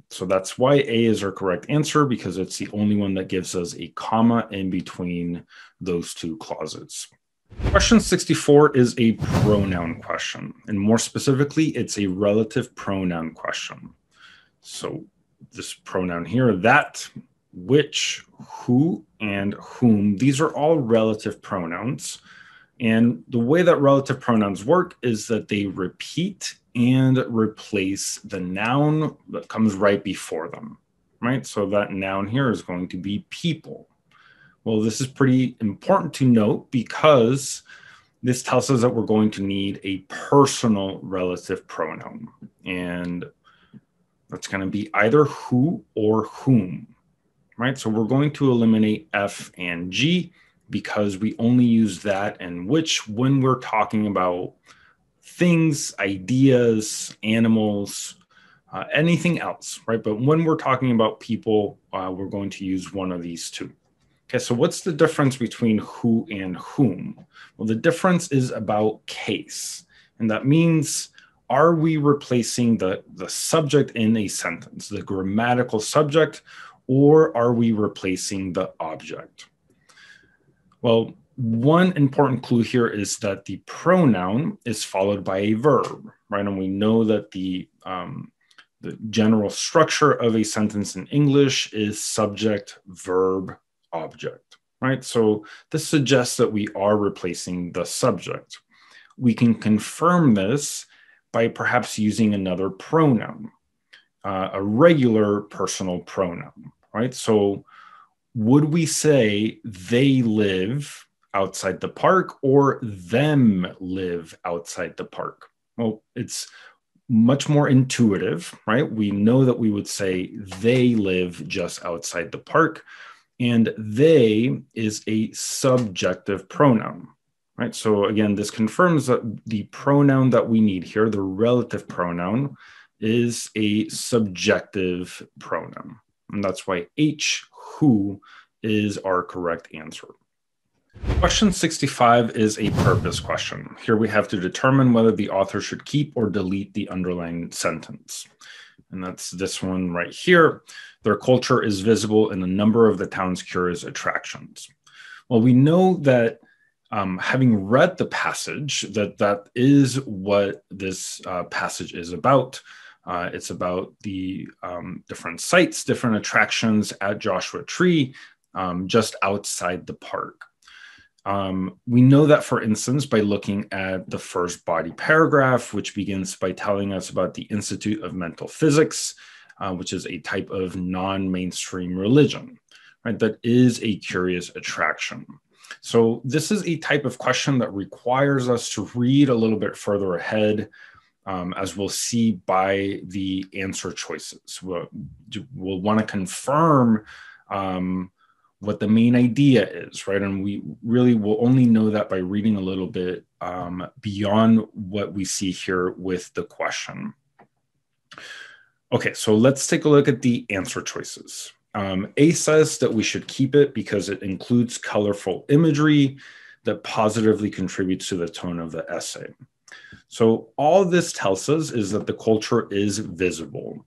So that's why A is our correct answer, because it's the only one that gives us a comma in between those two clauses. Question 64 is a pronoun question, and more specifically, it's a relative pronoun question. So this pronoun here, that, which, who, and whom, these are all relative pronouns. And the way that relative pronouns work is that they repeat and replace the noun that comes right before them, right? So that noun here is going to be people. Well, this is pretty important to note because this tells us that we're going to need a personal relative pronoun. And that's going to be either who or whom, right? So we're going to eliminate F and G because we only use that and which when we're talking about things, ideas, animals, anything else, right? But when we're talking about people, we're going to use one of these two. Okay, so what's the difference between who and whom? Well, the difference is about case. And that means, are we replacing the subject in a sentence, the grammatical subject, or are we replacing the object? Well, one important clue here is that the pronoun is followed by a verb, right? And we know that the general structure of a sentence in English is subject, verb, object, right? So this suggests that we are replacing the subject. We can confirm this by perhaps using another pronoun, a regular personal pronoun, right? So would we say they live outside the park or them live outside the park? Well, it's much more intuitive, right? We know that we would say they live just outside the park, and they is a subjective pronoun, right? So again, this confirms that the pronoun that we need here, the relative pronoun, is a subjective pronoun. And that's why H, who, is our correct answer. Question 65 is a purpose question. Here we have to determine whether the author should keep or delete the underlined sentence. And that's this one right here. Their culture is visible in a number of the town's curious attractions. Well, we know that having read the passage, that is what this passage is about. It's about the different sites, different attractions at Joshua Tree, just outside the park. We know that, for instance, by looking at the first body paragraph, which begins by telling us about the Institute of Mental Physics, which is a type of non-mainstream religion, right? That is a curious attraction. So this is a type of question that requires us to read a little bit further ahead, as we'll see by the answer choices. We'll want to confirm what the main idea is, right? And we really will only know that by reading a little bit beyond what we see here with the question. Okay, so let's take a look at the answer choices. A says that we should keep it because it includes colorful imagery that positively contributes to the tone of the essay. So all this tells us is that the culture is visible,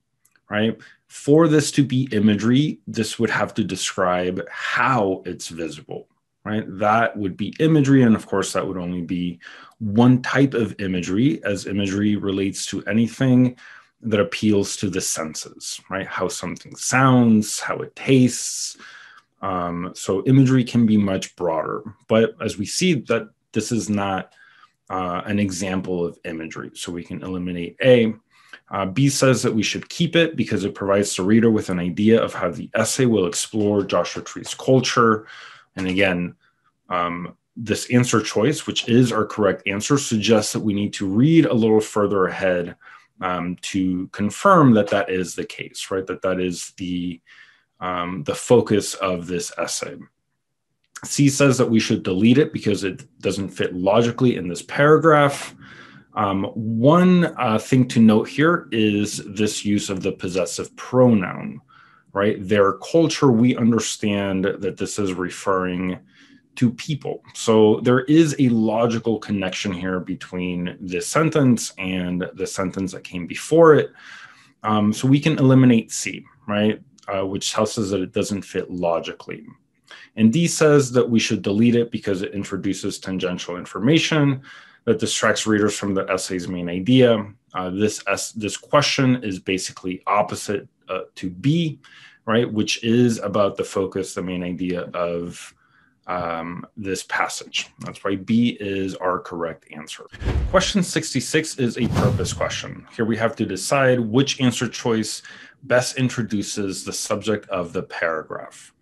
right? For this to be imagery, this would have to describe how it's visible, right? That would be imagery. And of course, that would only be one type of imagery, as imagery relates to anything that appeals to the senses, right? How something sounds, how it tastes. So imagery can be much broader, but as we see that this is not an example of imagery, so we can eliminate A. B says that we should keep it because it provides the reader with an idea of how the essay will explore Joshua Tree's culture. And again, this answer choice, which is our correct answer, suggests that we need to read a little further ahead to confirm that that is the case, right? That is the focus of this essay. C says that we should delete it because it doesn't fit logically in this paragraph. One thing to note here is this use of the possessive pronoun, right? Their culture, we understand that this is referring to people. So there is a logical connection here between this sentence and the sentence that came before it. So we can eliminate C, right? Which tells us that it doesn't fit logically. And D says that we should delete it because it introduces tangential information that distracts readers from the essay's main idea. This question is basically opposite to B, right? Which is about the focus, the main idea of this passage. That's why B is our correct answer. Question 66 is a purpose question. Here we have to decide which answer choice best introduces the subject of the paragraph.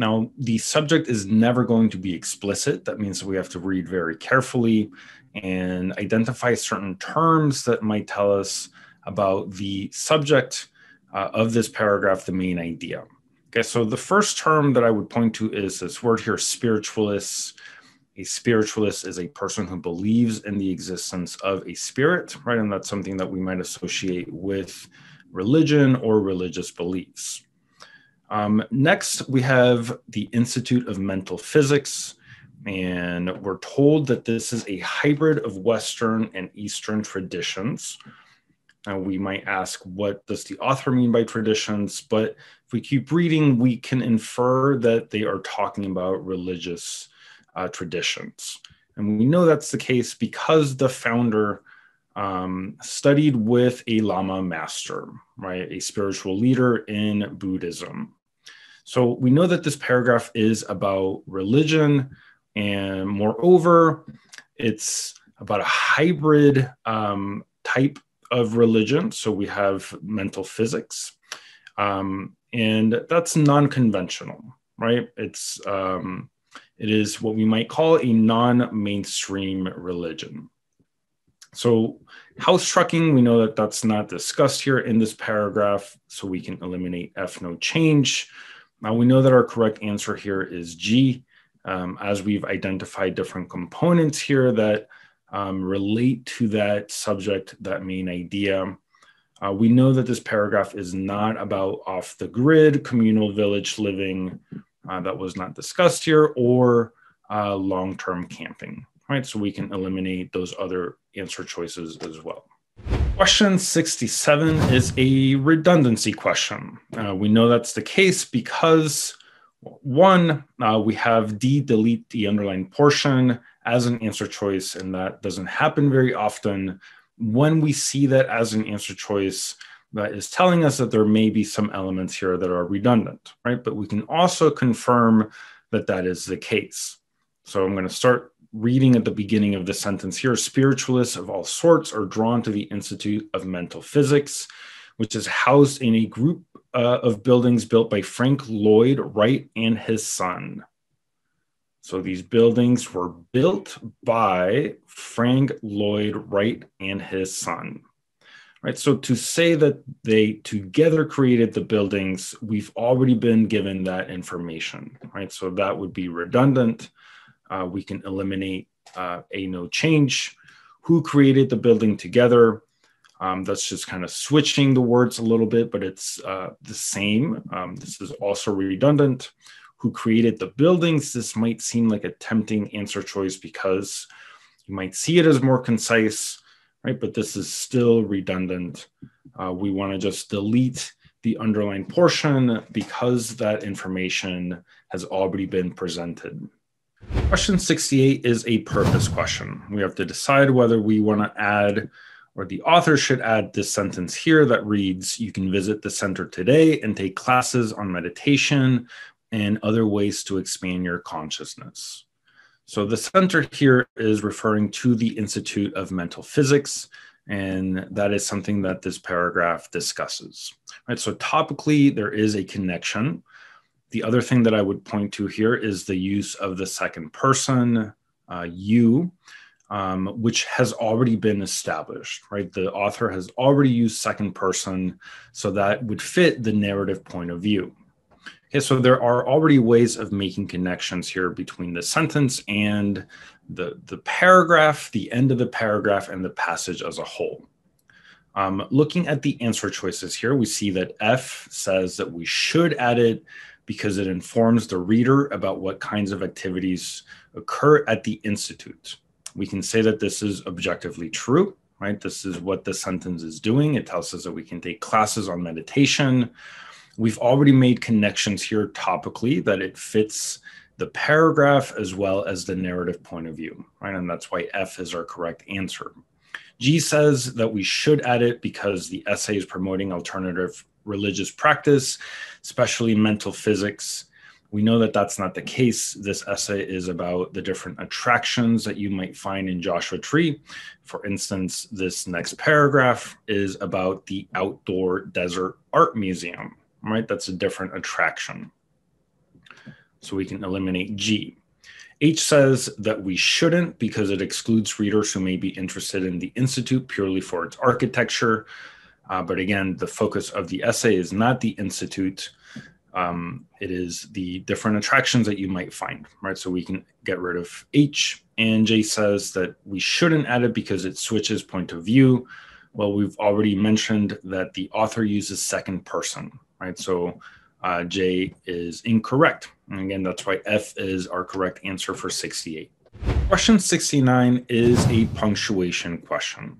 Now, the subject is never going to be explicit. That means that we have to read very carefully and identify certain terms that might tell us about the subject of this paragraph, the main idea. Okay, so the first term that I would point to is this word here, spiritualist. A spiritualist is a person who believes in the existence of a spirit, right? And that's something that we might associate with religion or religious beliefs. Next, we have the Institute of Mental Physics, and we're told that this is a hybrid of Western and Eastern traditions. Now, we might ask, what does the author mean by traditions? But if we keep reading, we can infer that they are talking about religious traditions. And we know that's the case because the founder studied with a Lama master, right? A spiritual leader in Buddhism. So we know that this paragraph is about religion, and moreover, it's about a hybrid type of religion. So we have mental physics, and that's non-conventional, right? It is what we might call a non-mainstream religion. So house trucking, we know that that's not discussed here in this paragraph, so we can eliminate F, no change. Now we know that our correct answer here is G, as we've identified different components here that relate to that subject, that main idea. We know that this paragraph is not about off-the-grid communal village living, that was not discussed here, or long-term camping, right? So we can eliminate those other answer choices as well. Question 67 is a redundancy question. We know that's the case because one, we have D delete the underlined portion as an answer choice, and that doesn't happen very often. When we see that as an answer choice, that is telling us that there may be some elements here that are redundant, right? But we can also confirm that that is the case. So I'm going to start reading at the beginning of the sentence here. Spiritualists of all sorts are drawn to the Institute of Mental Physics, which is housed in a group of buildings built by Frank Lloyd Wright and his son. So these buildings were built by Frank Lloyd Wright and his son. Right, so to say that they together created the buildings, we've already been given that information, right? So that would be redundant. We can eliminate a no change. Who created the building together? That's just kind of switching the words a little bit, but it's the same. This is also redundant. Who created the buildings? This might seem like a tempting answer choice because you might see it as more concise, right? But this is still redundant. We want to just delete the underlined portion because that information has already been presented. Question 68 is a purpose question. We have to decide whether we want to add, or the author should add, this sentence here that reads, you can visit the center today and take classes on meditation and other ways to expand your consciousness. So the center here is referring to the Institute of Mental Physics, and that is something that this paragraph discusses. Right, so topically, there is a connection. The other thing that I would point to here is the use of the second person, you, which has already been established, right? The author has already used second person, so that would fit the narrative point of view. Okay, so there are already ways of making connections here between the sentence and the paragraph, the end of the paragraph, and the passage as a whole. Looking at the answer choices here, we see that F says that we should add it because it informs the reader about what kinds of activities occur at the Institute. We can say that this is objectively true, right? This is what the sentence is doing. It tells us that we can take classes on meditation. We've already made connections here topically that it fits the paragraph as well as the narrative point of view, right? And that's why F is our correct answer. G says that we should add it because the essay is promoting alternative religious practice, especially mental physics. We know that that's not the case. This essay is about the different attractions that you might find in Joshua Tree. For instance, this next paragraph is about the Outdoor Desert Art Museum, right? That's a different attraction. So we can eliminate G. H says that we shouldn't because it excludes readers who may be interested in the Institute purely for its architecture. But again, the focus of the essay is not the Institute. It is the different attractions that you might find, right? So we can get rid of H. And J says that we shouldn't add it because it switches point of view. Well, we've already mentioned that the author uses second person, right? So J is incorrect. And again, that's why F is our correct answer for 68. Question 69 is a punctuation question.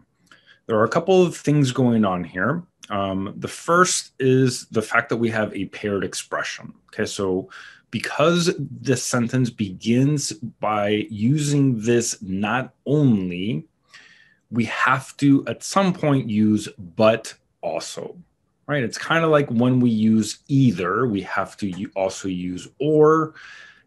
There are a couple of things going on here. The first is the fact that we have a paired expression. Okay, so because this sentence begins by using this not only, we have to at some point use but also, right? It's kind of like when we use either, we have to also use or,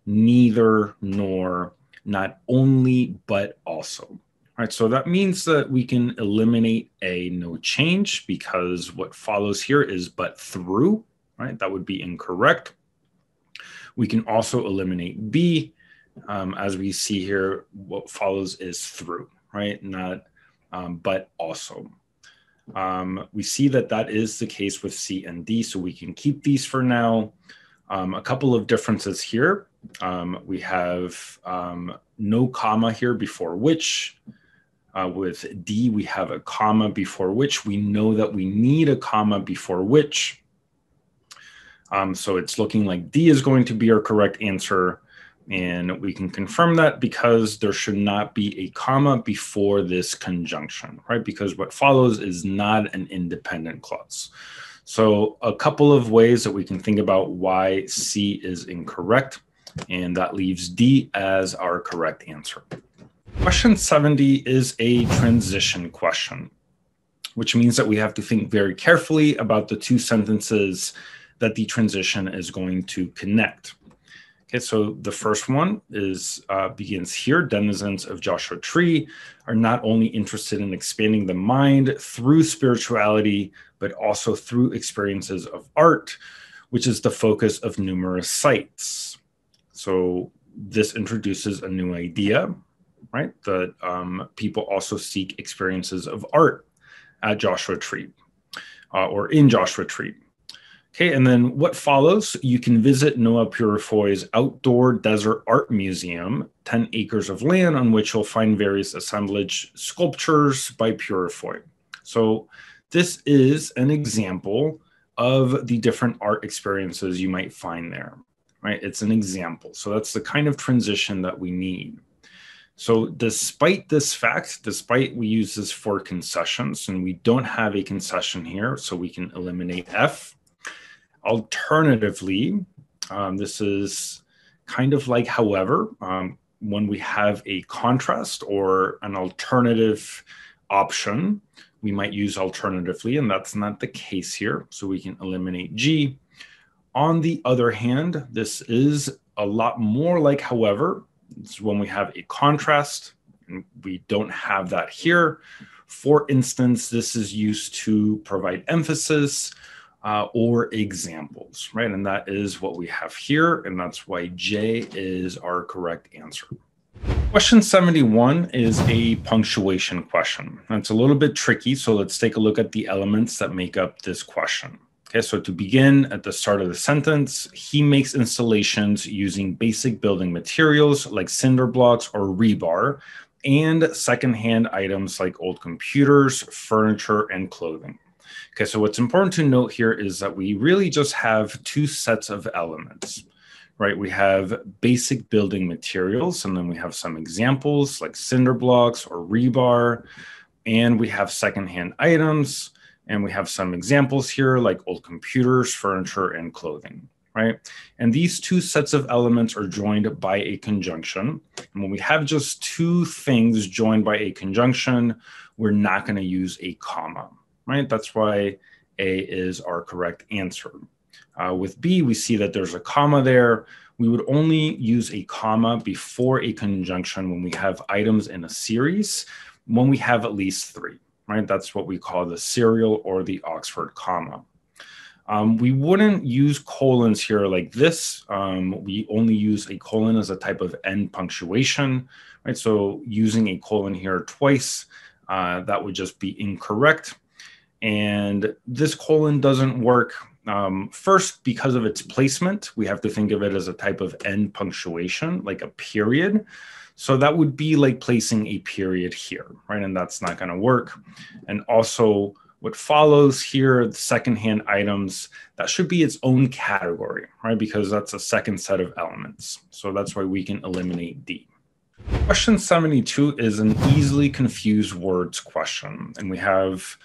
neither, nor, not only, but also. All right, so that means that we can eliminate a no change because what follows here is but through, right? That would be incorrect. We can also eliminate B. As we see here, what follows is through, right? Not but also. We see that that is the case with C and D, so we can keep these for now. A couple of differences here. We have no comma here before which. With D, we have a comma before which. We know that we need a comma before which. So it's looking like D is going to be our correct answer. And we can confirm that because there should not be a comma before this conjunction, right? Because what follows is not an independent clause. So a couple of ways that we can think about why C is incorrect, and that leaves D as our correct answer. Question 70 is a transition question, which means that we have to think very carefully about the two sentences that the transition is going to connect. Okay, so the first one is begins here. Denizens of Joshua Tree are not only interested in expanding the mind through spirituality, but also through experiences of art, which is the focus of numerous sites. So this introduces a new idea, right? That people also seek experiences of art at Joshua Tree or in Joshua Tree. Okay, and then what follows? You can visit Noah Purifoy's outdoor desert art museum, 10 acres of land on which you'll find various assemblage sculptures by Purifoy. So this is an example of the different art experiences you might find there, right? It's an example. So that's the kind of transition that we need. So despite this fact, despite we use this for concessions, and we don't have a concession here, so we can eliminate F. Alternatively, this is kind of like however, when we have a contrast or an alternative option, we might use alternatively, and that's not the case here. So we can eliminate G. On the other hand, this is a lot more like however. It's when we have a contrast, and we don't have that here. For instance, this is used to provide emphasis or examples, right? And that is what we have here, and that's why J is our correct answer. Question 71 is a punctuation question. It's a little bit tricky, so let's take a look at the elements that make up this question. Okay, so to begin at the start of the sentence, he makes installations using basic building materials like cinder blocks or rebar and secondhand items like old computers, furniture, and clothing. Okay, so what's important to note here is that we really just have two sets of elements, right? We have basic building materials, and then we have some examples like cinder blocks or rebar, and we have secondhand items, and we have some examples here like old computers, furniture, and clothing, right? And these two sets of elements are joined by a conjunction. And when we have just two things joined by a conjunction, we're not going to use a comma. Right? That's why A is our correct answer. With B, we see that there's a comma there. We would only use a comma before a conjunction when we have items in a series, when we have at least three, right? That's what we call the serial or the Oxford comma. We wouldn't use colons here like this. We only use a colon as a type of end punctuation, right? So using a colon here twice, that would just be incorrect. And this colon doesn't work first because of its placement. We have to think of it as a type of end punctuation, like a period. So that would be like placing a period here, right? And that's not going to work. And also what follows here, the secondhand items, that should be its own category, right? Because that's a second set of elements. So that's why we can eliminate D. Question 72 is an easily confused words question. And we have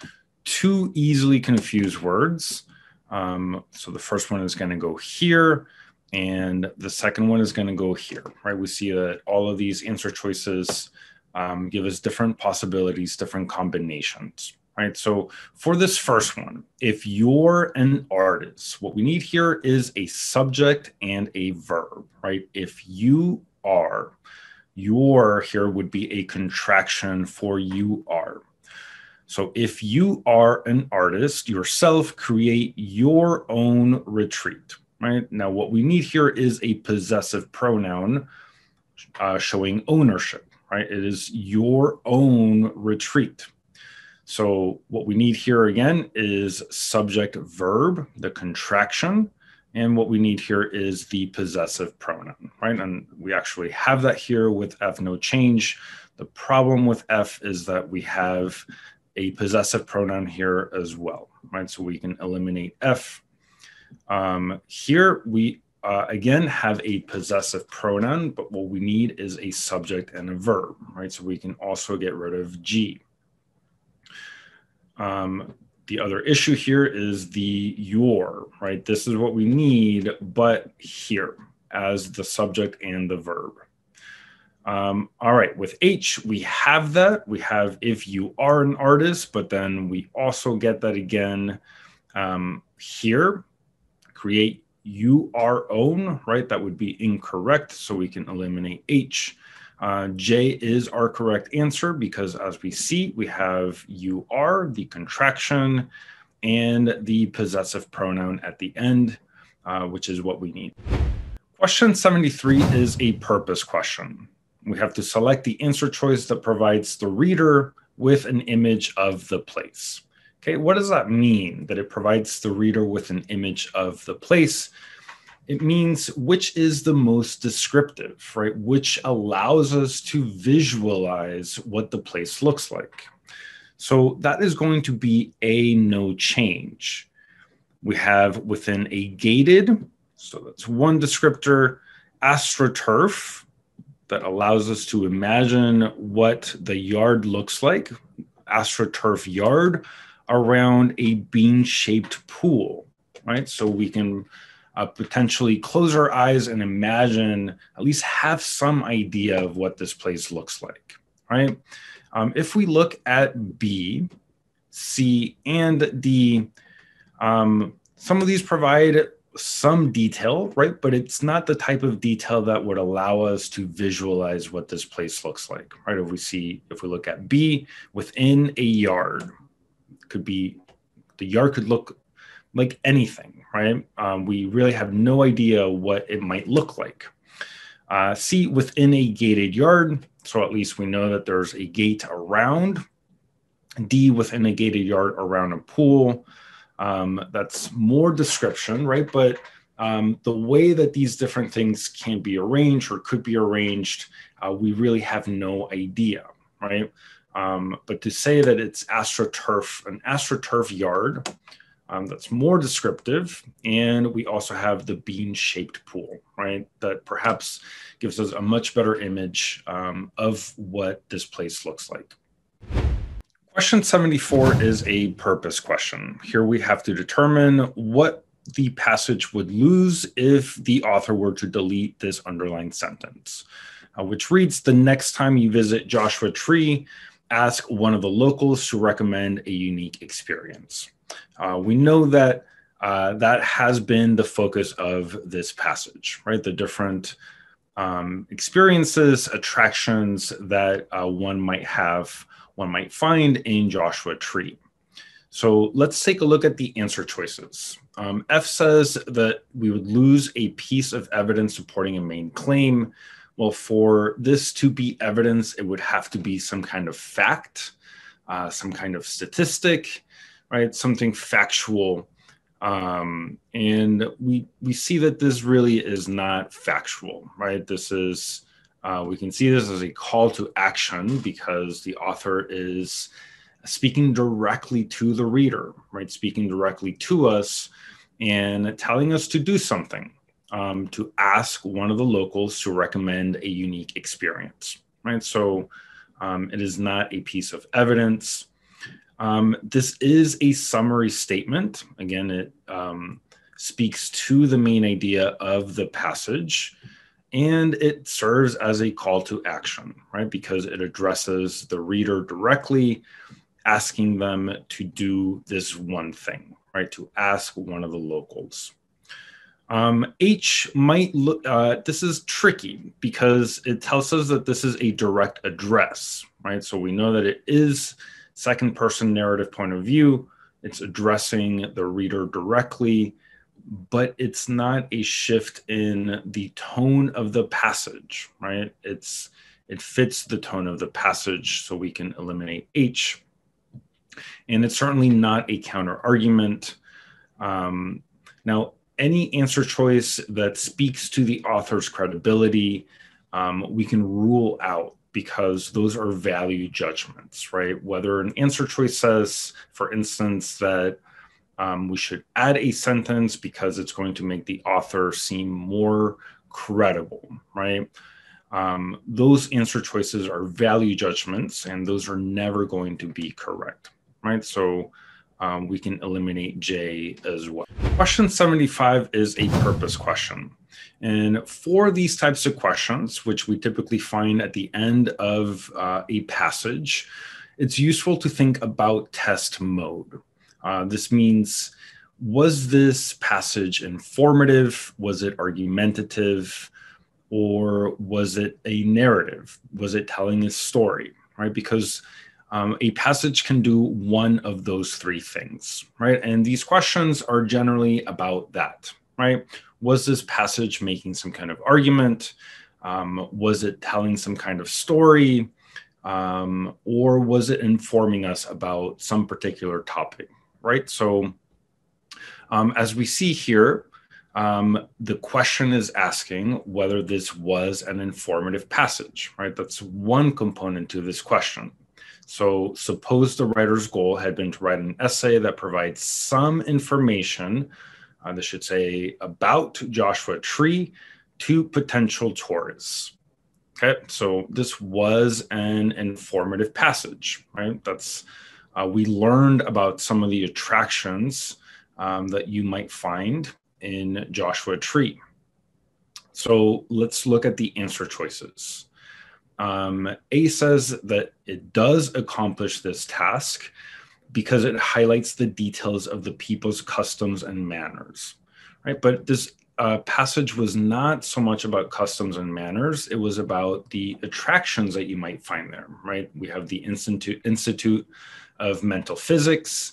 two easily confused words. So the first one is going to go here, and the second one is going to go here, right? We see that all of these answer choices give us different possibilities, different combinations, right? So for this first one, if you're an artist, what we need here is a subject and a verb, right? If you are, your here would be a contraction for you are. So if you are an artist yourself, create your own retreat, right? Now, what we need here is a possessive pronoun showing ownership, right? It is your own retreat. So what we need here again is subject verb, the contraction, and what we need here is the possessive pronoun, right? And we actually have that here with F no change. The problem with F is that we have a possessive pronoun here as well, right? So we can eliminate F. Here we again, have a possessive pronoun, but what we need is a subject and a verb, right? So we can also get rid of G. The other issue here is the your, right? This is what we need, but here as the subject and the verb. All right, with H, we have that. We have if you are an artist, but then we also get that again here. Create you are own, right? That would be incorrect, so we can eliminate H. J is our correct answer because as we see, we have you are, the contraction, and the possessive pronoun at the end, which is what we need. Question 73 is a purpose question. We have to select the answer choice that provides the reader with an image of the place. Okay, what does that mean, that it provides the reader with an image of the place? It means which is the most descriptive, right? Which allows us to visualize what the place looks like. So that is going to be a no change. We have within a gated, so that's one descriptor, AstroTurf, that allows us to imagine what the yard looks like, AstroTurf yard, around a bean-shaped pool, right? So we can potentially close our eyes and imagine, at least have some idea of what this place looks like, right? If we look at B, C, and D, some of these provide some detail, right? But it's not the type of detail that would allow us to visualize what this place looks like, right? If we look at B, within a yard, could be, the yard could look like anything, right? We really have no idea what it might look like. C, within a gated yard, so at least we know that there's a gate around. D, within a gated yard around a pool. That's more description, right? But the way that these different things can be arranged or could be arranged, we really have no idea, right? But to say that it's AstroTurf, an AstroTurf yard, that's more descriptive. And we also have the bean-shaped pool, right? That perhaps gives us a much better image of what this place looks like. Question 74 is a purpose question. Here we have to determine what the passage would lose if the author were to delete this underlined sentence, which reads, the next time you visit Joshua Tree, ask one of the locals to recommend a unique experience. We know that that has been the focus of this passage, right? The different experiences, attractions that one might find in Joshua Tree. So let's take a look at the answer choices. F says that we would lose a piece of evidence supporting a main claim. Well, for this to be evidence, it would have to be some kind of fact, some kind of statistic, right? Something factual. And we see that this really is not factual, right? This is, we can see this as a call to action because the author is speaking directly to the reader, right? Speaking directly to us and telling us to do something, to ask one of the locals to recommend a unique experience, right? So it is not a piece of evidence. This is a summary statement. Again, it speaks to the main idea of the passage, and it serves as a call to action, right? Because it addresses the reader directly, asking them to do this one thing, right? To ask one of the locals. H might look, this is tricky because it tells us that this is a direct address, right? So we know that it is second person narrative point of view. It's addressing the reader directly, but it's not a shift in the tone of the passage, right? It fits the tone of the passage, so we can eliminate H. And it's certainly not a counter argument. Now, any answer choice that speaks to the author's credibility, we can rule out because those are value judgments, right? Whether an answer choice says, for instance, that We should add a sentence because it's going to make the author seem more credible, right? Those answer choices are value judgments, and those are never going to be correct, right? So we can eliminate J as well. Question 75 is a purpose question. And for these types of questions, which we typically find at the end of a passage, it's useful to think about test mode. This means, was this passage informative? Was it argumentative? Or was it a narrative? Was it telling a story, right? Because a passage can do one of those three things, right? And these questions are generally about that, right? Was this passage making some kind of argument? Was it telling some kind of story? Or was it informing us about some particular topic, right? So as we see here, the question is asking whether this was an informative passage, right? That's one component to this question. So suppose the writer's goal had been to write an essay that provides some information, this should say, about Joshua Tree to potential tourists. Okay, so this was an informative passage, right? That's we learned about some of the attractions that you might find in Joshua Tree. So let's look at the answer choices. A says that it does accomplish this task because it highlights the details of the people's customs and manners, right? But this passage was not so much about customs and manners. It was about the attractions that you might find there, right? We have the Institute of Mental Physics,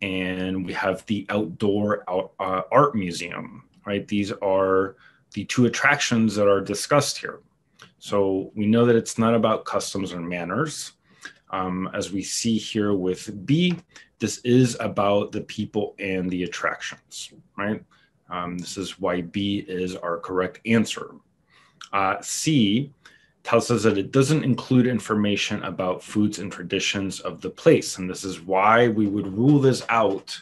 and we have the Outdoor Art Museum, right? These are the two attractions that are discussed here. So we know that it's not about customs and manners. As we see here with B, this is about the people and the attractions, right? This is why B is our correct answer. C tells us that it doesn't include information about foods and traditions of the place. And this is why we would rule this out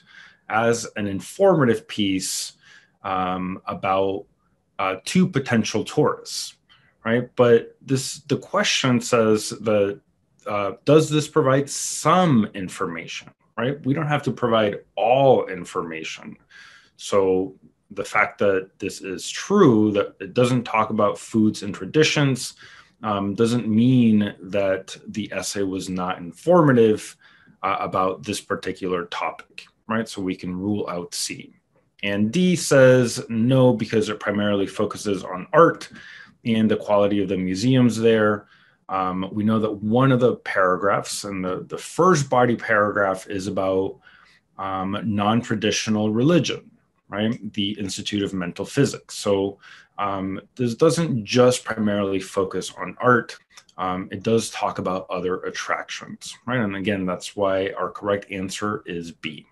as an informative piece about two potential tourists, right? But the question says that does this provide some information, right? We don't have to provide all information. So the fact that this is true, that it doesn't talk about foods and traditions, doesn't mean that the essay was not informative about this particular topic, right? So we can rule out C. And D says no, because it primarily focuses on art and the quality of the museums there. We know that one of the paragraphs, and the first body paragraph, is about non-traditional religion, right? The Institute of Mental Physics. So this doesn't just primarily focus on art. It does talk about other attractions, right? And again, that's why our correct answer is B.